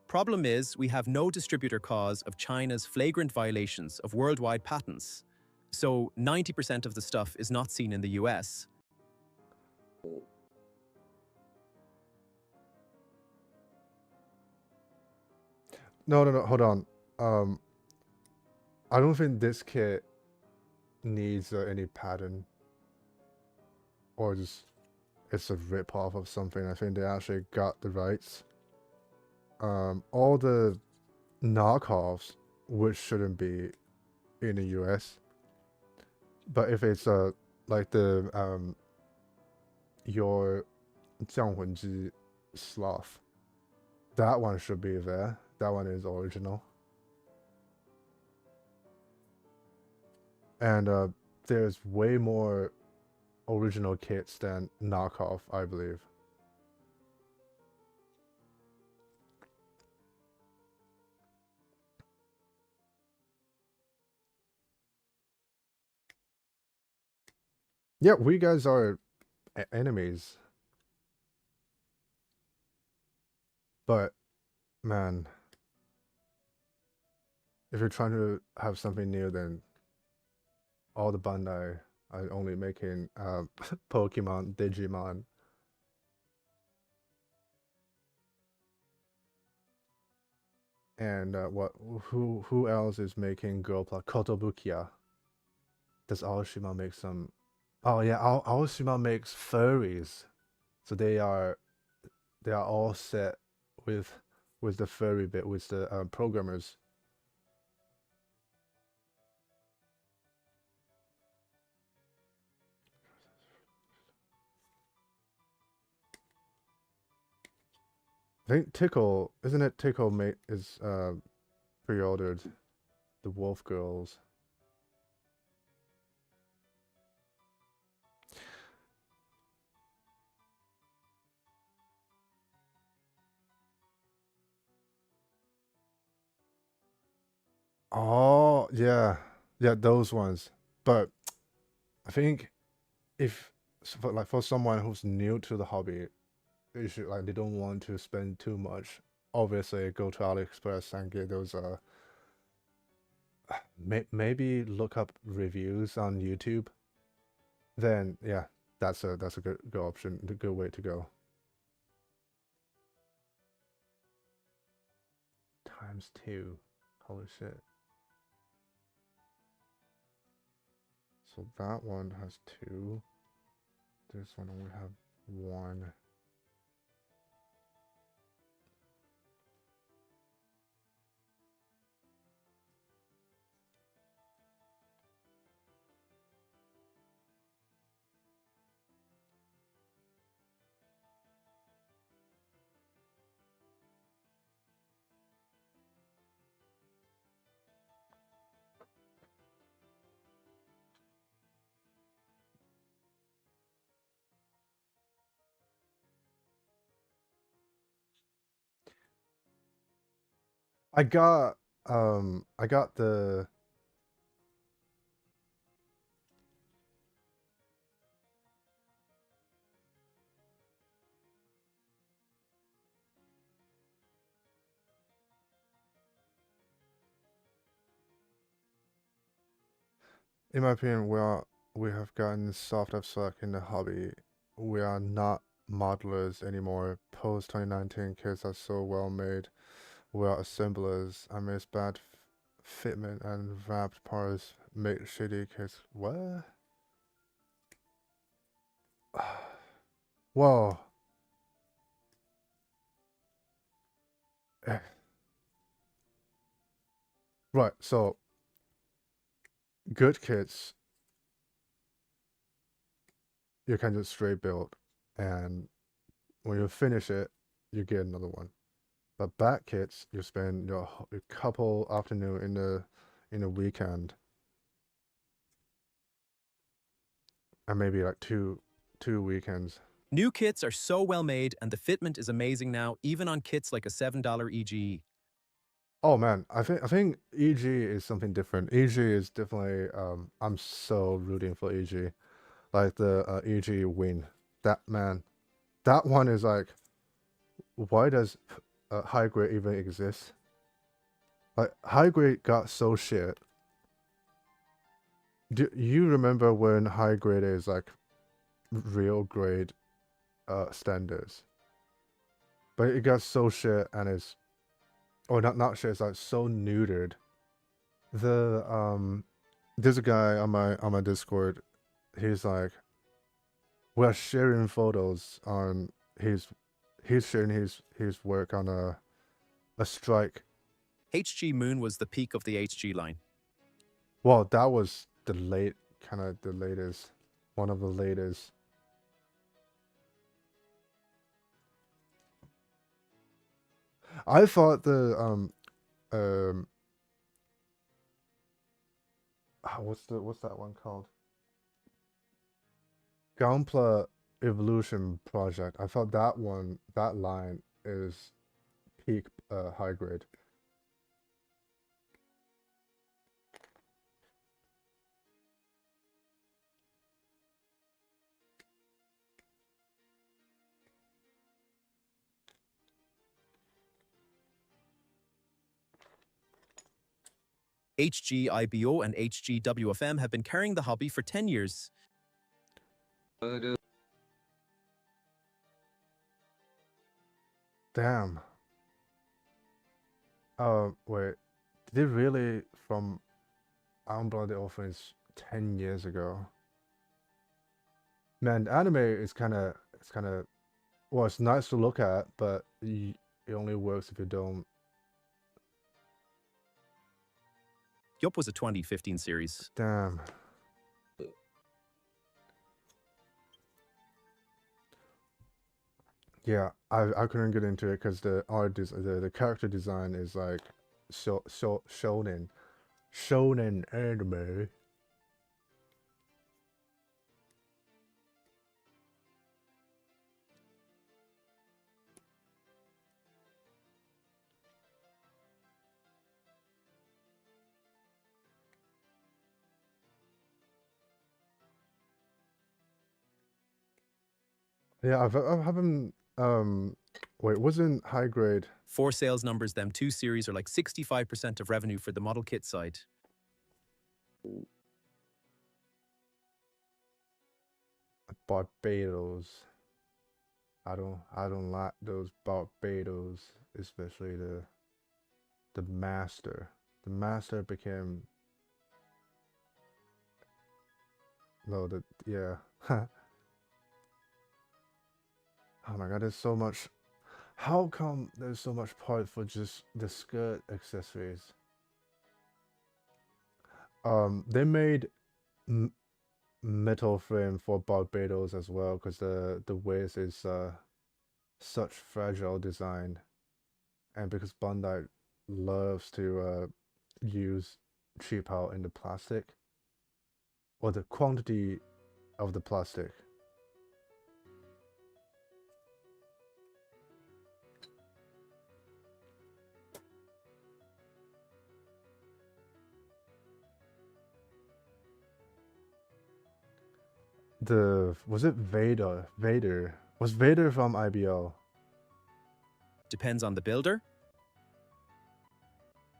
Problem is, we have no distributor cause of China's flagrant violations of worldwide patents. So 90% of the stuff is not seen in the US. No, hold on. I don't think this kit needs any pattern, or just it's a rip-off of something. I think they actually got the rights. All the knockoffs, which shouldn't be in the US, but if it's like the your 降魂之 sloth, that one should be there. That one is original. And there's way more original kits than knockoff, I believe. Yeah, we guys are enemies. But, man, if you're trying to have something new, then all the Bandai are only making Pokemon, Digimon. And who else is making Girl Plus? Kotobukiya. Does Aoshima make some? Oh yeah, Aoshima makes furries. So they are all set with the furry bit, with the programmers. I think Tickle, isn't it? Tickle is pre-ordered the Wolf Girls. Oh yeah, those ones. But I think if for someone who's new to the hobby, they should, like, they don't want to spend too much. Obviously, go to AliExpress and get those. Maybe look up reviews on YouTube. Then yeah, that's a good option, a good way to go. ×2, holy shit. So that one has 2. This one only have 1. I got the in my opinion, we have gotten soft as fuck in the hobby. We are not modelers anymore. Post 2019 kits are so well made. We are assemblers. I miss bad fitment and wrapped parts make shitty kits. What? Whoa. Eh. Right, so good kits you can just straight build, and when you finish it, you get another one. But bad kits, you spend your couple afternoon in the weekend, and maybe like two weekends. New kits are so well made, and the fitment is amazing now, even on kits like a $7 EGE. Oh man, I think EG is something different. EG is definitely I'm so rooting for EG. Like the EG win. That man, that one is like, why does high grade even exist? Like high grade got so shit. Do you remember when high grade is like real grade standards? But it got so shit and it's, or not shit, it's like so neutered. The there's a guy on my Discord, he's like, we're sharing photos on he's sharing his work on a strike. HG Moon was the peak of the HG line. Well, that was the latest, one of the latest. I thought the what's that one called? Gunpla Evolution Project. I thought that line is peak high grade. HG-IBO and HG-WFM have been carrying the hobby for 10 years. Damn. Wait. Did it really from Unblooded Orphans 10 years ago? Man, anime is kind of well, it's nice to look at, but it only works if you don't. Yup was a 2015 series. Damn. Yeah, I couldn't get into it because the the character design is like so shonen anime. Yeah, I haven't wait, wasn't high grade. For sales numbers, them two series are like 65% of revenue for the model kit side. Barbados. I don't like those Barbados, especially the master. The master became no the yeah. Oh my god, there's so much. How come there's so much part for just the skirt accessories? They made metal frame for Barbados as well because the waist is such fragile design, and because Bandai loves to use cheap out in the plastic or the quantity of the plastic. was it Vader? Was Vader from IBO? Depends on the builder.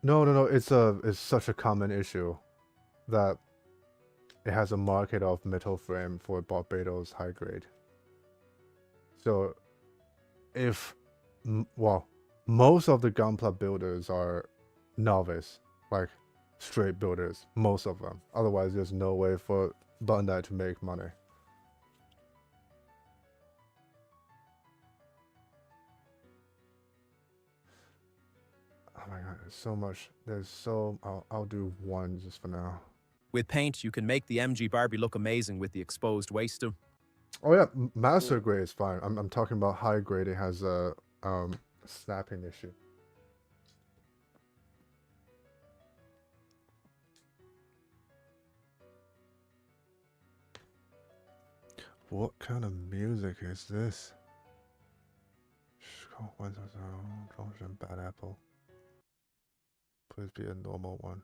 No. It's such a common issue that it has a market of metal frame for Barbados high grade. So if most of the Gunpla builders are novice, like straight builders, most of them. Otherwise, there's no way for Bandai to make money. Oh my god, there's so much. I'll do one just for now. With paint, you can make the MG Barbie look amazing with the exposed waist. Oh yeah, master grade is fine. I'm talking about high grade. It has a snapping issue. What kind of music is this? Bad apple. Please be a normal one.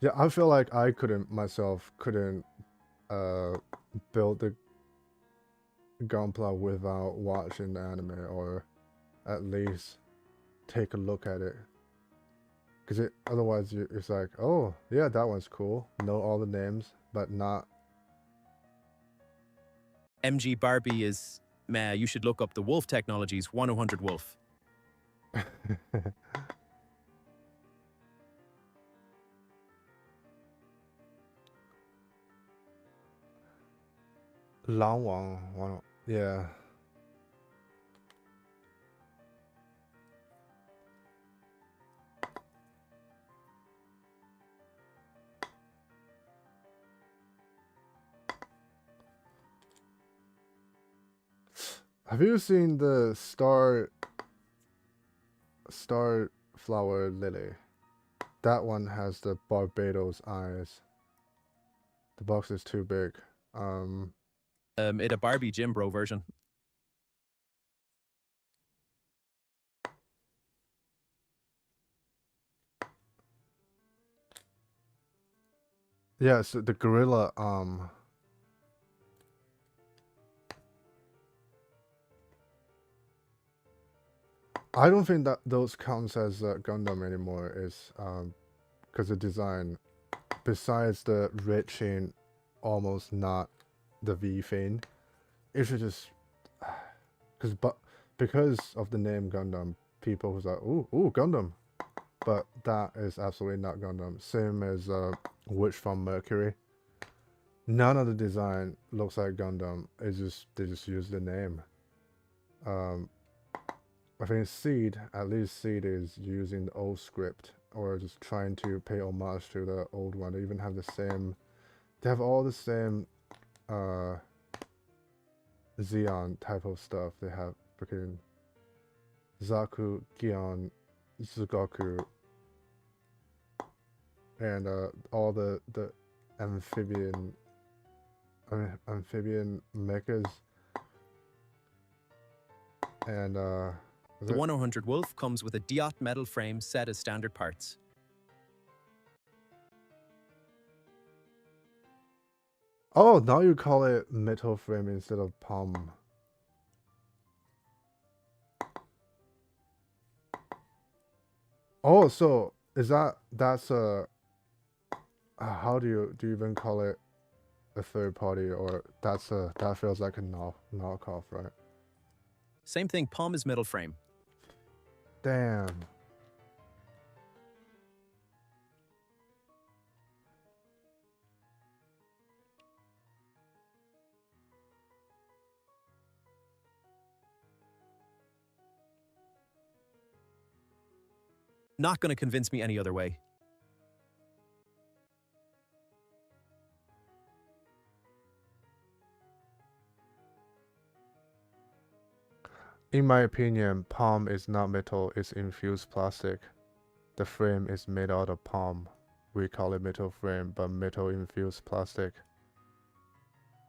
Yeah, I feel like I couldn't build the Gunpla without watching the anime, or at least take a look at it. Because otherwise it's like, oh yeah, that one's cool. Know all the names, but not. MG Barbie is meh. You should look up the Wolf Technologies 100 Wolf. Lang Wang, yeah. Have you seen the star flower lily? That one has the Barbados eyes. The box is too big. It a Barbie Gym Bro version. Yeah, so the gorilla I don't think that those counts as Gundam anymore, is because the design, besides the red chain, almost not the V fin. It should just because of the name Gundam, people who's like, ooh Gundam, but that is absolutely not Gundam. Same as Witch from Mercury. None of the design looks like Gundam. It's just they just use the name. I think Seed, at least Seed is using the old script, or just trying to pay homage to the old one. They even have the same, they have all the same Xeon type of stuff. They have freaking Zaku, Gion, Zugoku, and all the amphibian mechas, and the 100 Wolf comes with a Diot metal frame set as standard parts. oh, now you call it metal frame instead of palm. Oh, so is that's a how do you even call it a third party, or that feels like a knockoff, right? Same thing, palm is metal frame. Damn. Not gonna convince me any other way. In my opinion, palm is not metal, it's infused plastic. The frame is made out of palm. We call it metal frame, but metal infused plastic.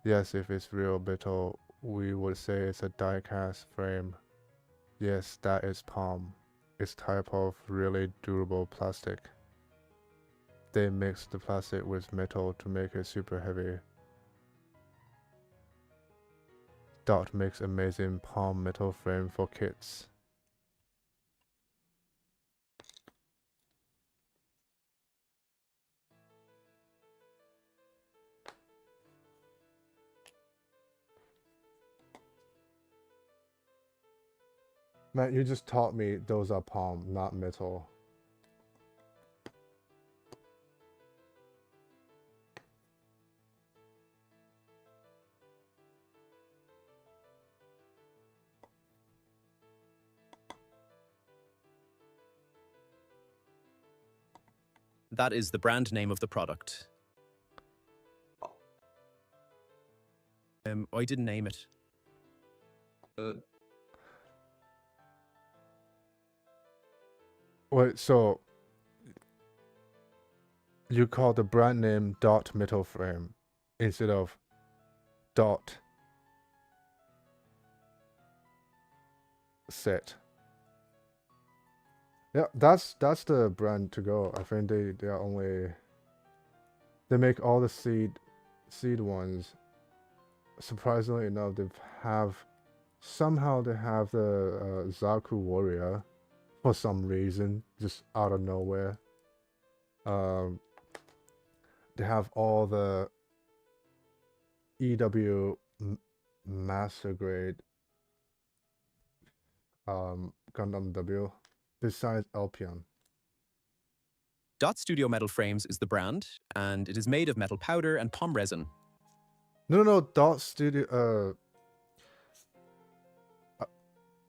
Yes, if it's real metal, we would say it's a die-cast frame. Yes, that is palm. It's type of really durable plastic. They mix the plastic with metal to make it super heavy. Dot makes amazing palm metal frame for kids. Man, you just taught me those are palm, not metal. That is the brand name of the product. I didn't name it. Wait, so you call the brand name Dot Metal Frame instead of Dot Set. Yeah, that's the brand to go. I think they are only, they make all the seed ones. Surprisingly enough, somehow they have the Zaku Warrior for some reason, just out of nowhere. They have all the EW master grade Gundam W besides Elpion. Dot Studio Metal Frames is the brand, and it is made of metal powder and palm resin. No, Dot Studio.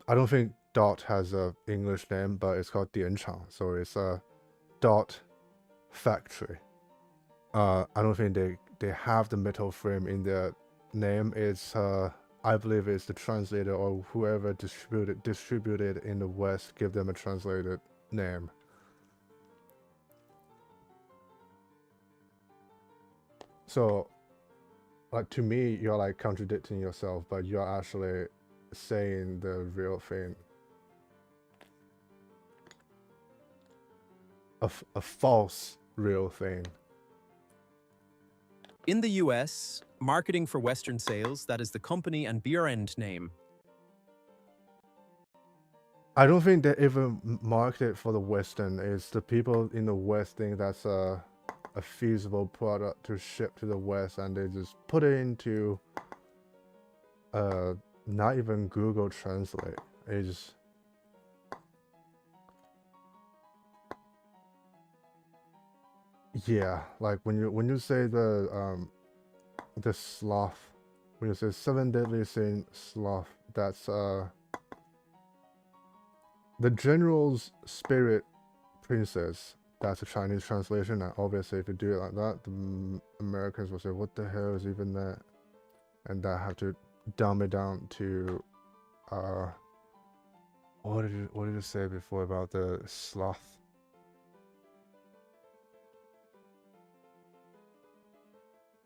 I don't think Dot has a English name, but it's called Dianchang, so it's a Dot factory. I don't think they have the metal frame in their name. It's I believe it's the translator or whoever distributed in the West give them a translated name. So, like, to me, you're like contradicting yourself, but you're actually saying the real thing. A false real thing. In the US, marketing for Western sales, that is the company and brand name. I don't think they even market it for the Western. It's the people in the West think that's a feasible product to ship to the West, and they just put it into not even Google Translate. It's yeah, like when you say the sloth, when you say 7 deadly sin sloth, that's the general's spirit princess. That's a Chinese translation, and obviously if you do it like that, the Americans will say, what the hell is even that? And I have to dumb it down to what did you say before about the sloth?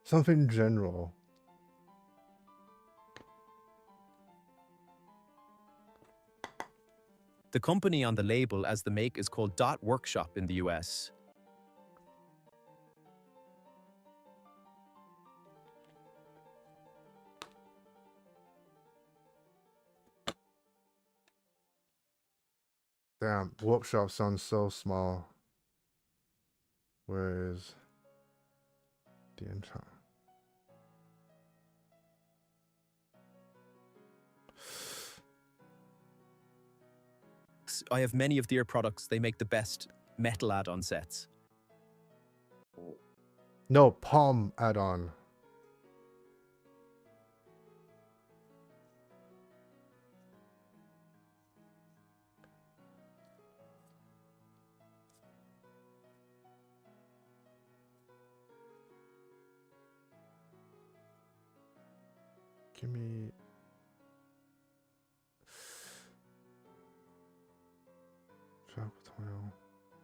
Something general. The company on the label as the make is called Dot Workshop in the US. Damn, workshop sounds so small. Where is the intro? I have many of their products. They make the best metal add-on sets. No, palm add-on. Give me...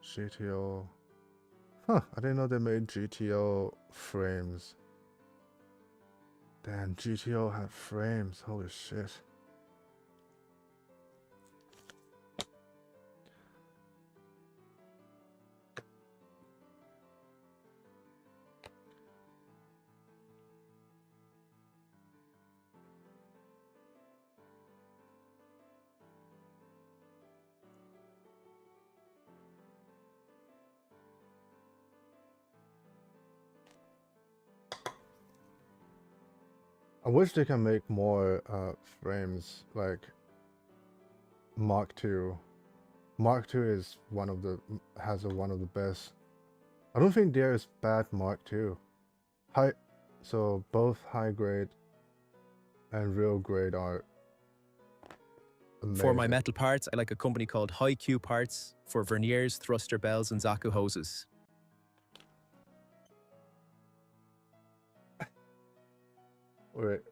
GTO. Huh, I didn't know they made GTO frames. Damn, GTO had frames. Holy shit. I wish they can make more frames like Mark II. Mark II is one of the one of the best. I don't think there is bad Mark II. So both high grade and real grade are amazing. For my metal parts, I like a company called High Q Parts for verniers, thruster bells, and Zaku hoses. Wait.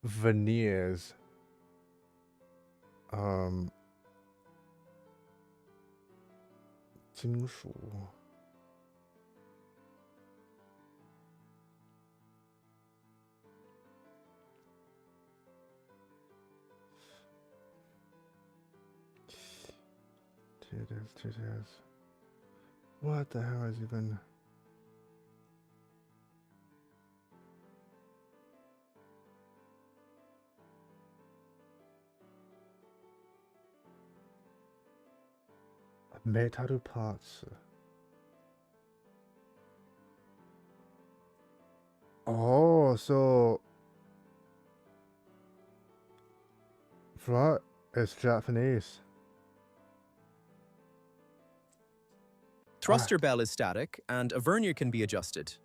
Veneers. 金属。TTS. What the hell is even? Metal parts. Oh, so right, it's Japanese. Thruster bell is static, and a vernier can be adjusted.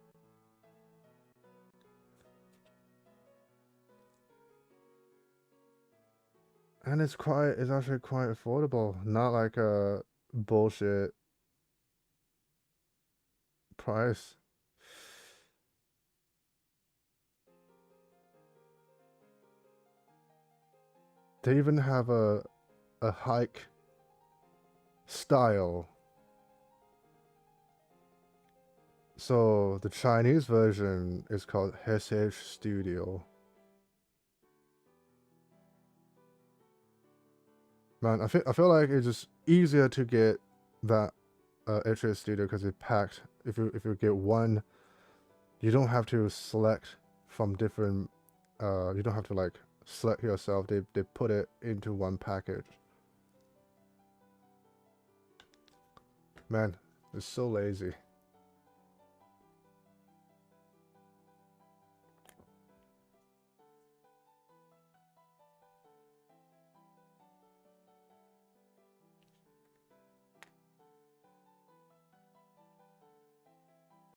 And it's actually quite affordable, not like a bullshit price. They even have a hike style. So the Chinese version is called SH Studio. Man, I feel like it's just easier to get that SH Studio because it's packed. If you get one, you don't have to select from different. You don't have to like select yourself. They put it into one package. Man, it's so lazy.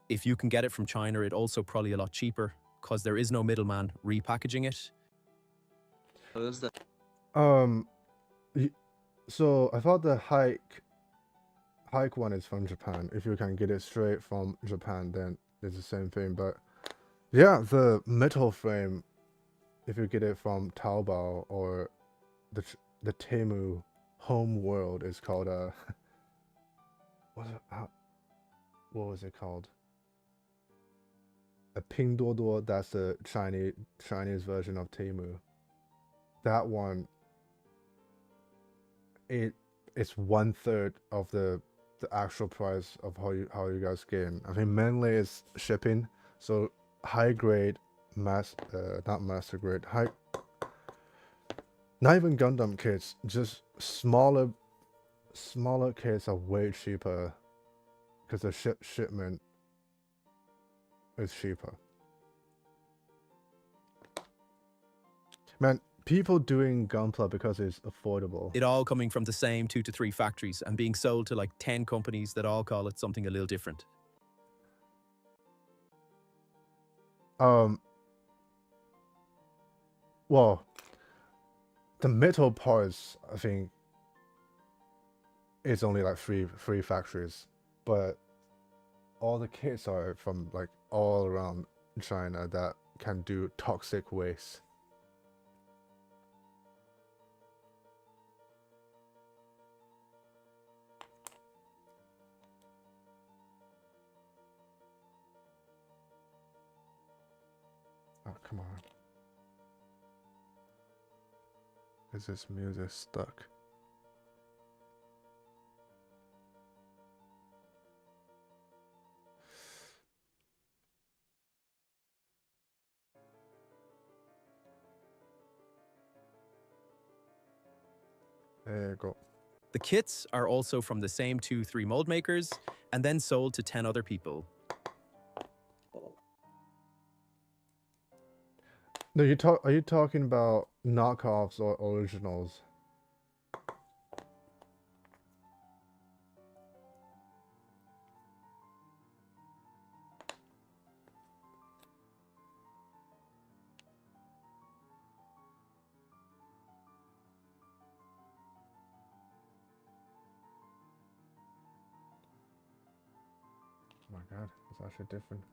If you can get it from China, it's also probably a lot cheaper because there is no middleman repackaging it. What was that? So I thought the hike one is from Japan. If you can get it straight from Japan, then it's the same thing. But yeah, the metal frame, if you get it from Taobao or the Temu home world, is called what was it called? A Pinduoduo. That's the Chinese version of Temu. That one, it's 1/3 of the actual price of how you guys gain. I think mainly is shipping. So high grade, not master grade, not even Gundam kits, just smaller kits are way cheaper because the shipment is cheaper. Man, people doing Gunpla because it's affordable. It all coming from the same 2 to 3 factories and being sold to like 10 companies that all call it something a little different. Well, the metal parts, I think, it's only like three factories, but all the kits are from like all around China that can do toxic waste. Oh, come on. Is this music stuck? There you go. The kits are also from the same 2-3 mold makers and then sold to 10 other people. No, are you talking about knockoffs or originals? Oh my god, it's actually different.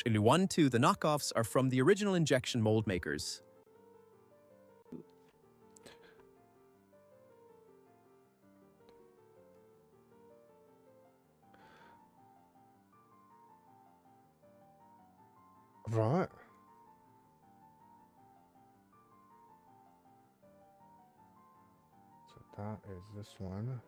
One, two, the knockoffs are from the original injection mold makers. Right. So that is this one.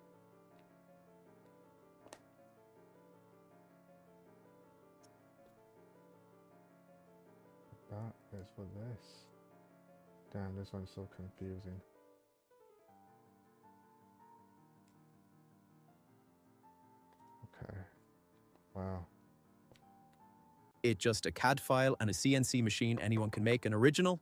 That is for this. Damn, this one's so confusing. Okay. Wow. It's just a CAD file and a CNC machine. Anyone can make an original.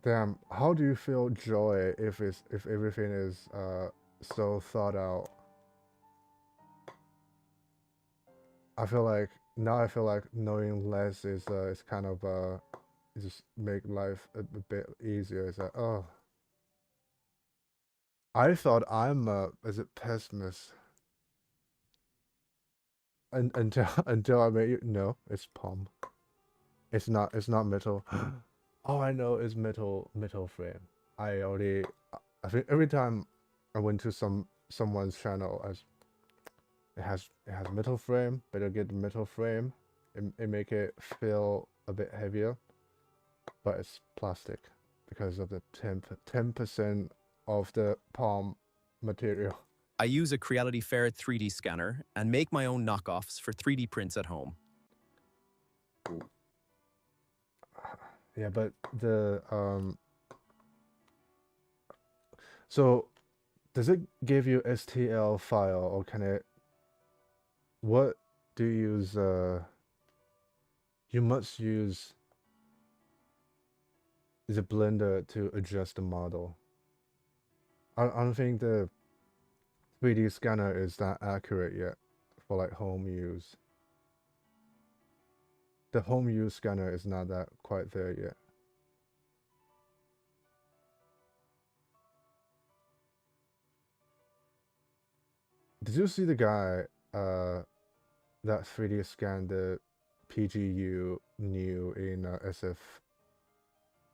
Damn, how do you feel joy if everything is so thought out? I feel like knowing less is kind of just make life a bit easier. It's like, oh, I thought I'm as a pessimist until I met you. No, it's palm. It's not metal. All I know is metal frame. I think every time I went to someone's channel, it has metal frame. Better get the metal frame. It make it feel a bit heavier, but it's plastic because of the 10% of the palm material. I use a Creality Ferret 3D scanner and make my own knockoffs for 3D prints at home. Yeah, but the so does it give you STL file, or can it? What do you use? You must use the Blender to adjust the model. I don't think the 3D scanner is that accurate yet for like home use. The home use scanner is not that quite there yet. Did you see the guy that 3D scanned the PGU new in SF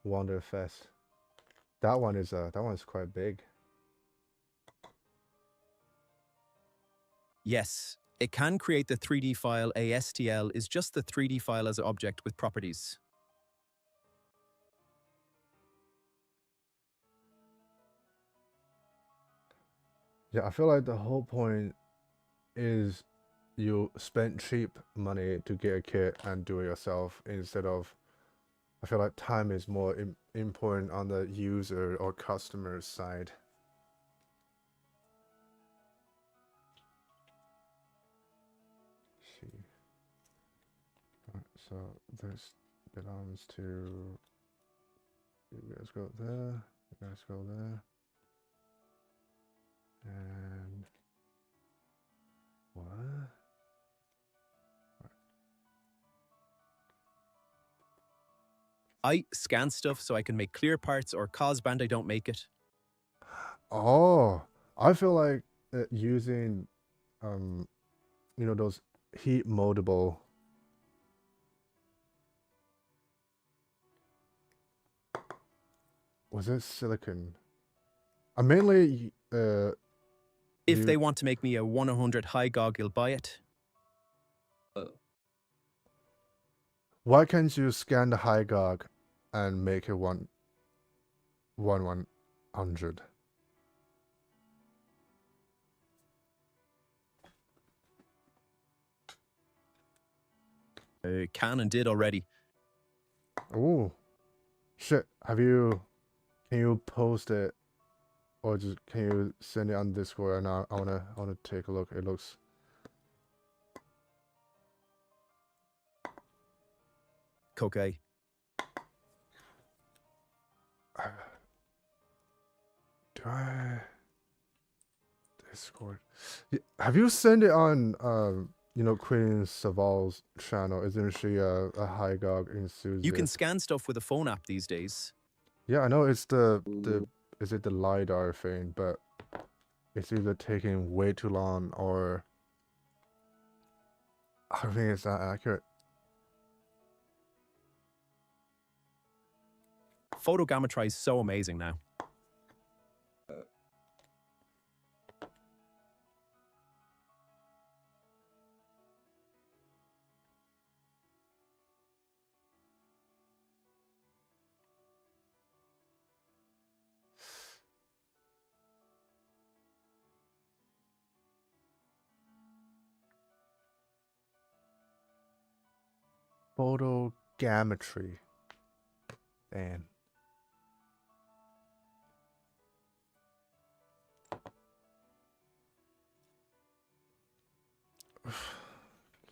Wonderfest? That one's quite big. Yes, it can create the 3D file. ASTL is just the 3D file as an object with properties. Yeah, I feel like the whole point is you spend cheap money to get a kit and do it yourself instead of, I feel like time is more important on the user or customer side. Let's see. Right, so this belongs to, you guys go there, you guys go there. And what? I scan stuff so I can make clear parts or cause Bandai don't make it. Oh, I feel like using, you know, those heat moldable. Was it silicon? I mainly If they want to make me a 100 high gog, you'll buy it. Why can't you scan the high gog and make it 100? Can and did already. Oh, shit! Can you post it, or just can you send it on Discord? And I wanna take a look. It looks. Okay. Do I Discord? Have you sent it on Queen Saval's channel? Isn't she a high gog enthusiast? You can scan stuff with a phone app these days. Yeah, I know it's the is it the LiDAR thing, but it's either taking way too long or I don't think it's that accurate. Photogrammetry is so amazing now. Photogrammetry. Damn.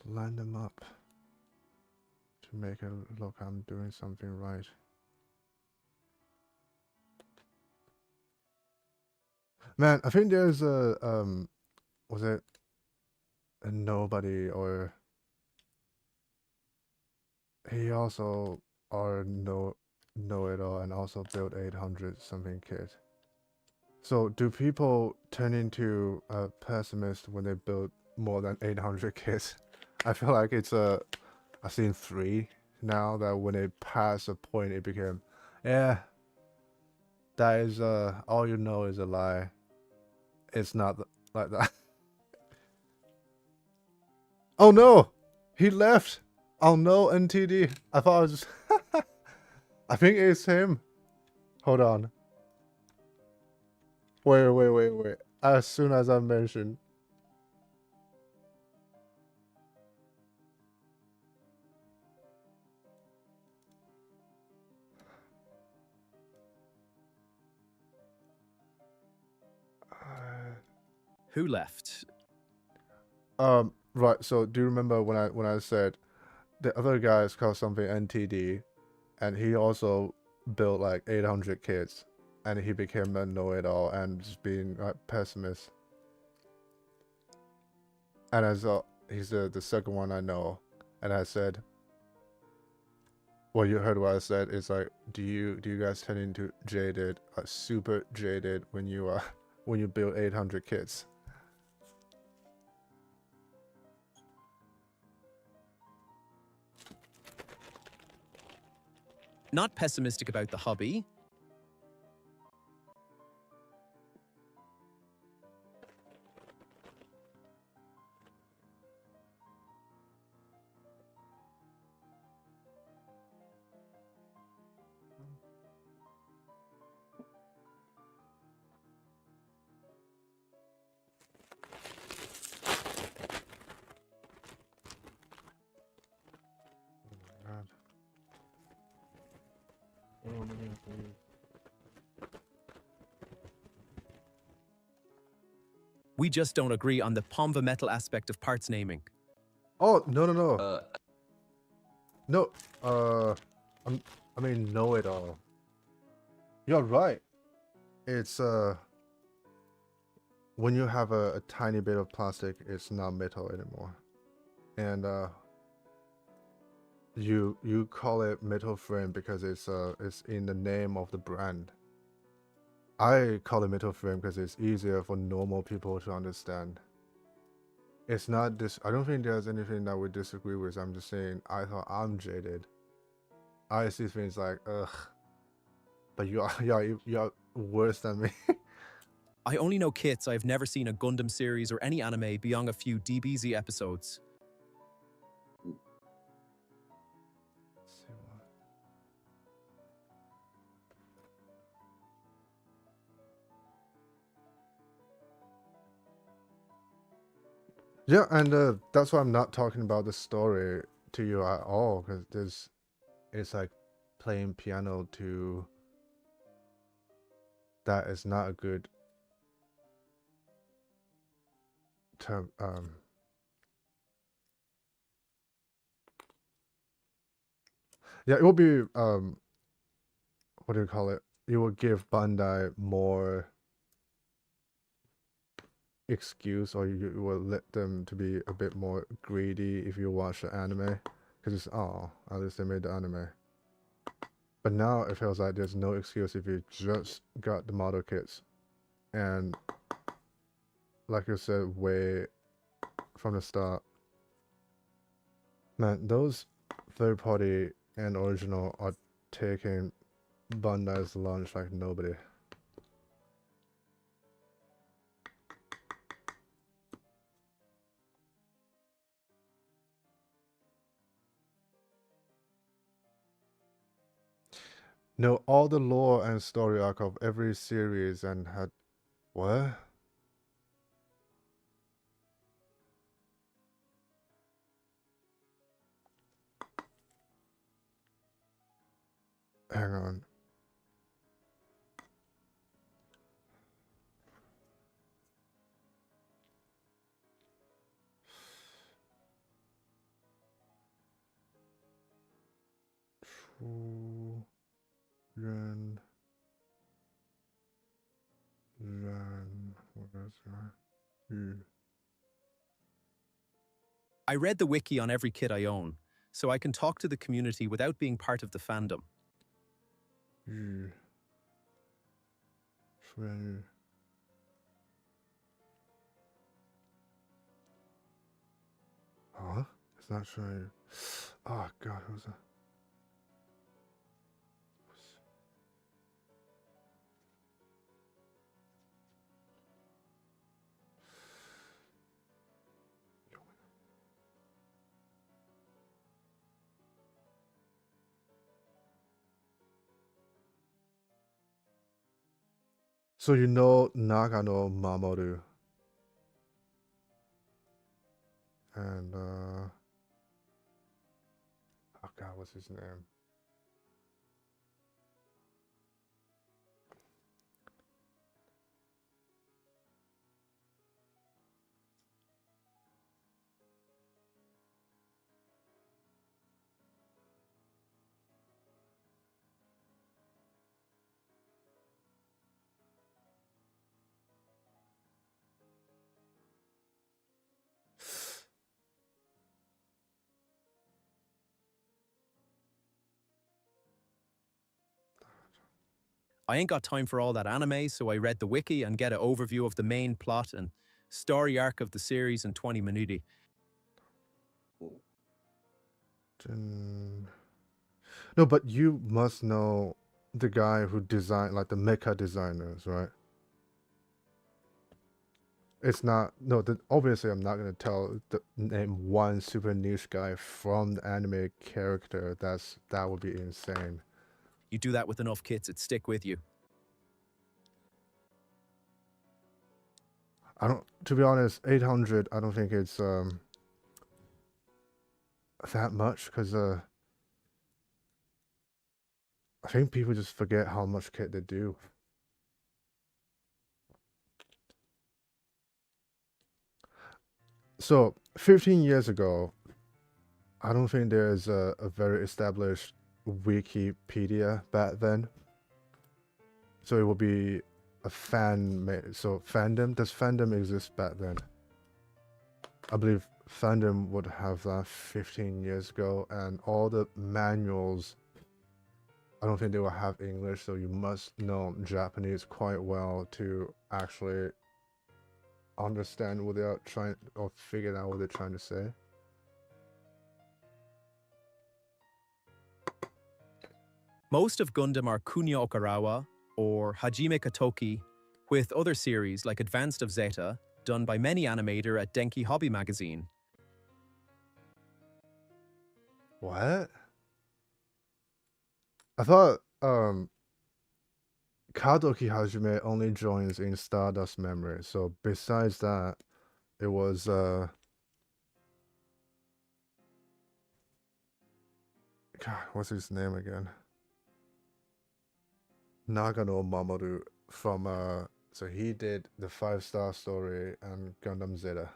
Line them up to make it look I'm doing something right. Man, I think there's a was it a nobody or he also or know it all and also built 800 something kit. So do people turn into a pessimist when they build more than 800 kits? I feel like it's I've seen 3 now that when it passed a point it became, yeah, that is all you know is a lie. It's not like that. Oh no, he left. Oh no, NTD. I thought I was just I think it's him. Hold on. Wait. As soon as I mentioned. Who left? Right. So do you remember when I said the other guy is called something NTD, and he also built like 800 kits, and he became a know-it-all and just being like pessimist. And as he's the second one I know, and I said, well, you heard what I said. It's like, do you guys turn into jaded, super jaded when you build 800 kits? Not pessimistic about the hobby. We just don't agree on the Pomva metal aspect of parts naming. Oh, no. No, I mean, know it all. You're right. It's, when you have a tiny bit of plastic, it's not metal anymore. And, you call it metal frame because it's in the name of the brand. I call it metal frame because it's easier for normal people to understand. It's not this. I don't think there's anything that we disagree with. I'm just saying I thought I'm jaded. I see things like ugh, But you're worse than me. I only know kits. I've never seen a Gundam series or any anime beyond a few DBZ episodes. Yeah, and that's why I'm not talking about the story to you at all, because it's like playing piano to that is not a good term. Yeah, it will be what do you call it? It will give Bandai more excuse, or you will let them to be a bit more greedy if you watch the anime, because it's at least they made the anime. But now it feels like there's no excuse if you just got the model kits, and like you said way from the start, man, those third party and original are taking Bandai's lunch like nobody. Know all the lore and story arc of every series and had what? Hang on. True Ren what is that? I read the wiki on every kit I own, so I can talk to the community without being part of the fandom. Huh? It's not showing. Oh god, who's that? So you know Nagano Mamoru. And oh god, what's his name? I ain't got time for all that anime, so I read the wiki and get an overview of the main plot and story arc of the series in 20 minutes. No, but you must know the guy who designed, like the mecha designers, right? It's not, no, obviously I'm not going to tell the name one super niche guy from the anime character. That would be insane. You do that with enough kits, it stick with you. To be honest, 800, I don't think it's that much, because I think people just forget how much kit they do. So 15 years ago, I don't think there's a very established Wikipedia back then. So it will be a so fandom. Does fandom exist back then? I believe fandom would have that 15 years ago, and all the manuals, I don't think they will have English, so you must know Japanese quite well to actually understand what they are trying, or figure out what they're trying to say. Most of Gundam are Kunio Okarawa or Hajime Katoki, with other series like Advanced of Zeta, done by many animator at Denki Hobby Magazine. What? I thought Kadoki Hajime only joins in Stardust Memory, so besides that, it was God, what's his name again? Nagano Mamoru from so he did the 5-star story and Gundam Zeta.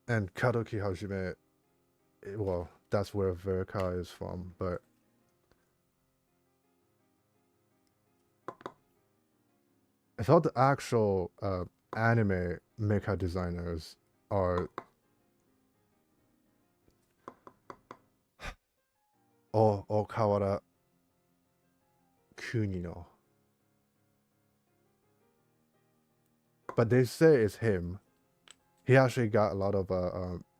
And Kadoki Hajime, well, that's where Verka is from, but I thought the actual anime mecha designers are Okawara Kunino. But they say it's him. He actually got a lot of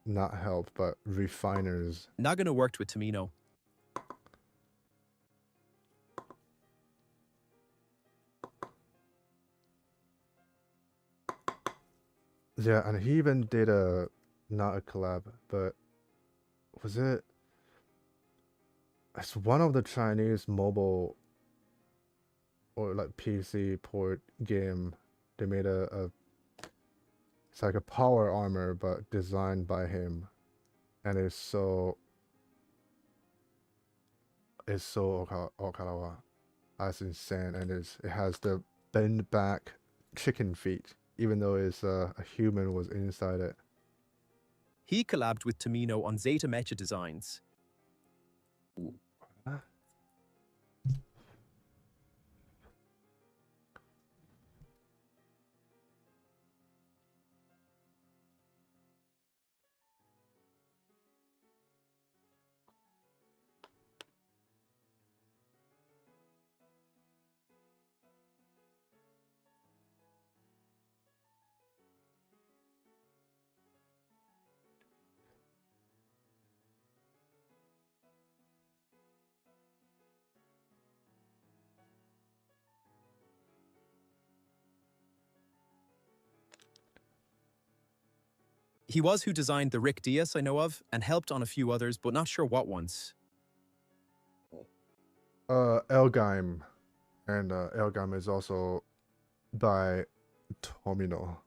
not help, but refiners. Nagano worked with Tomino. Yeah, and he even did not a collab, but was it? It's one of the Chinese mobile or like PC port game. They made it's like a power armor, but designed by him, and it's so Okinawa. That's insane, and it has the bend back chicken feet, even though it's a human was inside it. He collabed with Tomino on Zeta Mecha designs. Huh? He was who designed the Rick Diaz I know of, and helped on a few others, but not sure what ones. Elgheim, and Elgheim is also by Tomino,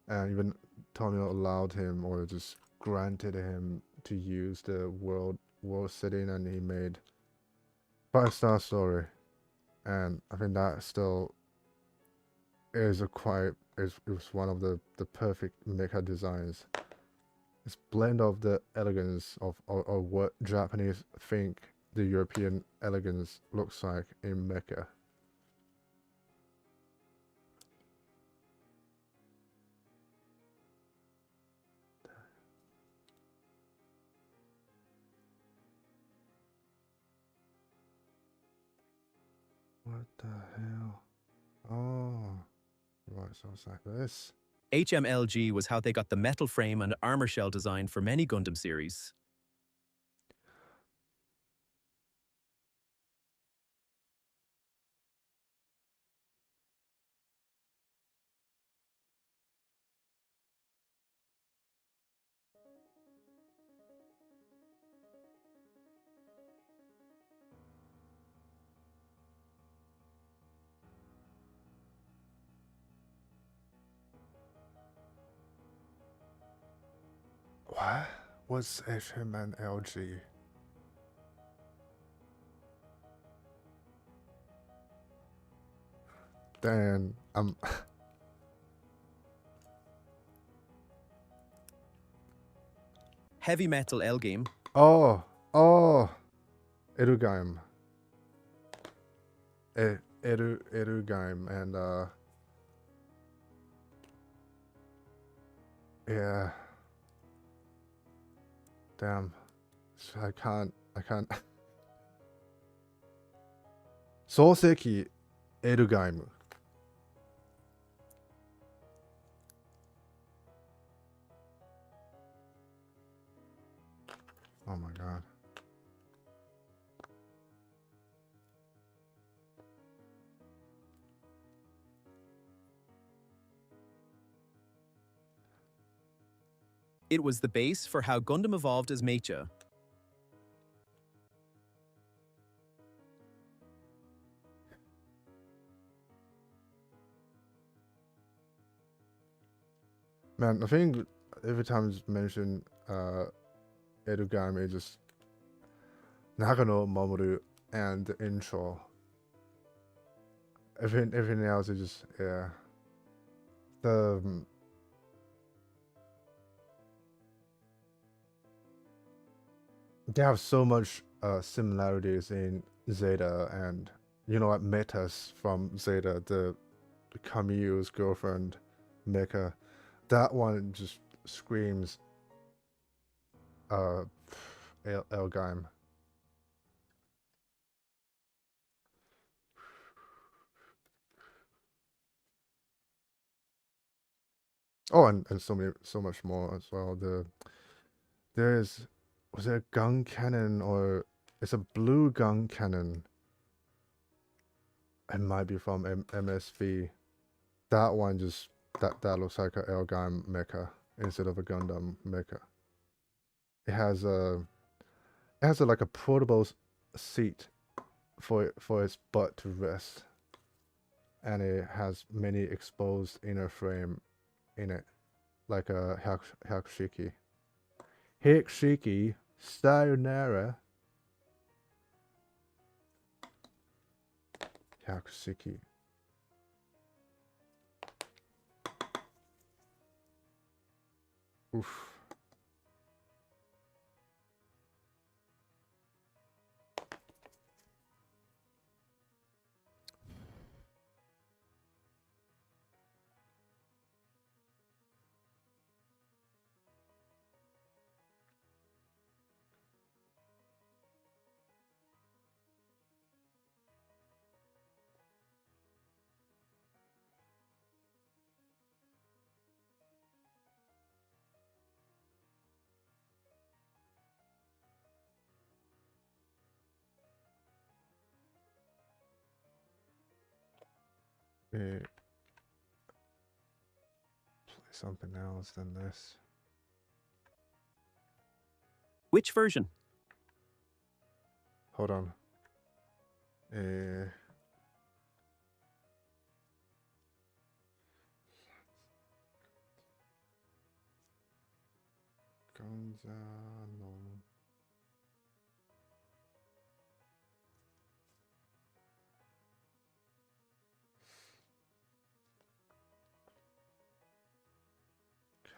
and even Tomino allowed him or just granted him to use the world setting, and he made 5-star story, and I think that still is it was one of the perfect mecha designs. It's blend of the elegance of or what Japanese think the European elegance looks like in mecha. What the hell? Oh, right, so it's like this. HMLG was how they got the metal frame and armor shell design for many Gundam series. What? What's HMLG? Then I'm Heavy Metal L Game. oh Erugaim. Erugaim, and yeah. Damn. I can't 漱石エルガイム Oh my god. It was the base for how Gundam evolved as mecha. Man, I think every time it's mentioned Edugame, it's just Nagano Mamoru and the intro. Everything else is just, yeah. They have so much similarities in Zeta, and you know what, metas from Zeta, the Camille's girlfriend mecha. That one just screams Elgime. Oh, and so much more as well. Was it a gun cannon, or it's a blue gun cannon? It might be from MSV. That one just that looks like a Elgime mecha instead of a Gundam mecha. It has like a portable seat for its butt to rest, and it has many exposed inner frame in it, like a Hakushiki. Hakushiki, sayonara. Hakushiki. Oof. Play something else than this. Which version? Hold on. Gonzalo.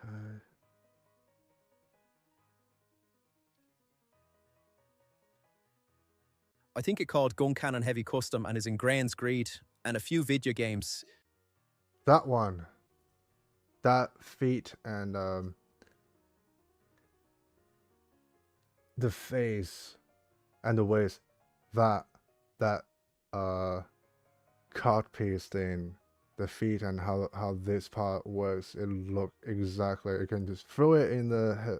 Okay. I think it called Gun Cannon Heavy Custom and is in Grain's Greed and a few video games. That one. That feet and the face and the waist. That cart piece thing. The feet and how this part works. It look exactly. You can just throw it in the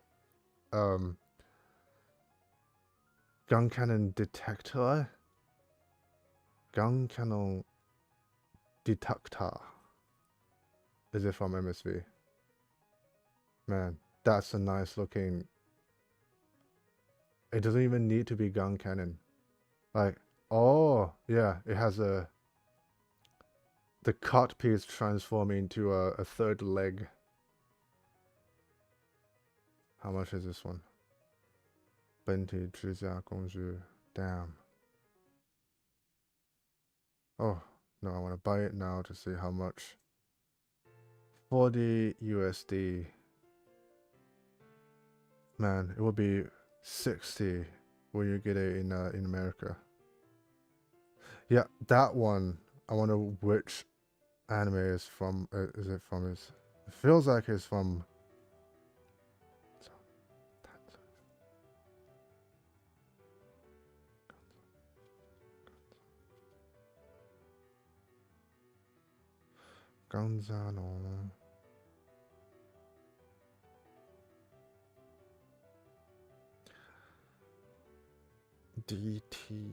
gun cannon detector. Gun cannon detector. Is it from MSV? Man, that's a nice looking. It doesn't even need to be gun cannon. Like, oh yeah, it has the cut piece transform into a third leg. How much is this one? 本体指甲工具. Damn. Oh, no, I want to buy it now to see how much. 40 USD. Man, it would be 60 when you get it in America. Yeah, that one. I wonder which anime is from. Is it from? It feels like it's from. Gonzalo. DT.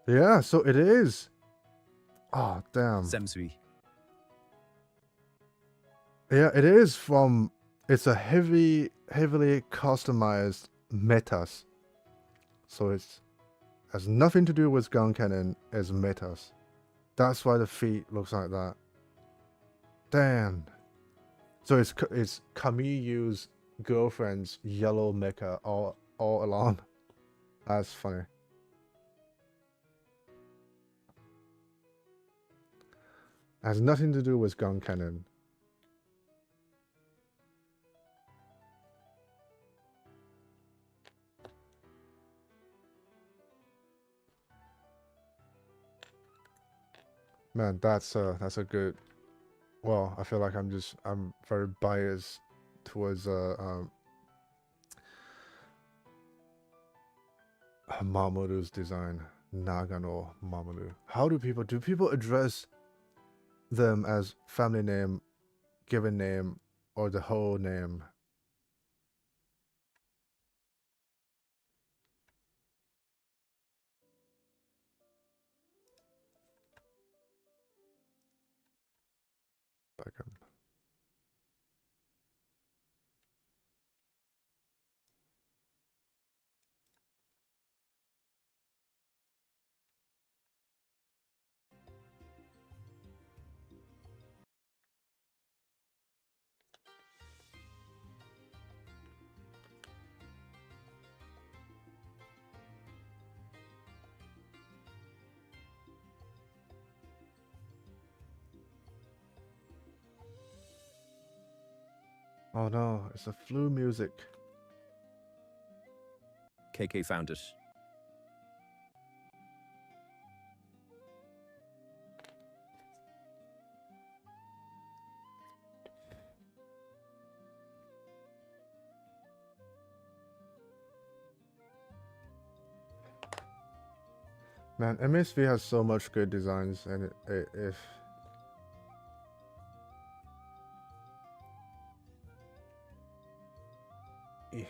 Yeah, so it is. Oh, damn. Semsui. Yeah, it is from. It's a heavily customized metas. So it's has nothing to do with gun cannon as metas. That's why the feet looks like that. Damn. So it's Camille's girlfriend's yellow mecha all along. That's funny. Has nothing to do with gun cannon. Man, that's a good. Well, I feel like I'm very biased towards Mamoru's design. Nagano Mamoru. How do people address them as family name, given name, or the whole name? Second. Oh no, it's the flu music. KK found it. Man, MSV has so much good designs, and if Eh.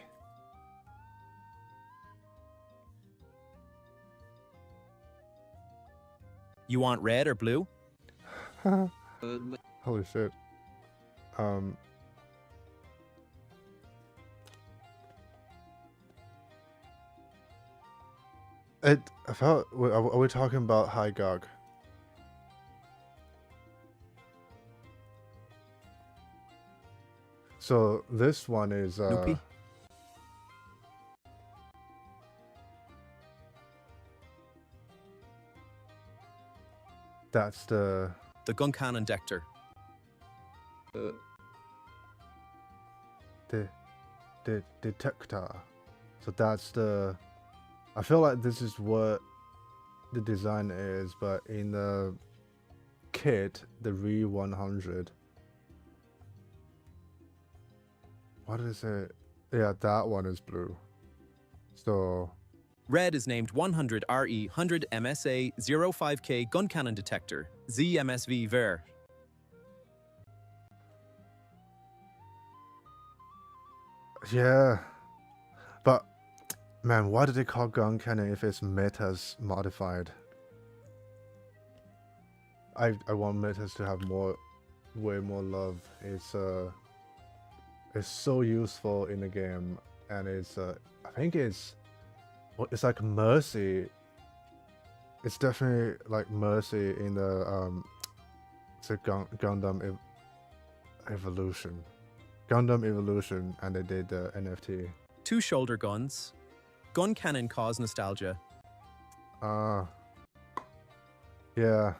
You want red or blue? Holy shit. I felt. Are we talking about High Gog? So this one is Noopy? That's the gun cannon dector. the detector. So that's the. I feel like this is what the design is, but in the kit, the Re 100. What is it? Yeah, that one is blue. So Red is named 100 RE 100 MSA 05K gun cannon detector, ZMSV Ver. yeah, but man, why did they call gun cannon if it's metas modified? I want metas to have way more love. It's so useful in the game, and it's I think it's like Mercy. It's definitely like Mercy in the Gundam Evolution. Gundam Evolution, and they did the NFT. 2 shoulder guns. Gun cannon cause nostalgia. Yeah.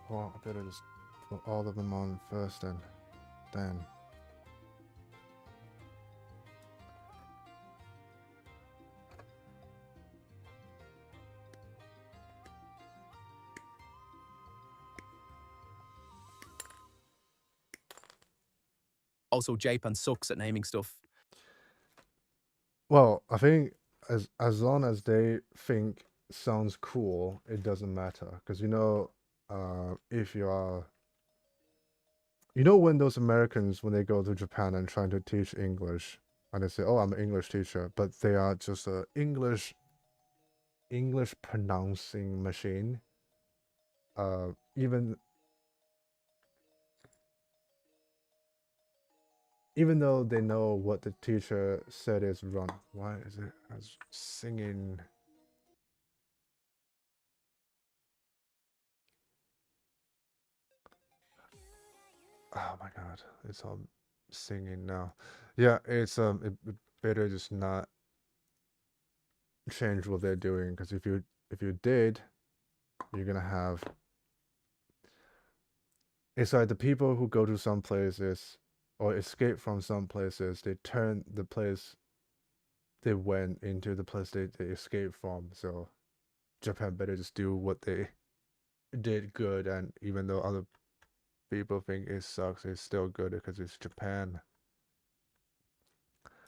Well, I better just put all of them on first then. Damn. Also, Japan sucks at naming stuff. Well, I think as long as they think sounds cool, it doesn't matter. Because if you are, when those Americans, when they go to Japan and trying to teach English, and they say, "Oh, I'm an English teacher," but they are just a English pronouncing machine. even though they know what the teacher said is wrong. Why is it as singing? Oh my god, it's all singing now. Yeah, it's it better just not change what they're doing, because if you did, you're gonna have, it's like the people who go to some places or escape from some places, they turn the place they went into the place they escaped from. So Japan better just do what they did good, and even though other people think it sucks, it's still good because it's Japan.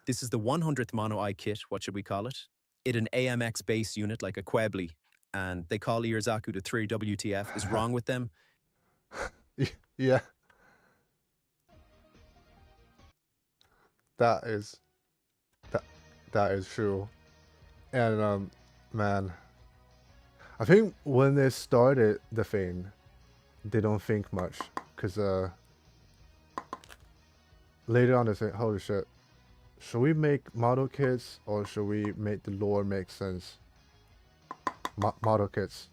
This is the 100th Mono Eye kit, what should we call it? It an AMX base unit like a Quebly, and they call Ierzaku the 3 WTF. Is wrong with them? Yeah. That is true. And man, I think when they started the thing, they don't think much, because later on they say, holy shit, should we make model kits or should we make the lore make sense? Model kits.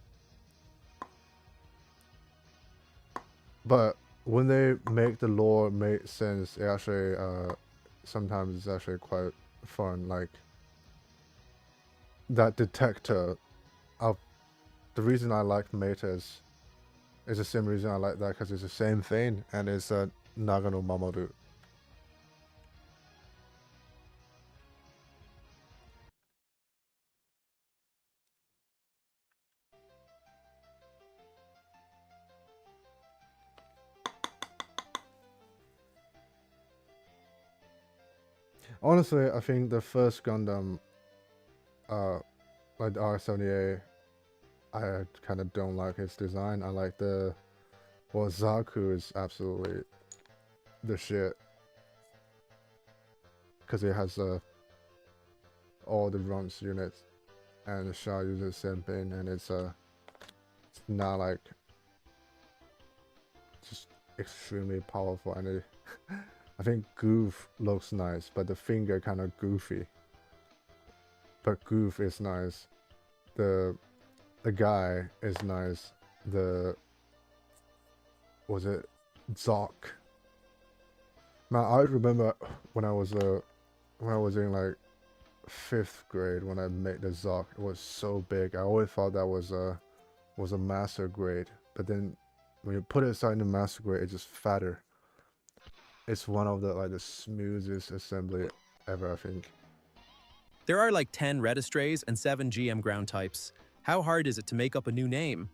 But when they make the lore make sense, it actually sometimes it's actually quite fun. Like that detector of the reason I like metas is the same reason I like that, because it's the same thing, and it's a Nagano Mamoru. Honestly, I think the first Gundam, like the R78, I kind of don't like its design. I like well, Zaku is absolutely the shit, because it has all the runs units, and the Sha uses the same thing, and it's not like just extremely powerful, and I think Goof looks nice, but the finger kind of goofy. But Goof is nice. The guy is nice. Was it Zoc? Man, I remember when I was in like 5th grade when I made the Zoc. It was so big. I always thought that was a master grade, but then when you put it aside in the master grade, it's just fatter. It's one of the smoothest assembly ever, I think. There are like 10 Redistrays and 7 GM ground types. How hard is it to make up a new name?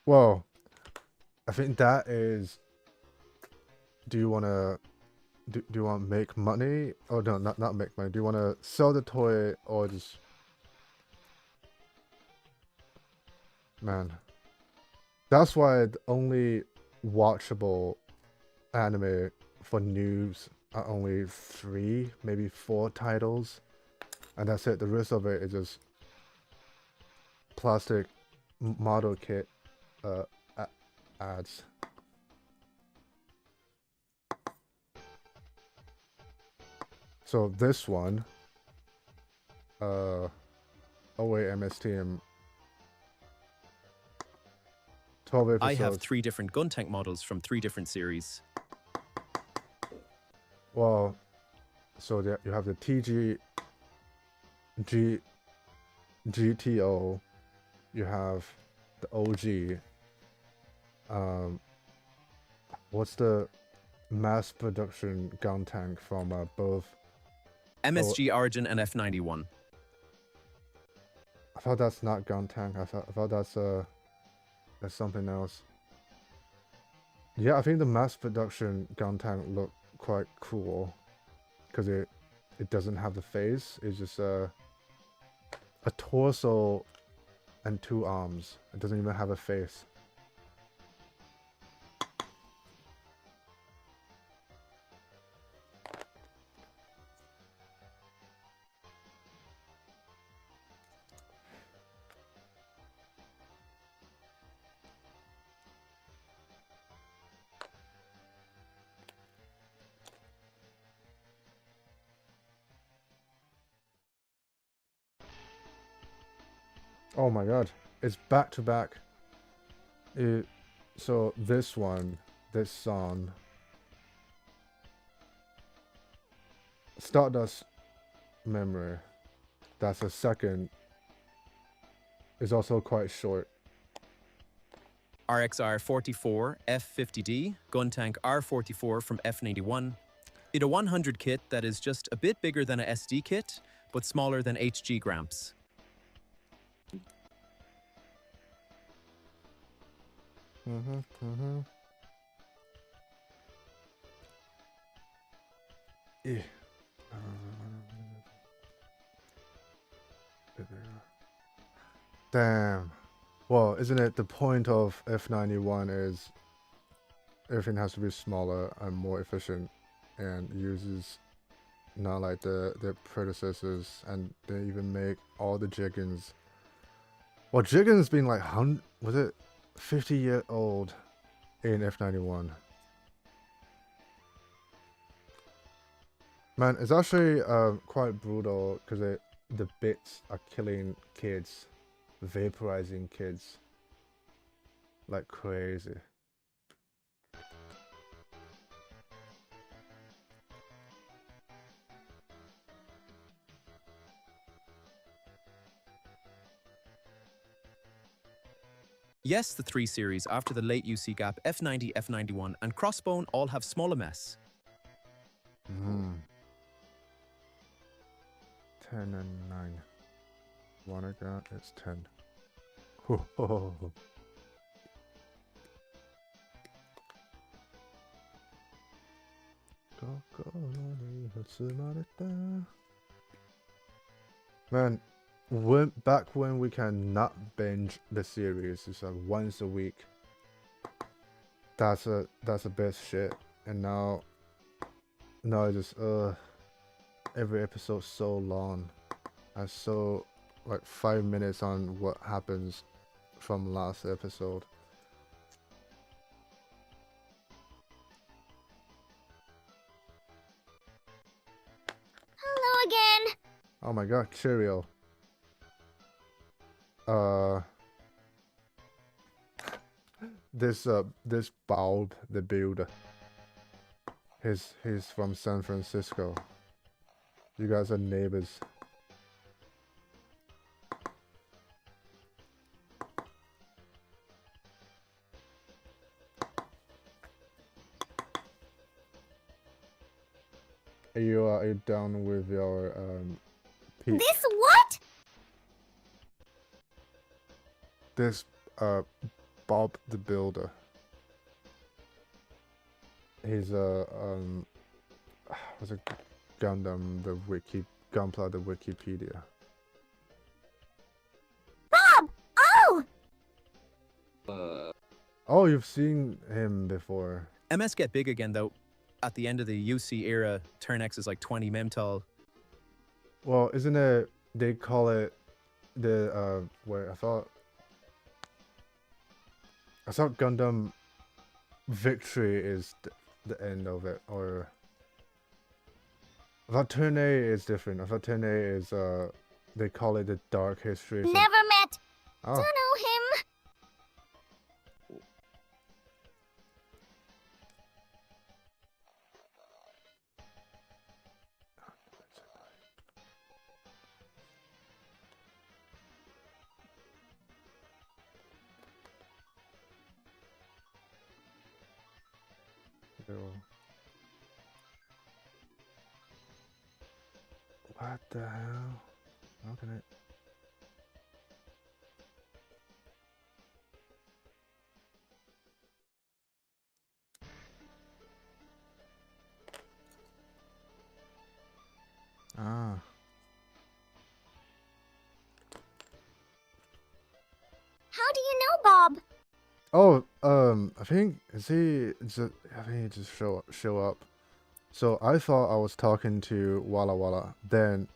Well, I think that is, do you want to make money? Oh no, not make money. Do you want to sell the toy or just, man, that's why the only watchable anime for noobs are only 3, maybe 4 titles, and that's it. The rest of it is just plastic model kit ads. So this one, oh wait, MSTM 12 episodes. I have 3 different gun tank models from 3 different series. Well, so you have the GTO, you have the OG. What's the mass production gun tank from both? MSG Origin and F91. I thought that's not gun tank. I thought that's something else. Yeah, I think the mass production gun tank look quite cool, because it doesn't have the face. It's just a torso and 2 arms. It doesn't even have a face. Oh my god, it's back to back. So this one, this song, Stardust Memory, that's a second, is also quite short. RXR 44 F50D gun tank R44 from F91. It a 100 kit that is just a bit bigger than a SD kit, but smaller than HG Gramps. Yeah. Damn. Well, isn't it the point of F91 is everything has to be smaller and more efficient and uses not like the predecessors, and they even make all the jiggins. Well, jiggin's been like 50-year-old in F91. Man, it's actually quite brutal because the bits are killing kids, vaporizing kids like crazy. Yes, the 3 series after the late UC gap F90, F91 and Crossbone all have small MS. 10 and 9. One I got, it's 10. Ho. Man, back when we can not binge the series, it's like once a week. That's the best shit. And now it's just every episode's so long. And so like 5 minutes on what happens from last episode. Hello again. Oh my god, Cheerio. This Bulb, the builder. He's from San Francisco. You guys are neighbors. Are you down with your peak? This what? This Bob the Builder. He's what's it, Gundam the Gunpla the Wikipedia. Bob! Oh! Oh, you've seen him before. MS get big again though. At the end of the UC era, Turn X is like 20 mem tall. Well, isn't it, they call it the wait, I thought Gundam Victory is the end of it, or I thought Turn A is different. I thought Turn A is they call it the Dark History. Never met. Oh. Don't know him. What the hell? How can it? Ah. How do you know Bob? Oh, I think I think he just show up. So I thought I was talking to Walla Walla. Then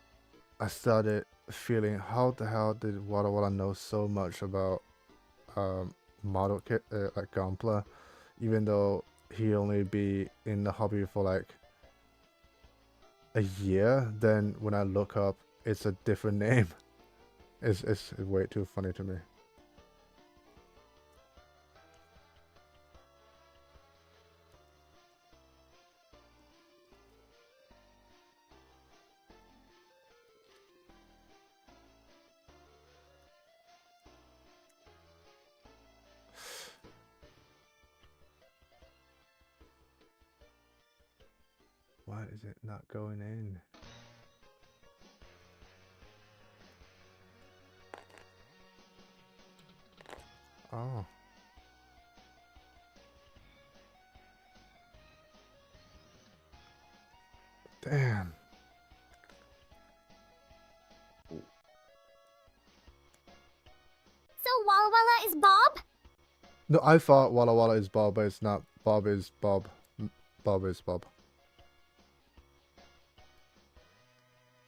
I started feeling, how the hell did Walla Walla know so much about model kit like Gunpla, even though he only be in the hobby for like a year. Then when I look up, it's a different name. It's way too funny to me. Why is it not going in? Oh. Damn. So Walla Walla is Bob? No, I thought Walla Walla is Bob, but it's not. Bob is Bob. Bob is Bob.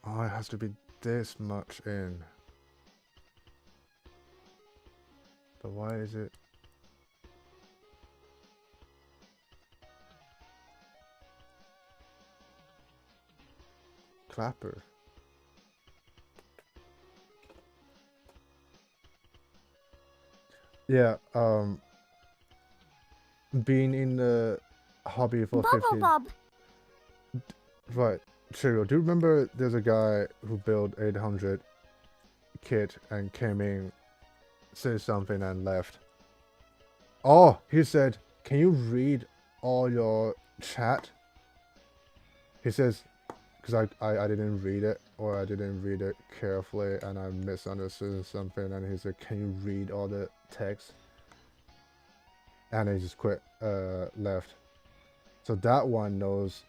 Oh, it has to be this much in. But why is it? Clapper. Yeah, being in the hobby for Bubble 15. Bob. Right, Cheryl, do you remember there's a guy who built 800 kit and came in, said something and left? Oh, he said, can you read all your chat? He says, because I didn't read it, or I didn't read it carefully and I misunderstood something, and he said, can you read all the text? And he just quit, left. So that one knows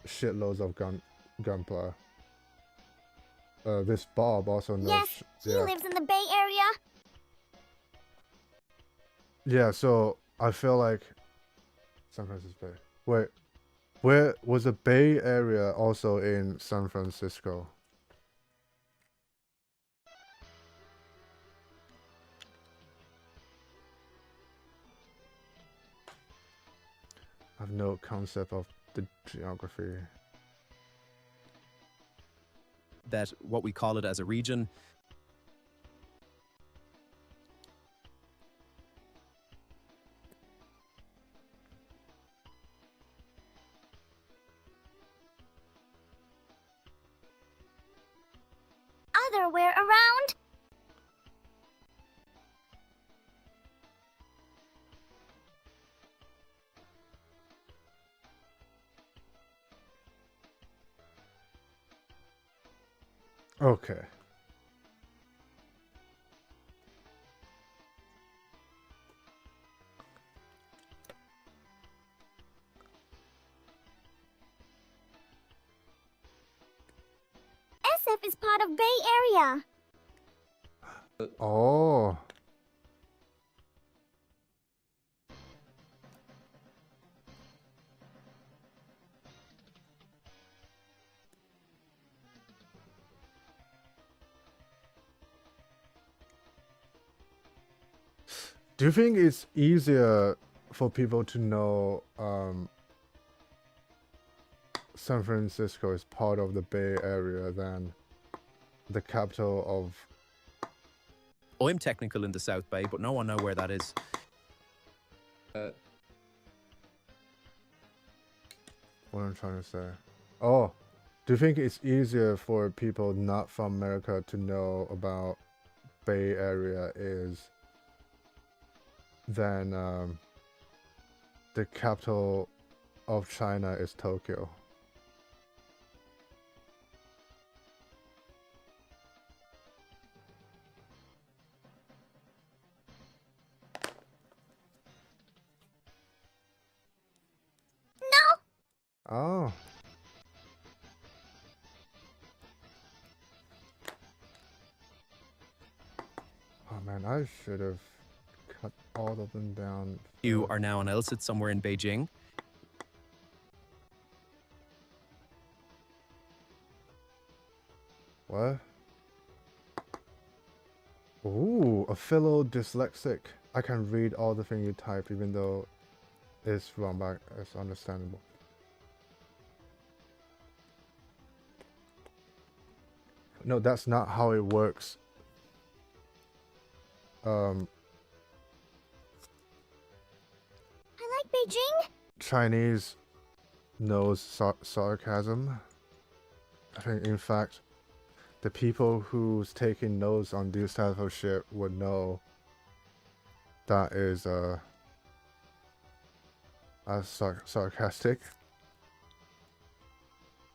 shitloads of gunpla. This Bob also knows. Yes, he lives in the Bay Area. Yeah, so I feel like San Francisco Bay. Wait, where was the Bay Area also in San Francisco? I have no concept of the geography. That what we call it as a region. Otherwhere around? Okay. SF is part of Bay Area. Oh. Do you think it's easier for people to know San Francisco is part of the Bay Area than the capital of... I'm technical in the South Bay, but no one know where that is. What I'm trying to say. Oh, do you think it's easier for people not from America to know about Bay Area is than the capital of China is Tokyo? Oh. Oh man, I should have cut all of them down. You are now on Elsit somewhere in Beijing. What? Ooh, a fellow dyslexic. I can read all the thing you type even though it's wrong, but it's understandable. No, that's not how it works. I like Beijing. Chinese knows sarcasm. I think, in fact, the people who's taking notes on this type of shit would know that is sarcastic.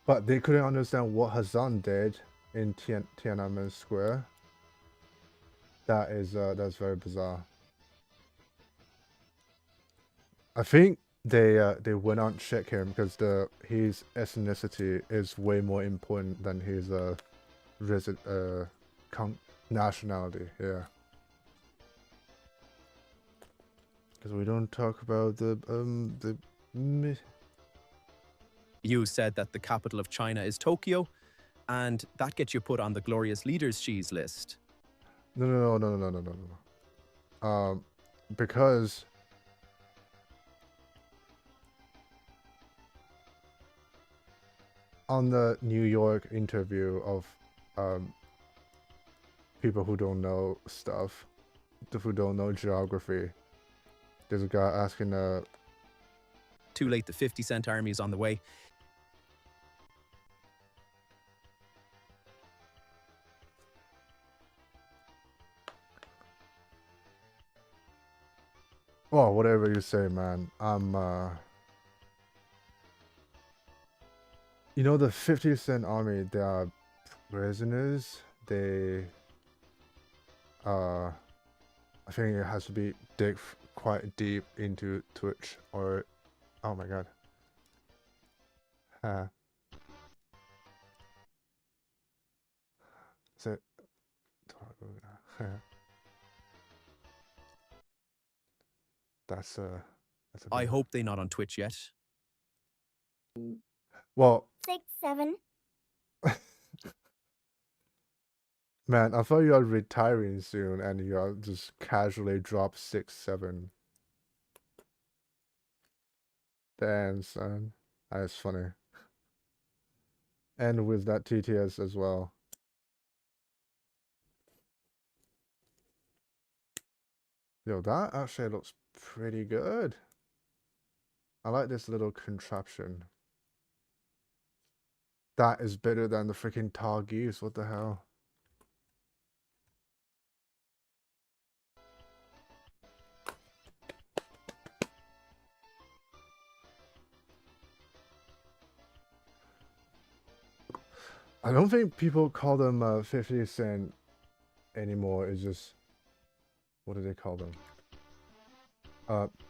But they couldn't understand what Hazan did in Tiananmen Square. That is that's very bizarre. I think they went on check him because his ethnicity is way more important than his nationality. Yeah. Because we don't talk about the You said that the capital of China is Tokyo, and that gets you put on the glorious leaders she's list. No. Because on the New York interview of people who don't know stuff, who don't know geography, there's a guy asking Too late, the 50-cent army is on the way. well, whatever you say, man. You know, the 50-cent army, they are prisoners. They I think it has to be dig quite deep into Twitch or oh my god. So that's a I bit- hope they're not on Twitch yet. Well, 6, 7. man, I thought you are retiring soon and you are just casually drop 6, 7. Damn, son. That's funny. And with that TTS as well. Yo, that actually looks pretty good. I like this little contraption. That is better than the freaking tar geese. What the hell? I don't think people call them 50 cent anymore. It's just, what do they call them?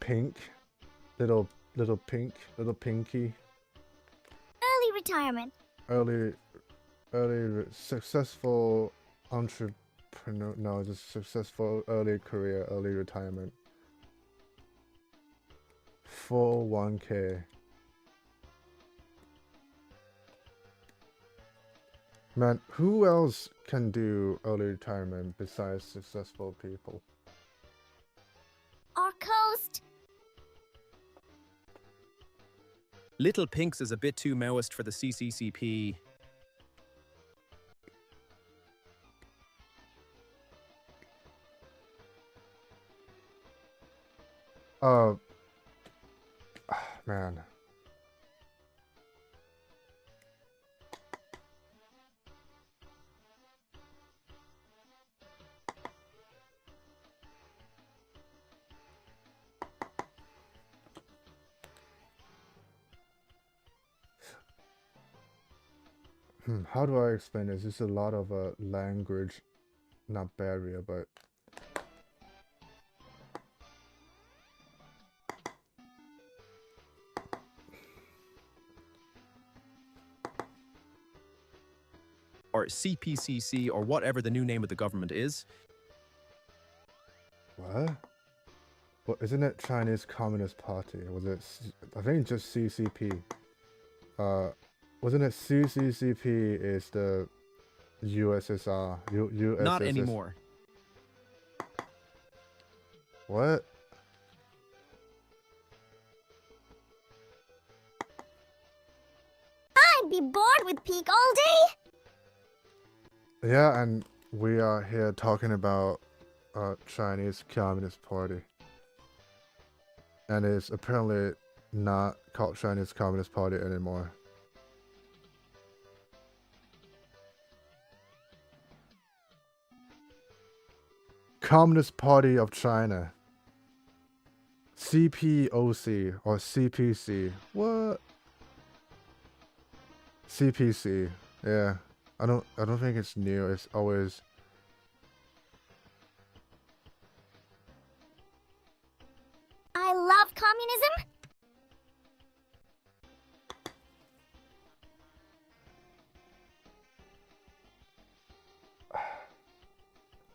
Pink, little pinky. Early retirement. Early successful entrepreneur. No, just successful early career, early retirement. 401k. Man, who else can do early retirement besides successful people? Our coast. Little Pinks is a bit too Maoist for the CCCP. Man. How do I explain this? It's a lot of language, not barrier, but Or CPCC, or whatever the new name of the government is. what? Well, isn't it Chinese Communist Party? Was it? I think just CCP. Wasn't it CCCP is the USSR? USSR. Not anymore. What? I'd be bored with Peak all day. Yeah, and we are here talking about Chinese Communist Party. And it's apparently not called Chinese Communist Party anymore. Communist Party of China. CPOC or CPC. What? CPC. Yeah. I don't think it's new. It's always I love communism.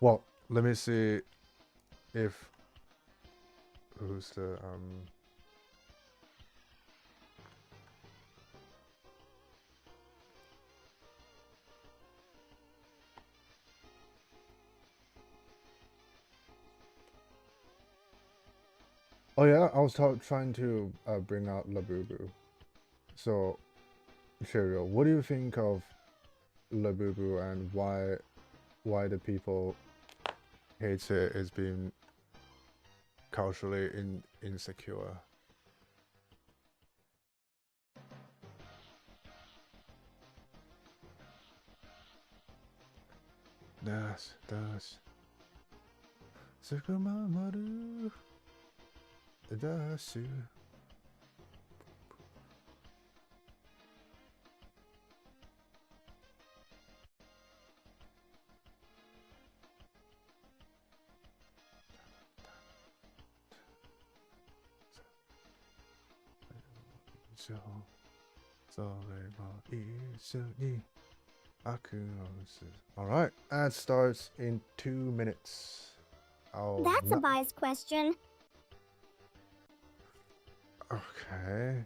well, let me see if who's the Oh yeah, I was trying to bring out Labubu. So, Cheerio, what do you think of Labubu and why the people hate it as being culturally insecure? Das. Sukumamaru. Dasu. Alright, ad starts in 2 minutes. That's a biased question. Okay.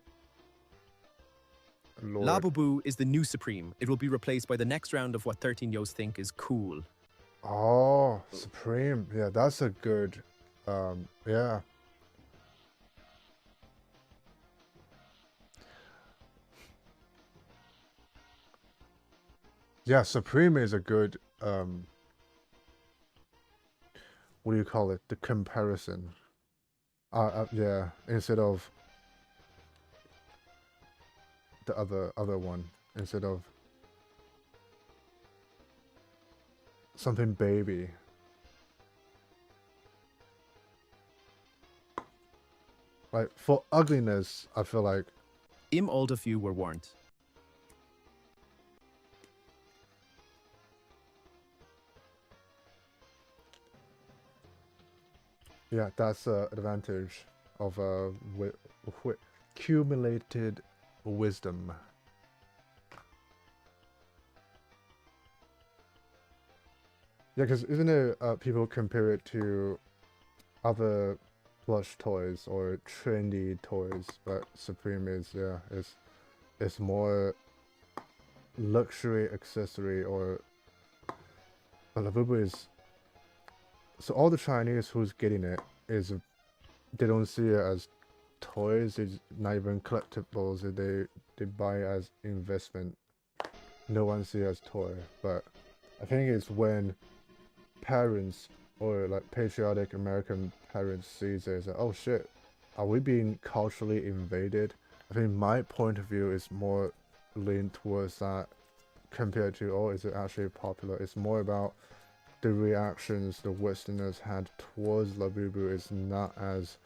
Lord. Labubu is the new Supreme. It will be replaced by the next round of what 13 Yos think is cool. Oh, Supreme. Yeah, that's a good, yeah. Yeah, Supreme is a good, what do you call it? The comparison. Yeah, instead of the other one, instead of something baby. Like for ugliness, I feel like All of you were warned. yeah, that's the advantage of accumulated wisdom. Yeah, because isn't it people compare it to other plush toys or trendy toys, but Supreme is it's more luxury accessory or but Labubu is so all the Chinese who's getting it is they don't see it as toys, it's not even collectibles, they buy it as investment. No one sees it as toy, but I think it's when parents or like patriotic American parents sees it as like, oh shit, are we being culturally invaded? I think my point of view is more leaned towards that compared to, oh, is it actually popular? It's more about the reactions the Westerners had towards Labubu is not as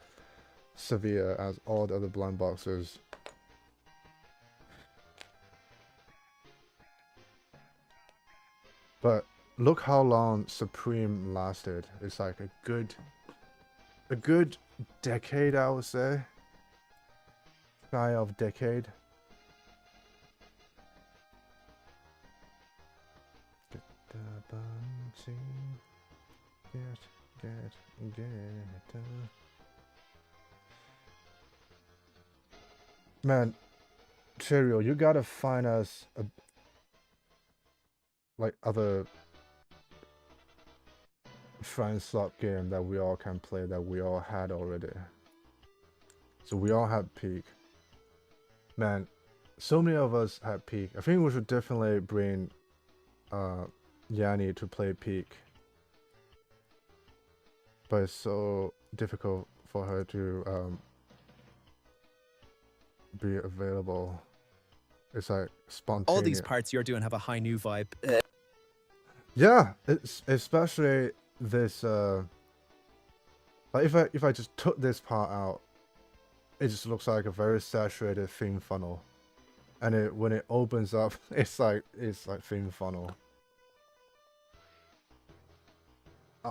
severe as all the other blind boxes. But look how long Supreme lasted. It's like a good decade, I would say. Shy of decade. Get the bounty. Get. Man, Cheerio, you gotta find us like other friend slot game that we all can play that we all had already. So we all had Peak. Man, so many of us had Peak. I think we should definitely bring Yanni to play Peak. but it's so difficult for her to be available. It's like spontaneous. All these parts you're doing have a high new vibe. Yeah, it's especially this. Like if I just took this part out, it just looks like a very saturated theme funnel, and when it opens up, it's like theme funnel.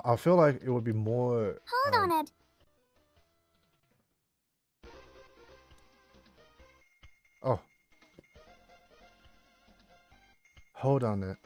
I feel like it would be more. Hold on it. Oh. Hold on it.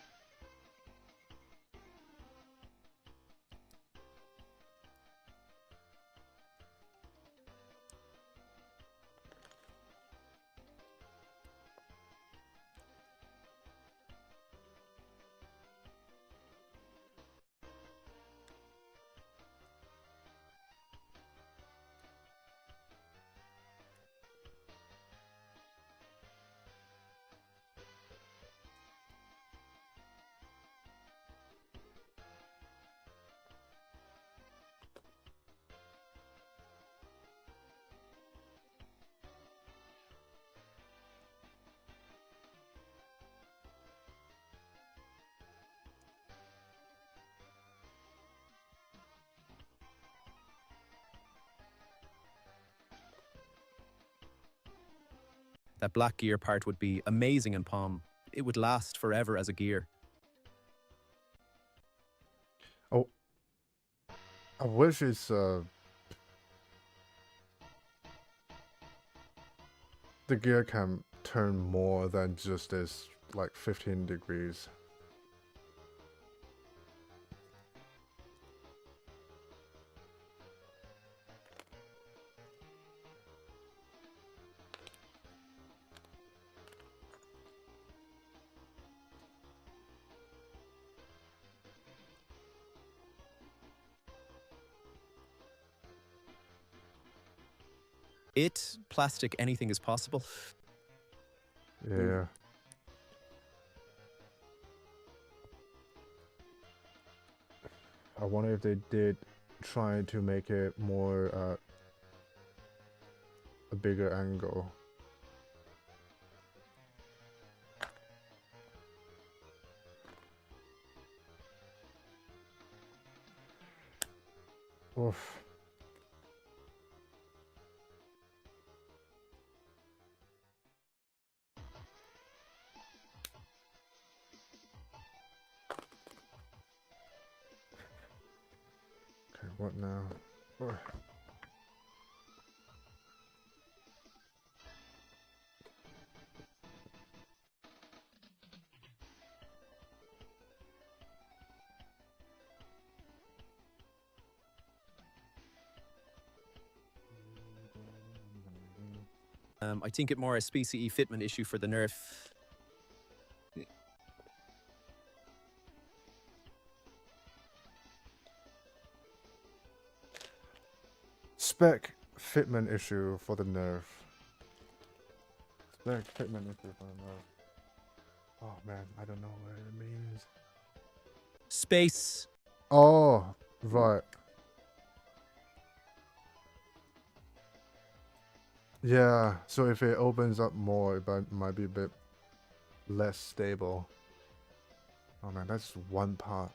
That black gear part would be amazing in Palm. It would last forever as a gear. Oh. I wish it's the gear can turn more than just this like 15 degrees. Plastic, anything is possible. Yeah. I wonder if they did try to make it more a bigger angle. Oof. Okay, what now? Ugh. I think it more a species fitment issue for the nerf. Spec fitment issue for the nerf. Spec fitment issue for the nerf. Oh man, I don't know what it means. Space. Oh, right. Yeah, so if it opens up more, it might be a bit less stable. Oh man, that's one part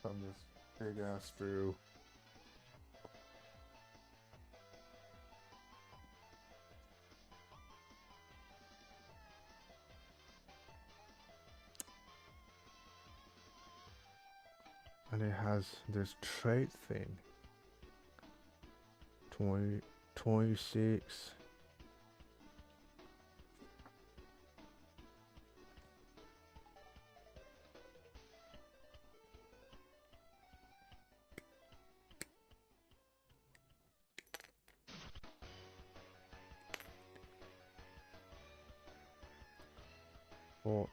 from this big ass screw. And it has this trait thing. 26. Or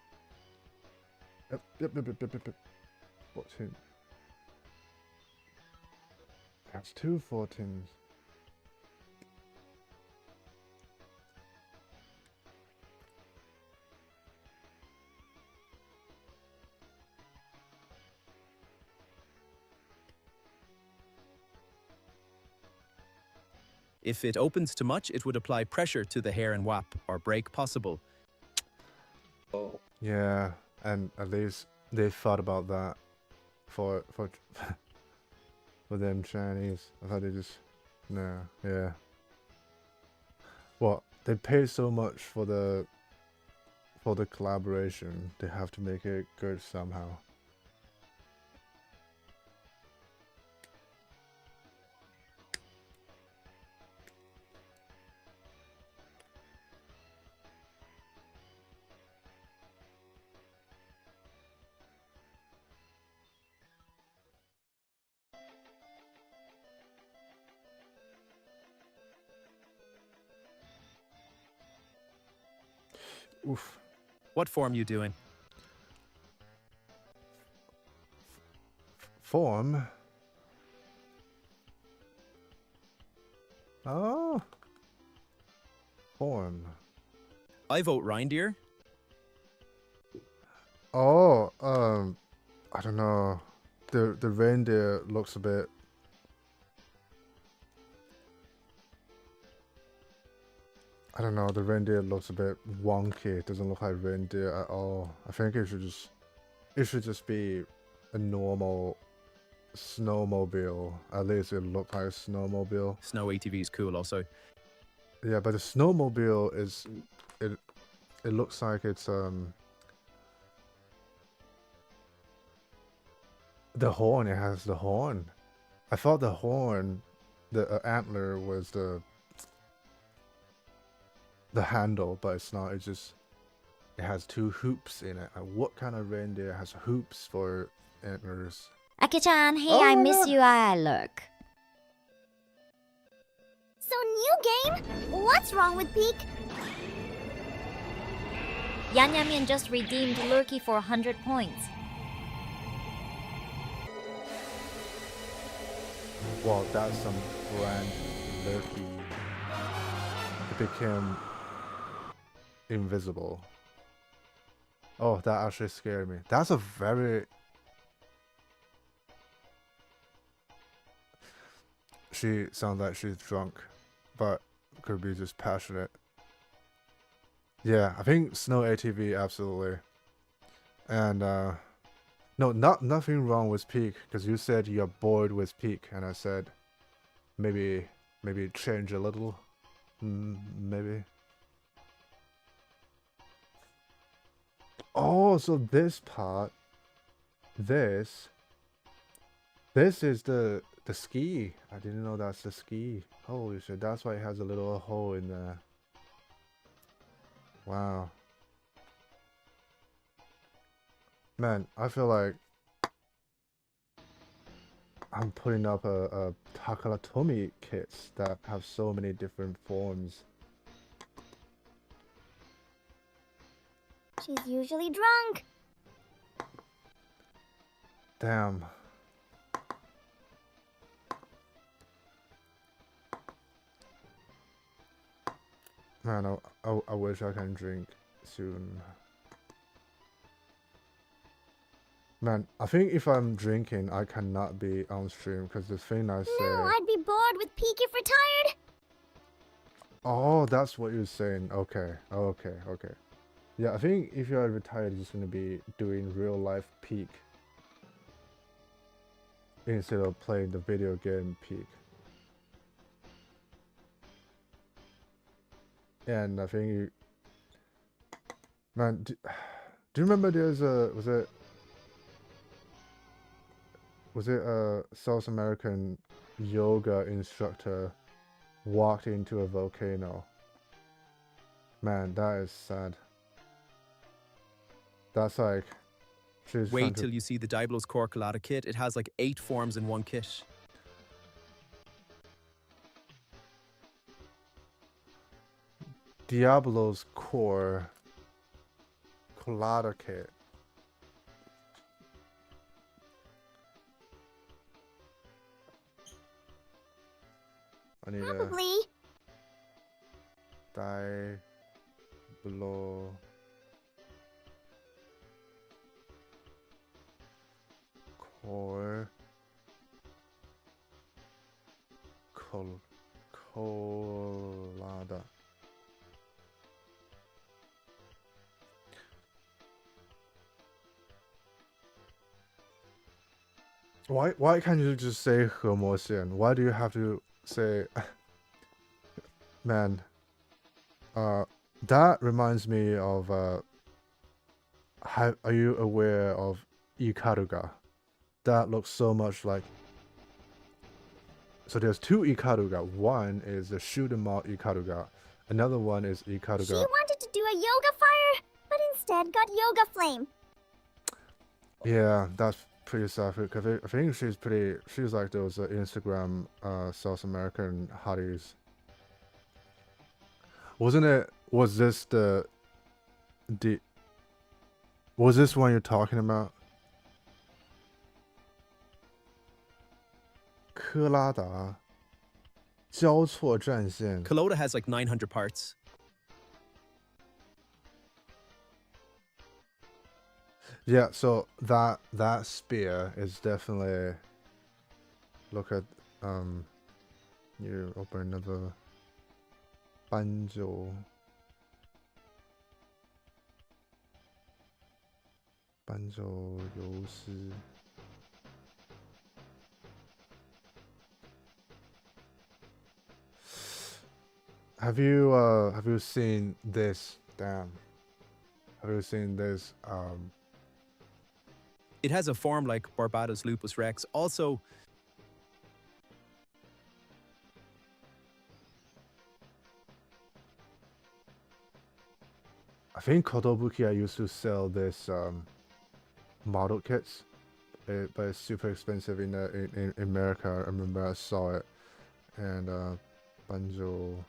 yep. 14. That's 2 14s. If it opens too much, it would apply pressure to the hair and wap, or break possible. Yeah, and at least they thought about that for for them Chinese. I thought they just no, yeah. Well, they pay so much for the collaboration. They have to make it good somehow. Oof. What form you doing? Form? Oh. Form. I vote reindeer. Oh, I don't know. The reindeer looks a bit. I don't know. The reindeer looks a bit wonky. It doesn't look like reindeer at all. I think it should just be a normal snowmobile. At least it look like a snowmobile. Snow ATV is cool also. Yeah, but the snowmobile is it looks like it's the horn. It has the horn. I thought the horn, the antler was the handle, but it's not. It's just it has two hoops in it. What kind of reindeer has hoops for antlers? Aki-chan, hey, Oh I my miss God. you. Look. So new game? What's wrong with Peak? Yan Yamin just redeemed Lurky for 100 points. Well, that's some brand lurky. It became invisible. Oh, that actually scared me. That's a very... She sounds like she's drunk, but could be just passionate. Yeah, I think Snow ATV, absolutely. And, no, nothing wrong with Peak, because you said you're bored with Peak, and I said, maybe change a little. Maybe. Oh, so this part, this is the ski. I didn't know that's the ski. Holy shit, that's why it has a little hole in there. Wow. Man, I feel like I'm putting up a Takaratomi kits that have so many different forms. She's usually drunk. Damn. Man, I wish I can drink soon. Man, I think if I'm drinking, I cannot be on stream because the thing I say... No, I'd be bored with Peak if retired. Oh, that's what you're saying. Okay, okay. Yeah, I think if you're retired, you're just gonna be doing real life Peak instead of playing the video game Peak. And I think you... Man, do you remember there's a... Was it a South American yoga instructor walked into a volcano? Man, that is sad. That's like... She's Wait till you see the Diablo's Core Colada kit. It has like 8 forms in one kit. Diablo's Core Colada kit. I need Probably. a Diablo Core colada. Why can't you just say 和模线? Why do you have to say man? That reminds me of are you aware of Ikaruga? That looks so much like. So there's two Ikaruga. One is the shoot 'em all Ikaruga. Another one is Ikaruga. She wanted to do a yoga fire, but instead got yoga flame. Yeah, that's pretty sad. I think she's like those Instagram South American hotties. Wasn't it? Was this was this one you're talking about? 科拉达交错战线 Collada has like 900 parts. Yeah, so that spear is definitely. Look at you open another banjo. Banjo 游诗. Have you seen this? Damn. Have you seen this? It has a form like Barbados lupus rex. Also, I think Kotobukiya used to sell this model kits, but it's super expensive in America. I remember I saw it, and banjo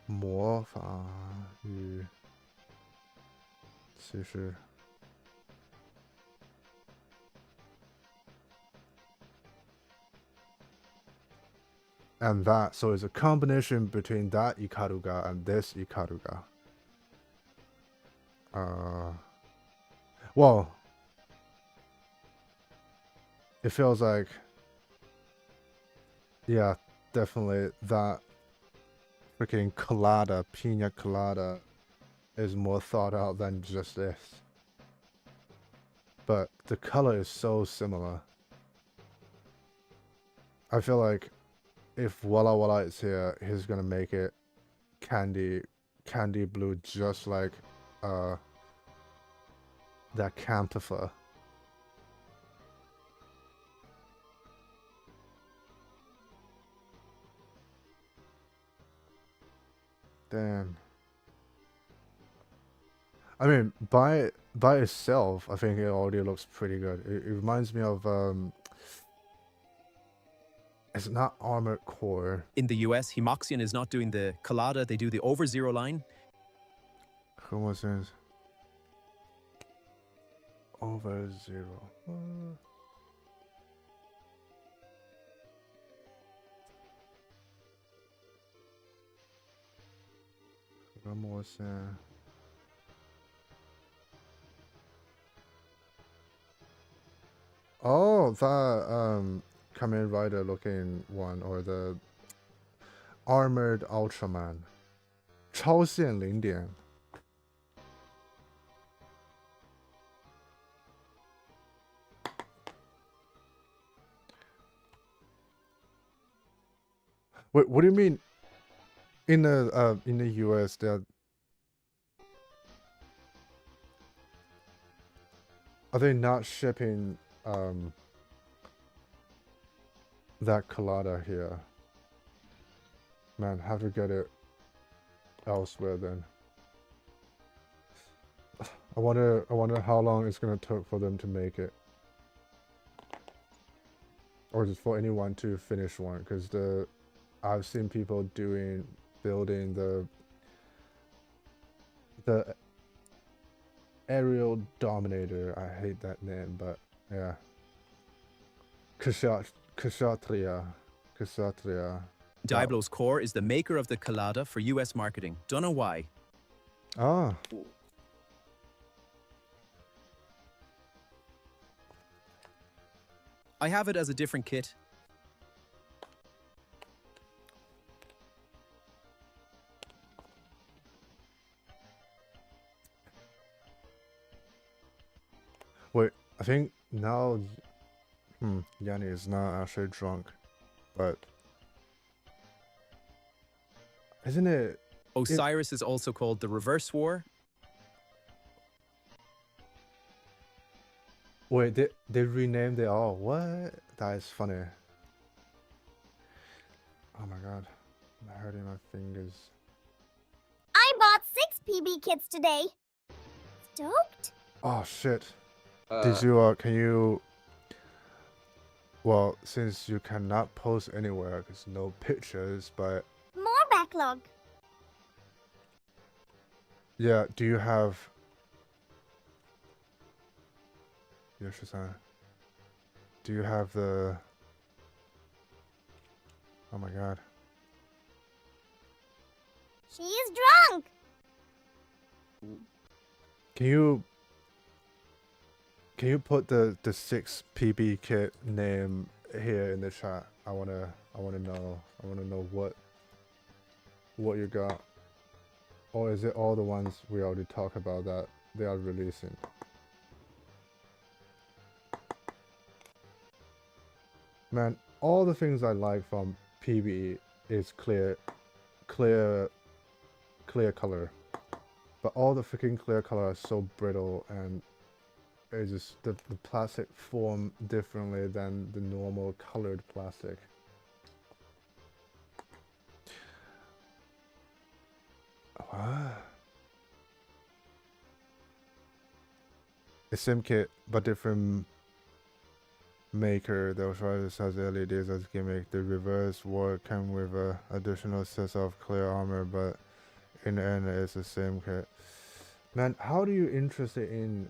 魔法与其实 and that, so it's a combination between that Ikaruga and this Ikaruga. Well, it feels like, yeah, definitely that freaking colada, pina colada, is more thought out than just this. But the color is so similar. I feel like if Walla Walla is here, he's gonna make it candy blue, just like that Camphor. Damn. I mean, by itself, I think it already looks pretty good. It reminds me of it's not Armored Core. in the US, Himoxian is not doing the Collada, they do the over zero line. ¿Cómo se dice? Over zero. Vamos a... Oh, that Kamen Rider looking one, or the Armored Ultraman. 超限零点. Wait, what do you mean? In the US, that are they not shipping that Collada here? Man, have to get it elsewhere then. I wonder how long it's gonna take for them to make it, or just for anyone to finish one, because I've seen people building the aerial dominator. I hate that name, but yeah. Kshatriya. Diablo's Core is the maker of the Collada for US marketing. Don't know why. Ah. I have it as a different kit. I think now, Yanni is not actually drunk, but isn't it? Osiris is also called the Reverse War. Wait, they renamed it all. What? That is funny. Oh my god, I'm hurting my fingers. I bought 6 PB kits today. Stoked? Oh shit. Did you can you? Well, since you cannot post anywhere, there's no pictures, but More backlog. yeah, do you have? Yoshi-san, do you have the? Oh my god. She is drunk. Can you put the 6 PB kit name here in the chat? I wanna know what you got. Or is it all the ones we already talked about that they are releasing? Man, all the things I like from PB is clear color. But all the freaking clear color are so brittle, and it's just the plastic form differently than the normal colored plastic. What? The same kit, but different maker. The Osiris has LEDs as gimmick. The Reverse War came with additional sets of clear armor, but in the end it's the same kit. Man, how do you interested in?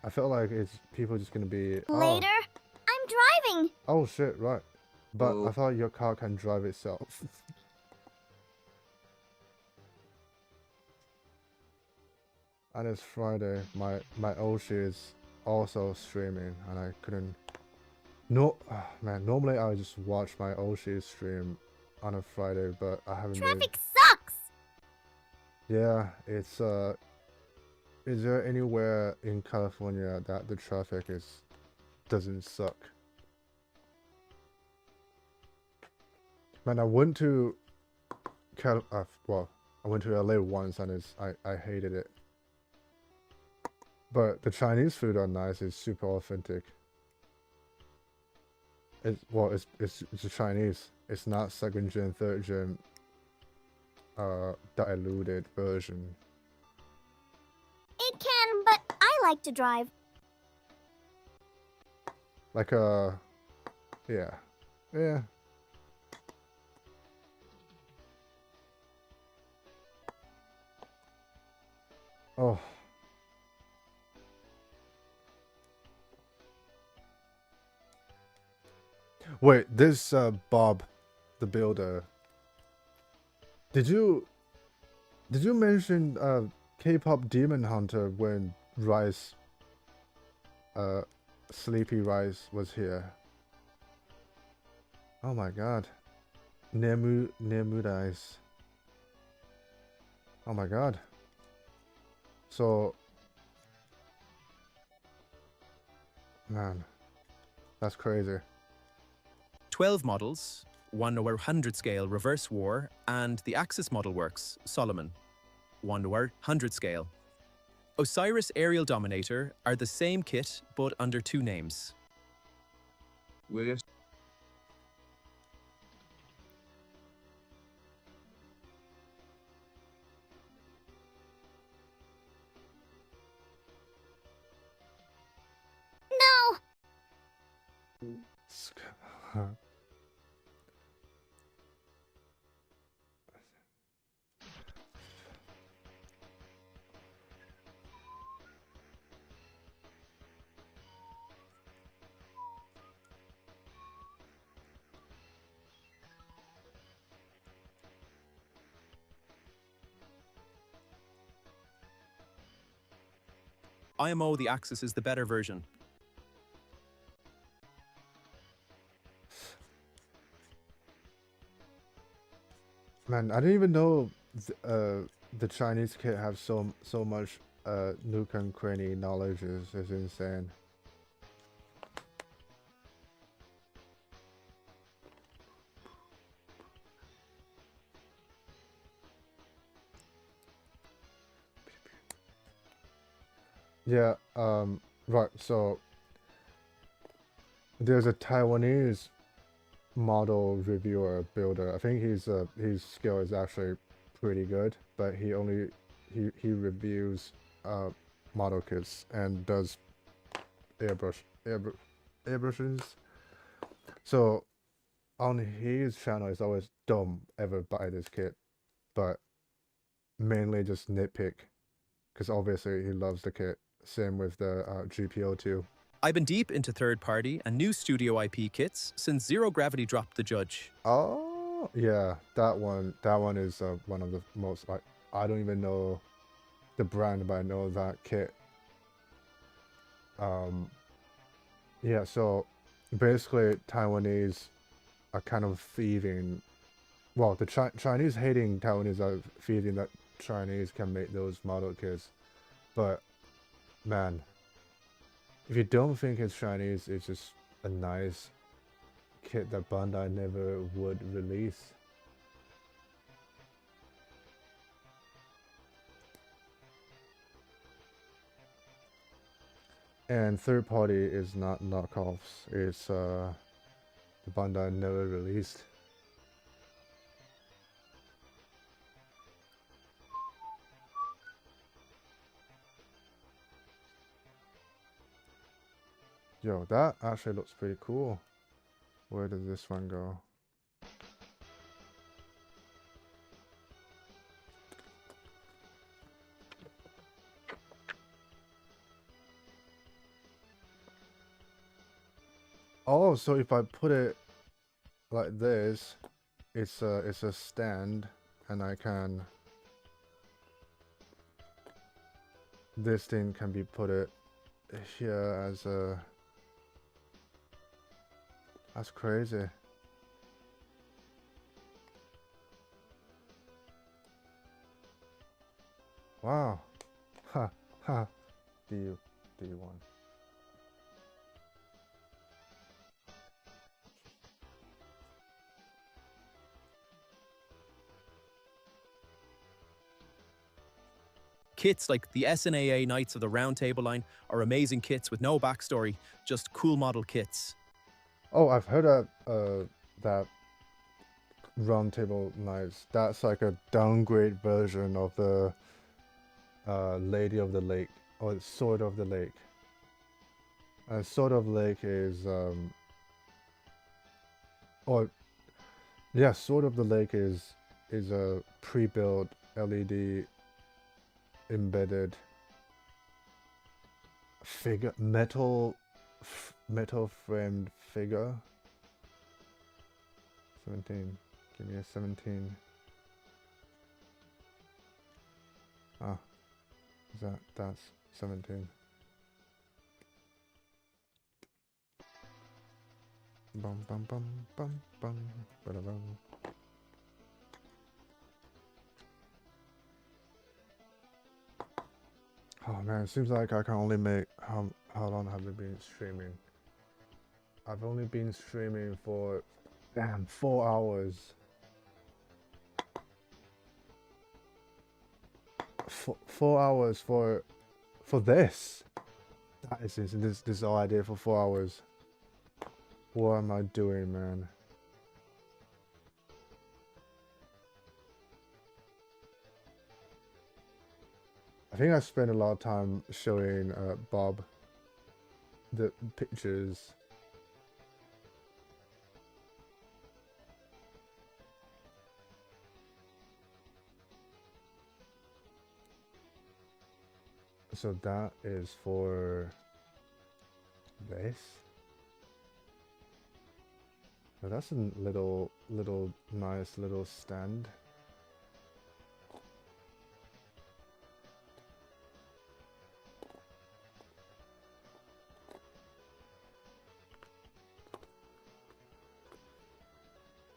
I feel like it's people just gonna be Later. I'm driving. Oh shit, right. But I thought your car can drive itself. And it's Friday. My Oshi is also streaming, and I couldn't. No, man. Normally I would just watch my Oshi stream on a Friday, but I haven't. Traffic sucks. Yeah, it's Is there anywhere in California that the traffic doesn't suck? Man, I went to well, I went to LA once, and I hated it. But the Chinese food are nice. It's super authentic. It's the Chinese. It's not second gen, third gen, diluted version. It can, but I like to drive. Like yeah. Oh. Wait, this Bob, the builder. Did you mention K-pop Demon Hunter when Rice, Sleepy Rice was here? Oh my god. Nemu Dice. Oh my god. So, man, that's crazy. 12 models, 1/100 scale Reverse War, and the Axis model works, Solomon, 1/100 scale. Osiris Aerial Dominator are the same kit, but under 2 names. Williams. No. IMO, the Axis is the better version. Man, I didn't even know the Chinese kit have so much nook and cranny knowledge is insane. Yeah, right, so there's a Taiwanese model reviewer builder. I think his skill is actually pretty good, but he reviews model kits and does airbrushes. So on his channel, it's always don't ever buy this kit, but mainly just nitpick, because obviously he loves the kit. Same with the GPO2. I've been deep into third-party and new studio IP kits since Zero Gravity dropped the Judge. Oh, yeah, that one is one of the most, like, I don't even know the brand, but I know that kit. Yeah, so basically Taiwanese are kind of thieving. Well, the Chinese hating Taiwanese are thieving that Chinese can make those model kits. But man, if you don't think it's Chinese, it's just a nice kit that Bandai never would release. And third party is not knockoffs, it's the Bandai never released. Yo, that actually looks pretty cool. Where does this one go? Oh, so if I put it like this, it's a stand, and I can. This thing can be put it here as a. That's crazy. Wow. Ha ha. Do you want? Kits like the SNAA Knights of the Round Table line are amazing kits with no backstory, just cool model kits. Oh, I've heard of that Round Table Knights. That's like a downgrade version of the Lady of the Lake, or Sword of the Lake. Sword of the Lake is or yeah, Sword of the Lake is a pre-built LED embedded figure, metal framed figure. 17. Give me a 17. Ah, that's 17. Bum bum bum bum bum bum bum. Oh man, it seems like I can only make how long have I been streaming? I've only been streaming for 4 hours. 4 hours for this. That is insane. This is all I did for 4 hours. What am I doing, man? I think I spent a lot of time showing Bob the pictures. So that is for this. Oh, that's a little nice little stand.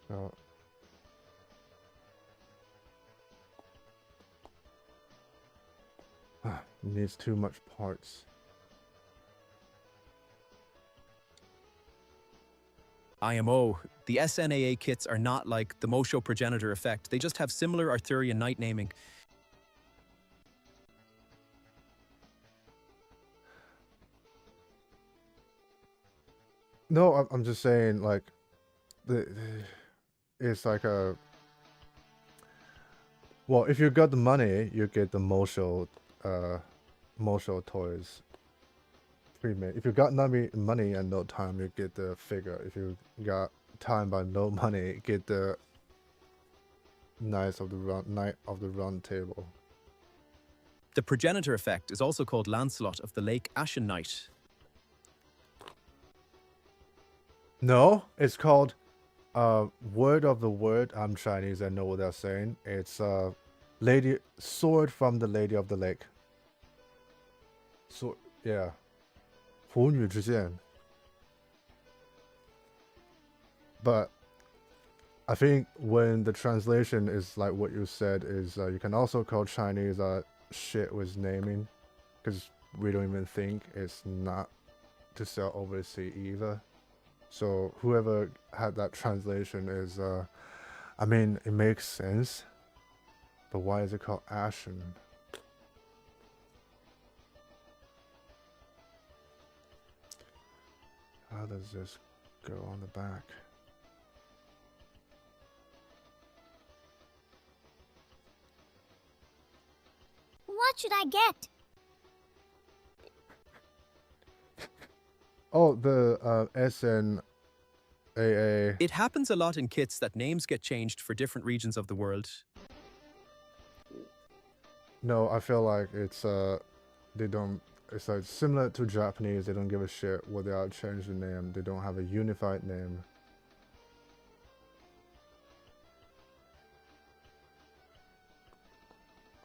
So It needs too much parts. IMO, the SNAA kits are not like the Mosho progenitor effect. They just have similar Arthurian knight naming. No, I'm just saying, like, it's like a... Well, if you got the money, you get the Mosho toys pre-made. If you got money and no time, you get the figure. If you got time but no money, get the Knight of the Round Table. The progenitor effect is also called Lancelot of the Lake Ashen Knight. No, it's called Word of the Word. I'm Chinese, I know what they're saying. It's Sword from the Lady of the Lake. So yeah. 虎女之剑. But I think when the translation is like what you said is you can also call Chinese shit with naming, because we don't even think it's not to sell overseas either. So whoever had that translation is, I mean, it makes sense, but why is it called Ashen? How does this go on the back? What should I get? Oh, the SNAA. It happens a lot in kits that names get changed for different regions of the world. No, I feel like it's it's like similar to Japanese. They don't give a shit what they are, change the name. They don't have a unified name.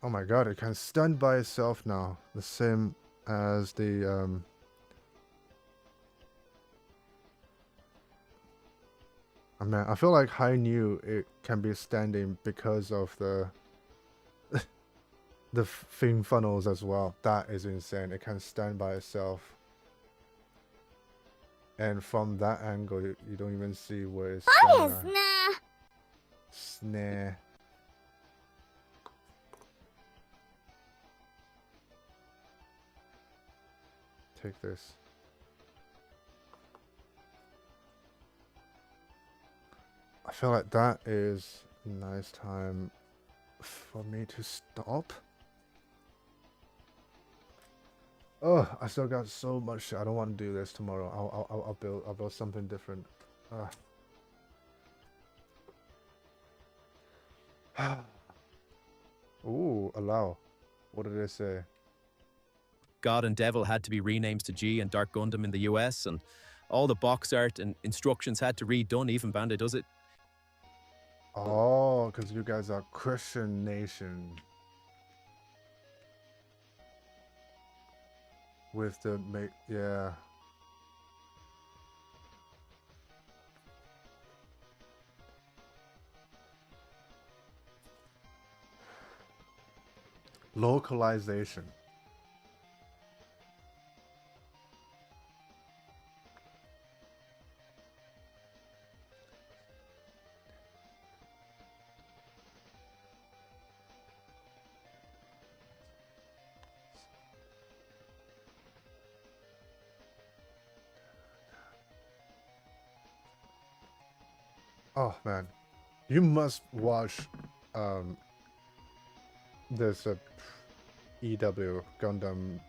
Oh my god, it can stand by itself now. The same as the I mean, I feel like Hai knew it can be standing because of the the fin funnels as well. That is insane. It can stand by itself. And from that angle, you don't even see where it's standing. Snare. Take this. I feel like that is a nice time for me to stop. Oh, I still got so much shit. I don't want to do this tomorrow. I'll build something different. Ooh, allow. What did it say? God and Devil had to be renamed to G and Dark Gundam in the US, and all the box art and instructions had to read done. Even Bandai does it. Oh, because you guys are Christian nation. With the yeah. Localization. Oh man, you must watch this EW Gundam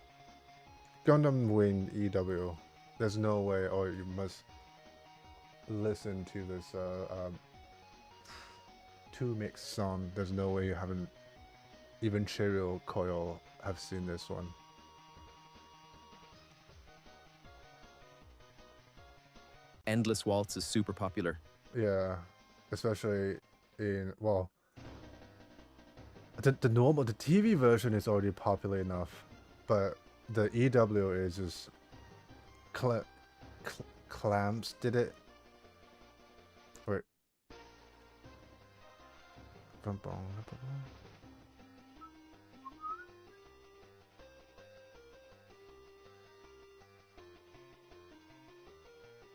Wing EW. There's no way, or you must listen to this two mix song. There's no way you haven't, even Cheryl Coyle have seen this one. Endless Waltz is super popular. Yeah, especially in, well, the TV version is already popular enough, but the EW is just Clamps did it. Wait.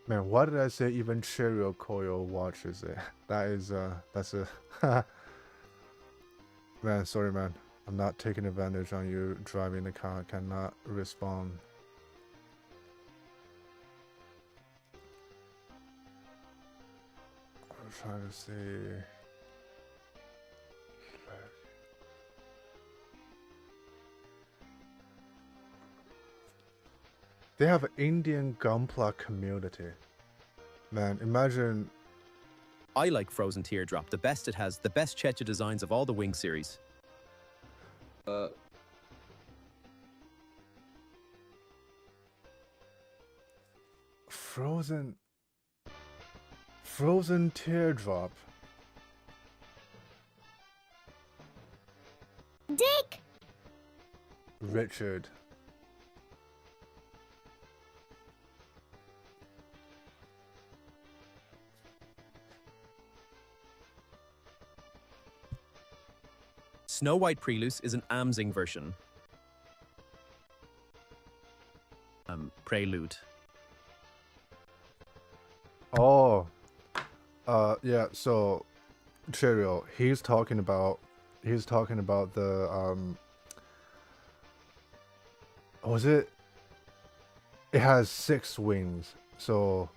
Man, why did I say even Cheerio Coil watches it? That's a man, sorry man. I'm not taking advantage on you driving the car. I cannot respond. I'm trying to see. They have an Indian Gunpla community. Man, imagine. I like Frozen Teardrop. The best it has, the best Checha designs of all the Wing series. Frozen Teardrop. Dick! Richard. Snow White Preluce is an Amzing version. Prelude. Oh. Yeah, so Cheerio, he's talking about the was it has 6 wings, so,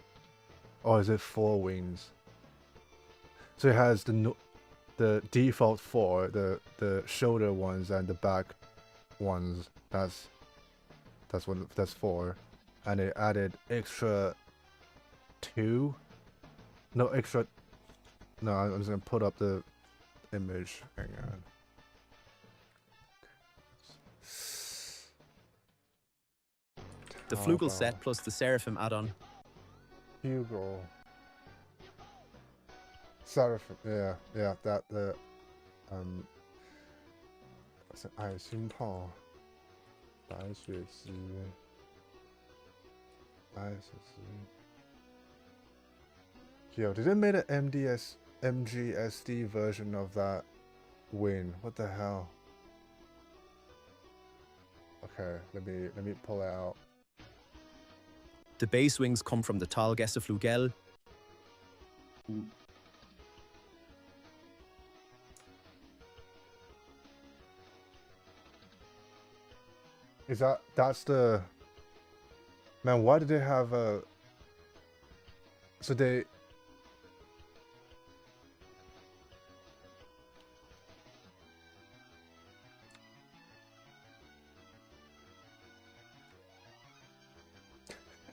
or is it 4 wings? So it has the default 4, the shoulder ones and the back ones. That's 4, and it added extra 2. No extra. No, I'm just gonna put up the image. Hang on. The Flugel set plus the Seraphim add-on. Hugo. Seraphim, yeah, that the what's it? 爱心炮，白雪姬，白雪姬。Yo, did they make an MGSD version of that win? What the hell? Okay, let me pull it out. The base wings come from the Talgesse Flugel. That's the man? Why did they have a? So they.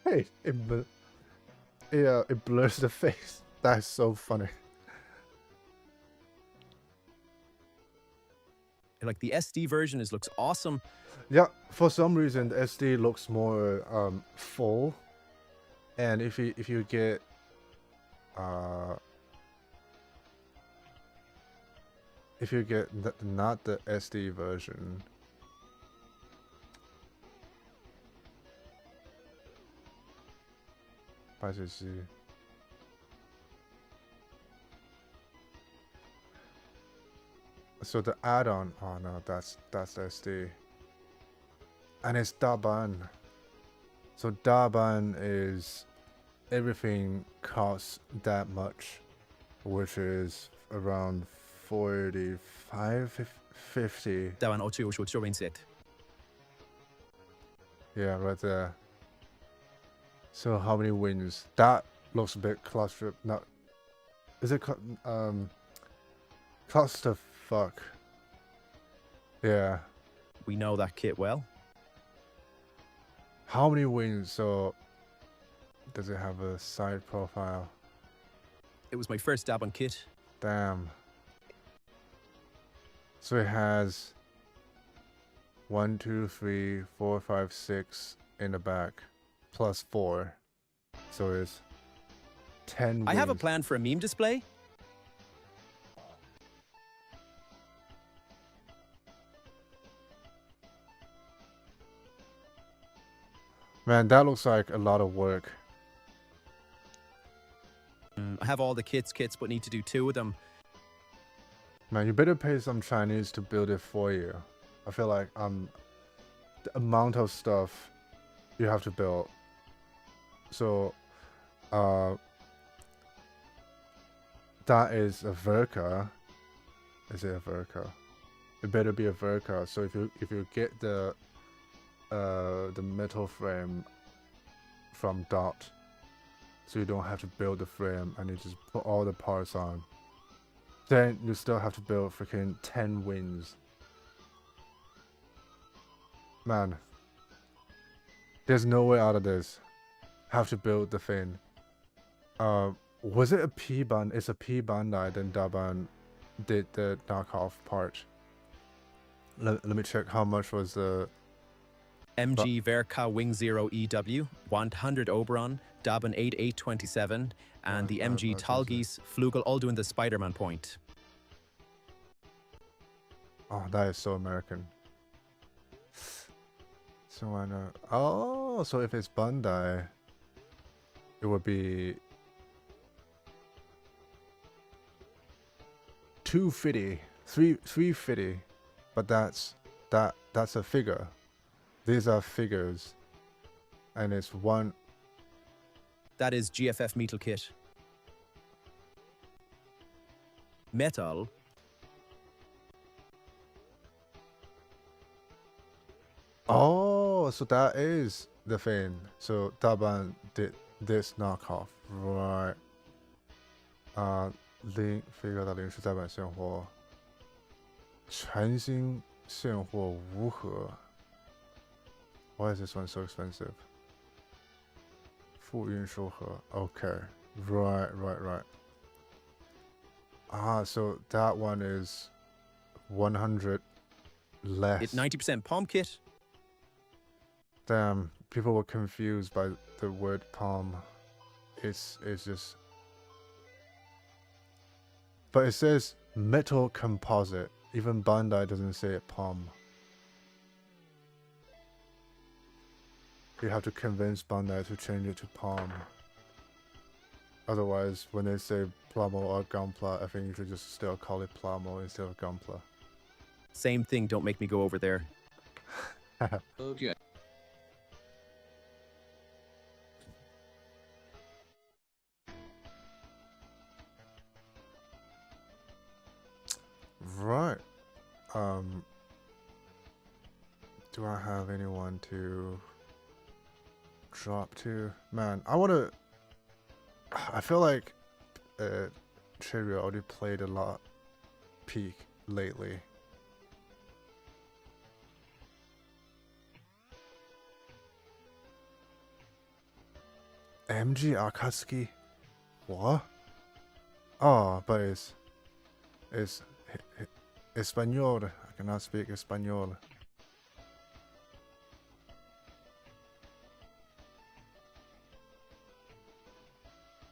Hey, it blurs the face. That's so funny. Like the SD version looks awesome. Yeah, for some reason the SD looks more full, and if you get not the SD version. So the add-on, oh no, that's SD. And it's Daban. So Daban is everything costs that much, which is around 45, 50. Daban 827. Yeah, right there. So how many wins? That looks a bit cluster. Not. Is it clusterfuck? Yeah. We know that kit well. How many wins? So does it have a side profile? It was my first dab on kit. Damn. So it has 1, 2, 3, 4, 5, 6 in the back, plus 4. So it's 10 wins. I have a plan for a meme display. Man, that looks like a lot of work. I have all the kits, but need to do 2 of them. Man, you better pay some Chinese to build it for you. I feel like the amount of stuff you have to build. So That is a Verka. Is it a Verka? It better be a Verka. So if you get the metal frame from Dot, so you don't have to build the frame and you just put all the parts on, then you still have to build freaking 10 wings. Man, there's no way out of this. Have to build the thing. Was it a P band? It's a P Bandai. Then Daban did the knockoff part. Let me check how much was the MG Verka Wing 0 EW, 100 Oberon, Daban 8827, and the MG Talgis Flugel all doing the Spider-Man point. Oh, that is so American. So I know. Oh, so if it's Bandai, it would be 250, 350, but that's a figure. These are figures, and it's one. That is GFF Metal Kit. Metal. Oh, so that is the thing. So Daban did this knockoff, right? figure 到零是再版现货，全新现货无盒。Why is this one so expensive? 附运输盒 Okay, right. So that one is 100 less. It's 90% palm kit. Damn, people were confused by the word palm. It's just. But it says metal composite. Even Bandai doesn't say it palm. You have to convince Bandai to change it to palm. Otherwise, when they say plamo or gunpla, I think you should just still call it plamo instead of gunpla. Same thing, don't make me go over there. Okay. Right. Do I have anyone to drop to? Man, I feel like Cherry already played a lot peak lately. MG Akatsuki? What? Oh, but it's Espanol. I cannot speak Espanol.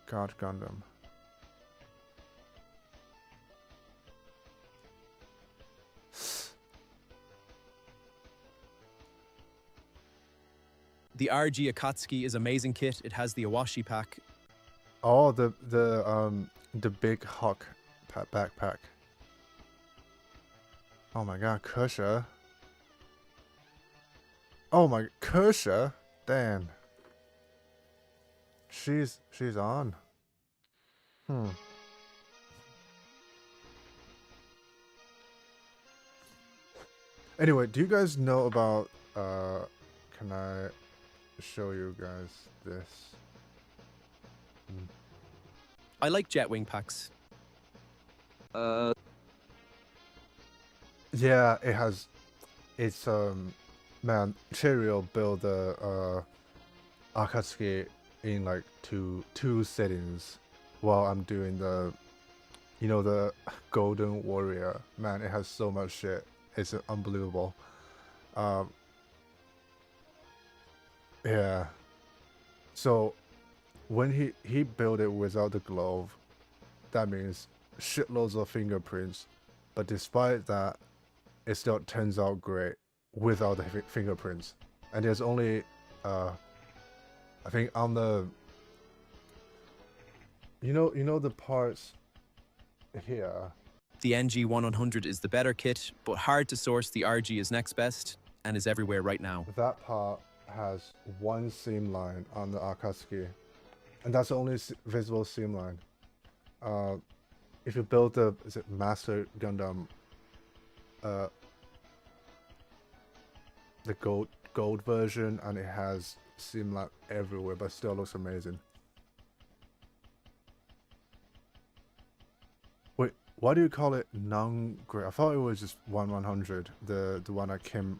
God Gundam. The RG Akatsuki is amazing kit. It has the Awashi pack. Oh, the big hawk backpack. Oh my god, Kersha. Oh my, Kersha? Damn. She's on. Anyway, do you guys know about can I show you guys this? I like Jetwing packs. Yeah, it's man, Cheerio built the Akatsuki in like two settings while I'm doing the the Golden Warrior. Man, it has so much shit. It's unbelievable. Yeah. So when he built it without the glove, that means shitloads of fingerprints. But despite that, it still turns out great without the fingerprints. And there's only, I think on the, you know the parts here. The NG 100 is the better kit, but hard to source. The RG is next best and is everywhere right now. That part has one seam line on the Akatsuki. and that's the only visible seamline. If you build the Master Gundam, the gold version, and it has seamline everywhere, but still looks amazing. Wait, why do you call it non-gray? I thought it was just 1/100, the one that came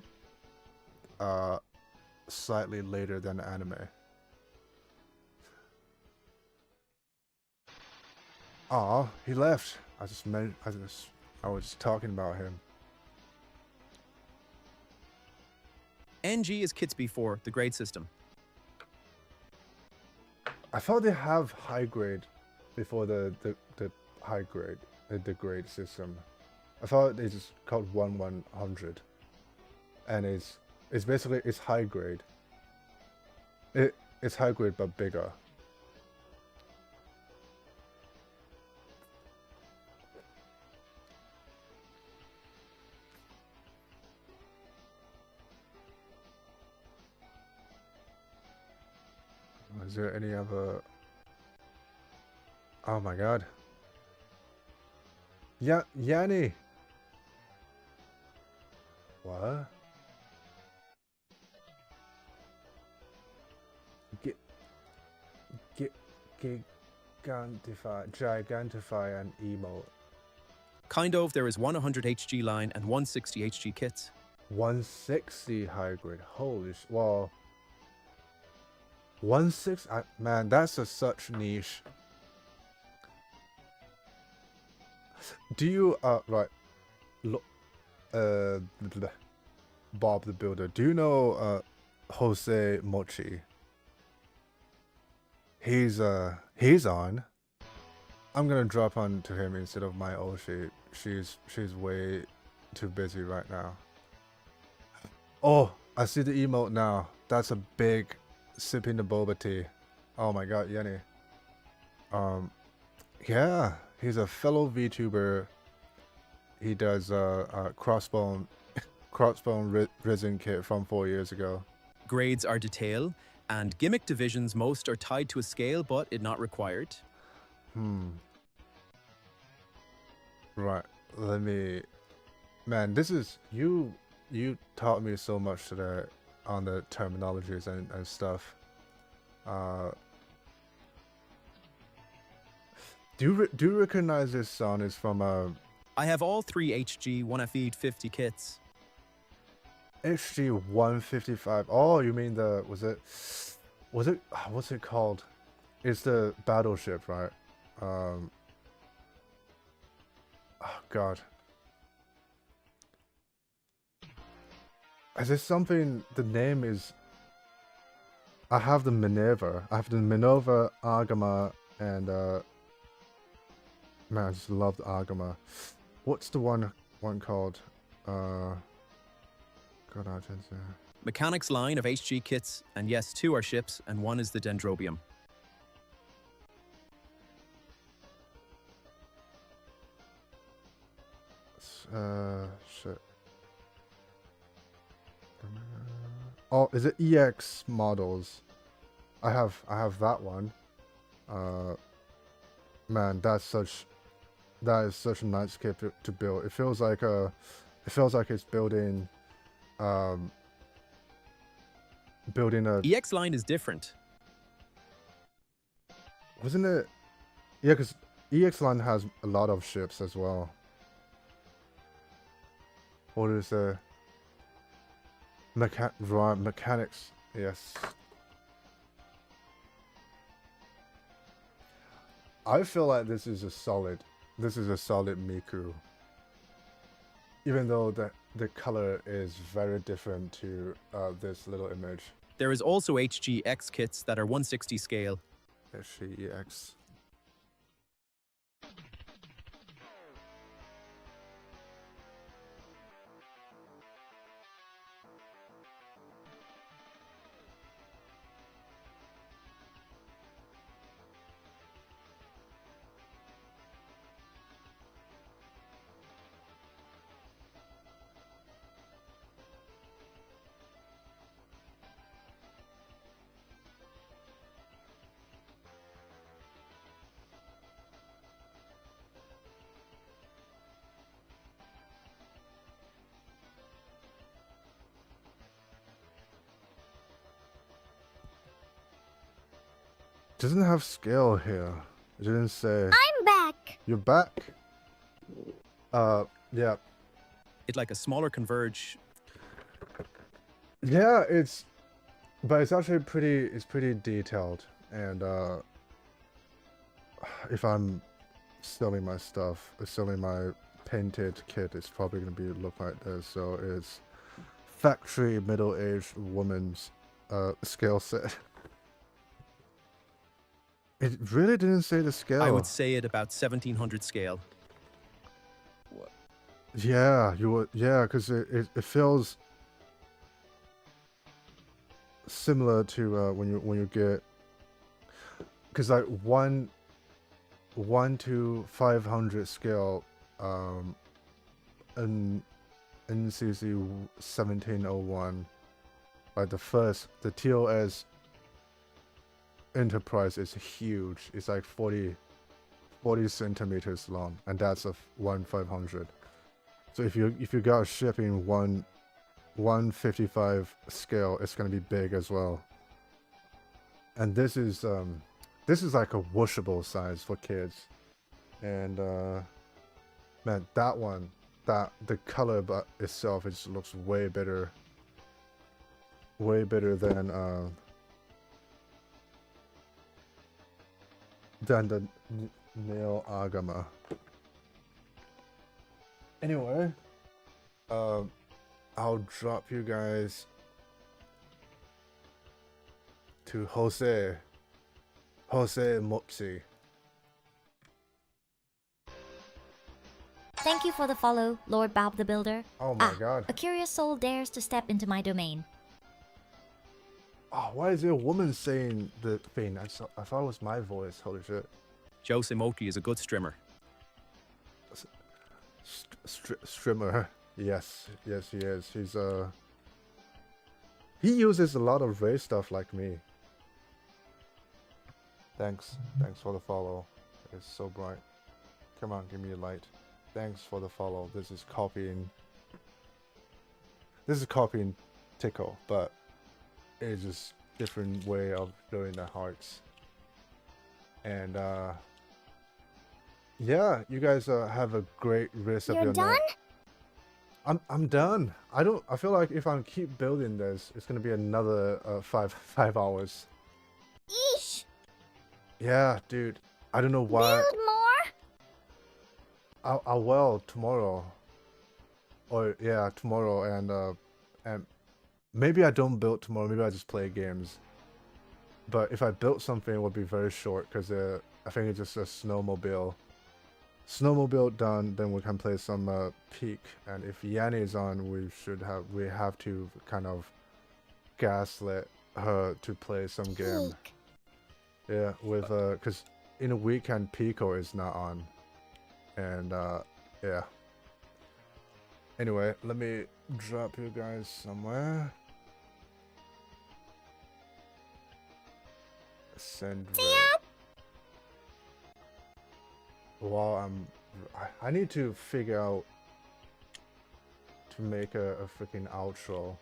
slightly later than the anime. Aw, he left. I was just talking about him. NG is kits before the grade system. I thought they have high grade before the high grade, the grade system. I thought they just called 1/100, and it's basically it's high grade. It's high grade but bigger. Is there any other? Oh my god. Yeah, Yanni. What? Gigantify an emote. Kind of, there is 100 HG line and 160 HG kits. 160 high grade. Holy sh! Well, 160. Man, that's such niche. Do you right? Look, Bob the Builder. Do you know Jose Mochi? He's on. I'm gonna drop on to him instead of my Oshi. She's way too busy right now. Oh, I see the emote now. That's a big sipping the boba tea. Oh my god, Yenny. Yeah, he's a fellow VTuber. He does crossbone risen kit from 4 years ago. Grades are detail, and gimmick divisions most are tied to a scale, but it not required. Right, let me... Man, this is... You taught me so much today on the terminologies and stuff. Do you recognize this song is from I have all 3 HG 1F 50 kits. HG 155. Oh, you mean the... Was it... What's it called? It's the battleship, right? Oh, God. Is this something... The name is... I have the Minerva. I have the Minerva, Agama, and... Man, I just love the Agama. What's the one called? God, Mechanics line of HG kits, and yes, 2 are ships, and 1 is the Dendrobium. Shit. Oh, is it EX models? I have that one. Man, that is such a nice kit to build. It feels like it's building a... EX line is different. Wasn't it? Yeah, because EX line has a lot of ships as well. What is the mechanics? Yes. I feel like this is a solid Miku. Even though the color is very different to this little image. There is also HGX kits that are 160 scale. HGX. doesn't have scale here. It didn't say. I'm back. You're back. Yeah. It's like a smaller converge. Yeah, but it's actually pretty detailed, and if I'm selling my stuff, selling my painted kit, it's probably gonna look like this. So it's factory middle-aged woman's scale set. It really didn't say the scale. I would say it about 1700 scale. What? Yeah, you would. Yeah, because it feels similar to when you get, because like 1 to 500 scale, in NCC 1701, like the TOS Enterprise is huge. It's like 40 centimeters long, and that's a 1/500. So if you got a ship in 155 scale, it's gonna be big as well. And this is like a washable size for kids. And man, that one, the color itself, it just looks way better than the Neo Agama. Anyway, I'll drop you guys to Jose Mopsy. Thank you for the follow, Lord Bob the Builder. Oh my god. A curious soul dares to step into my domain. Oh, why is there a woman saying the thing? I thought it was my voice. Holy shit. Jose Moki is a good strimmer. Strimmer. Yes, he is. He uses a lot of Ray stuff like me. Thanks for the follow. It's so bright. Come on, give me a light. Thanks for the follow. This is copying Tickle, but it's just different way of doing the hearts. And yeah, you guys have a great rest of your night. You're done? I'm done. I feel like if I keep building this, it's gonna be another 5 hours. Yeesh. Yeah, dude. I don't know why. Build more? I will tomorrow. Or yeah, tomorrow, and maybe I don't build tomorrow. Maybe I just play games. But if I built something, it would be very short because I think it's just a snowmobile. Snowmobile done, then we can play some Peak. And if Yanni is on, we have to kind of gaslit her to play some game. Peak. Yeah, with because in a weekend Pico is not on, and yeah. Anyway, let me drop you guys somewhere. Send. See ya. While I need to figure out to make a freaking outro.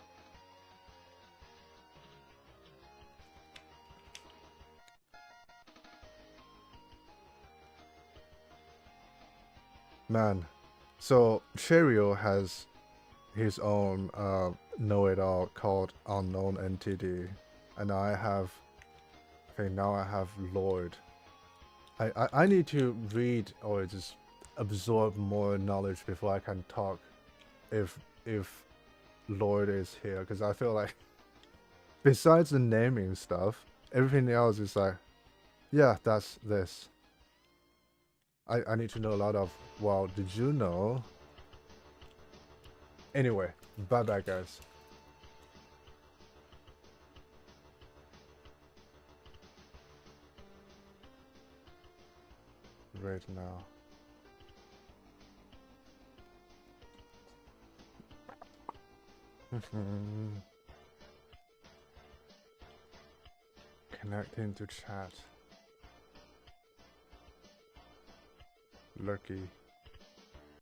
Man, so Cheerio has his own know-it-all called Unknown NTD, and I think now I have Lord. I need to read or just absorb more knowledge before I can talk if Lord is here, because I feel like besides the naming stuff, everything else is like, yeah, that's this. I need to know a lot of, well, did you know? Anyway, bye bye guys. Right now. Connecting to chat. Lucky.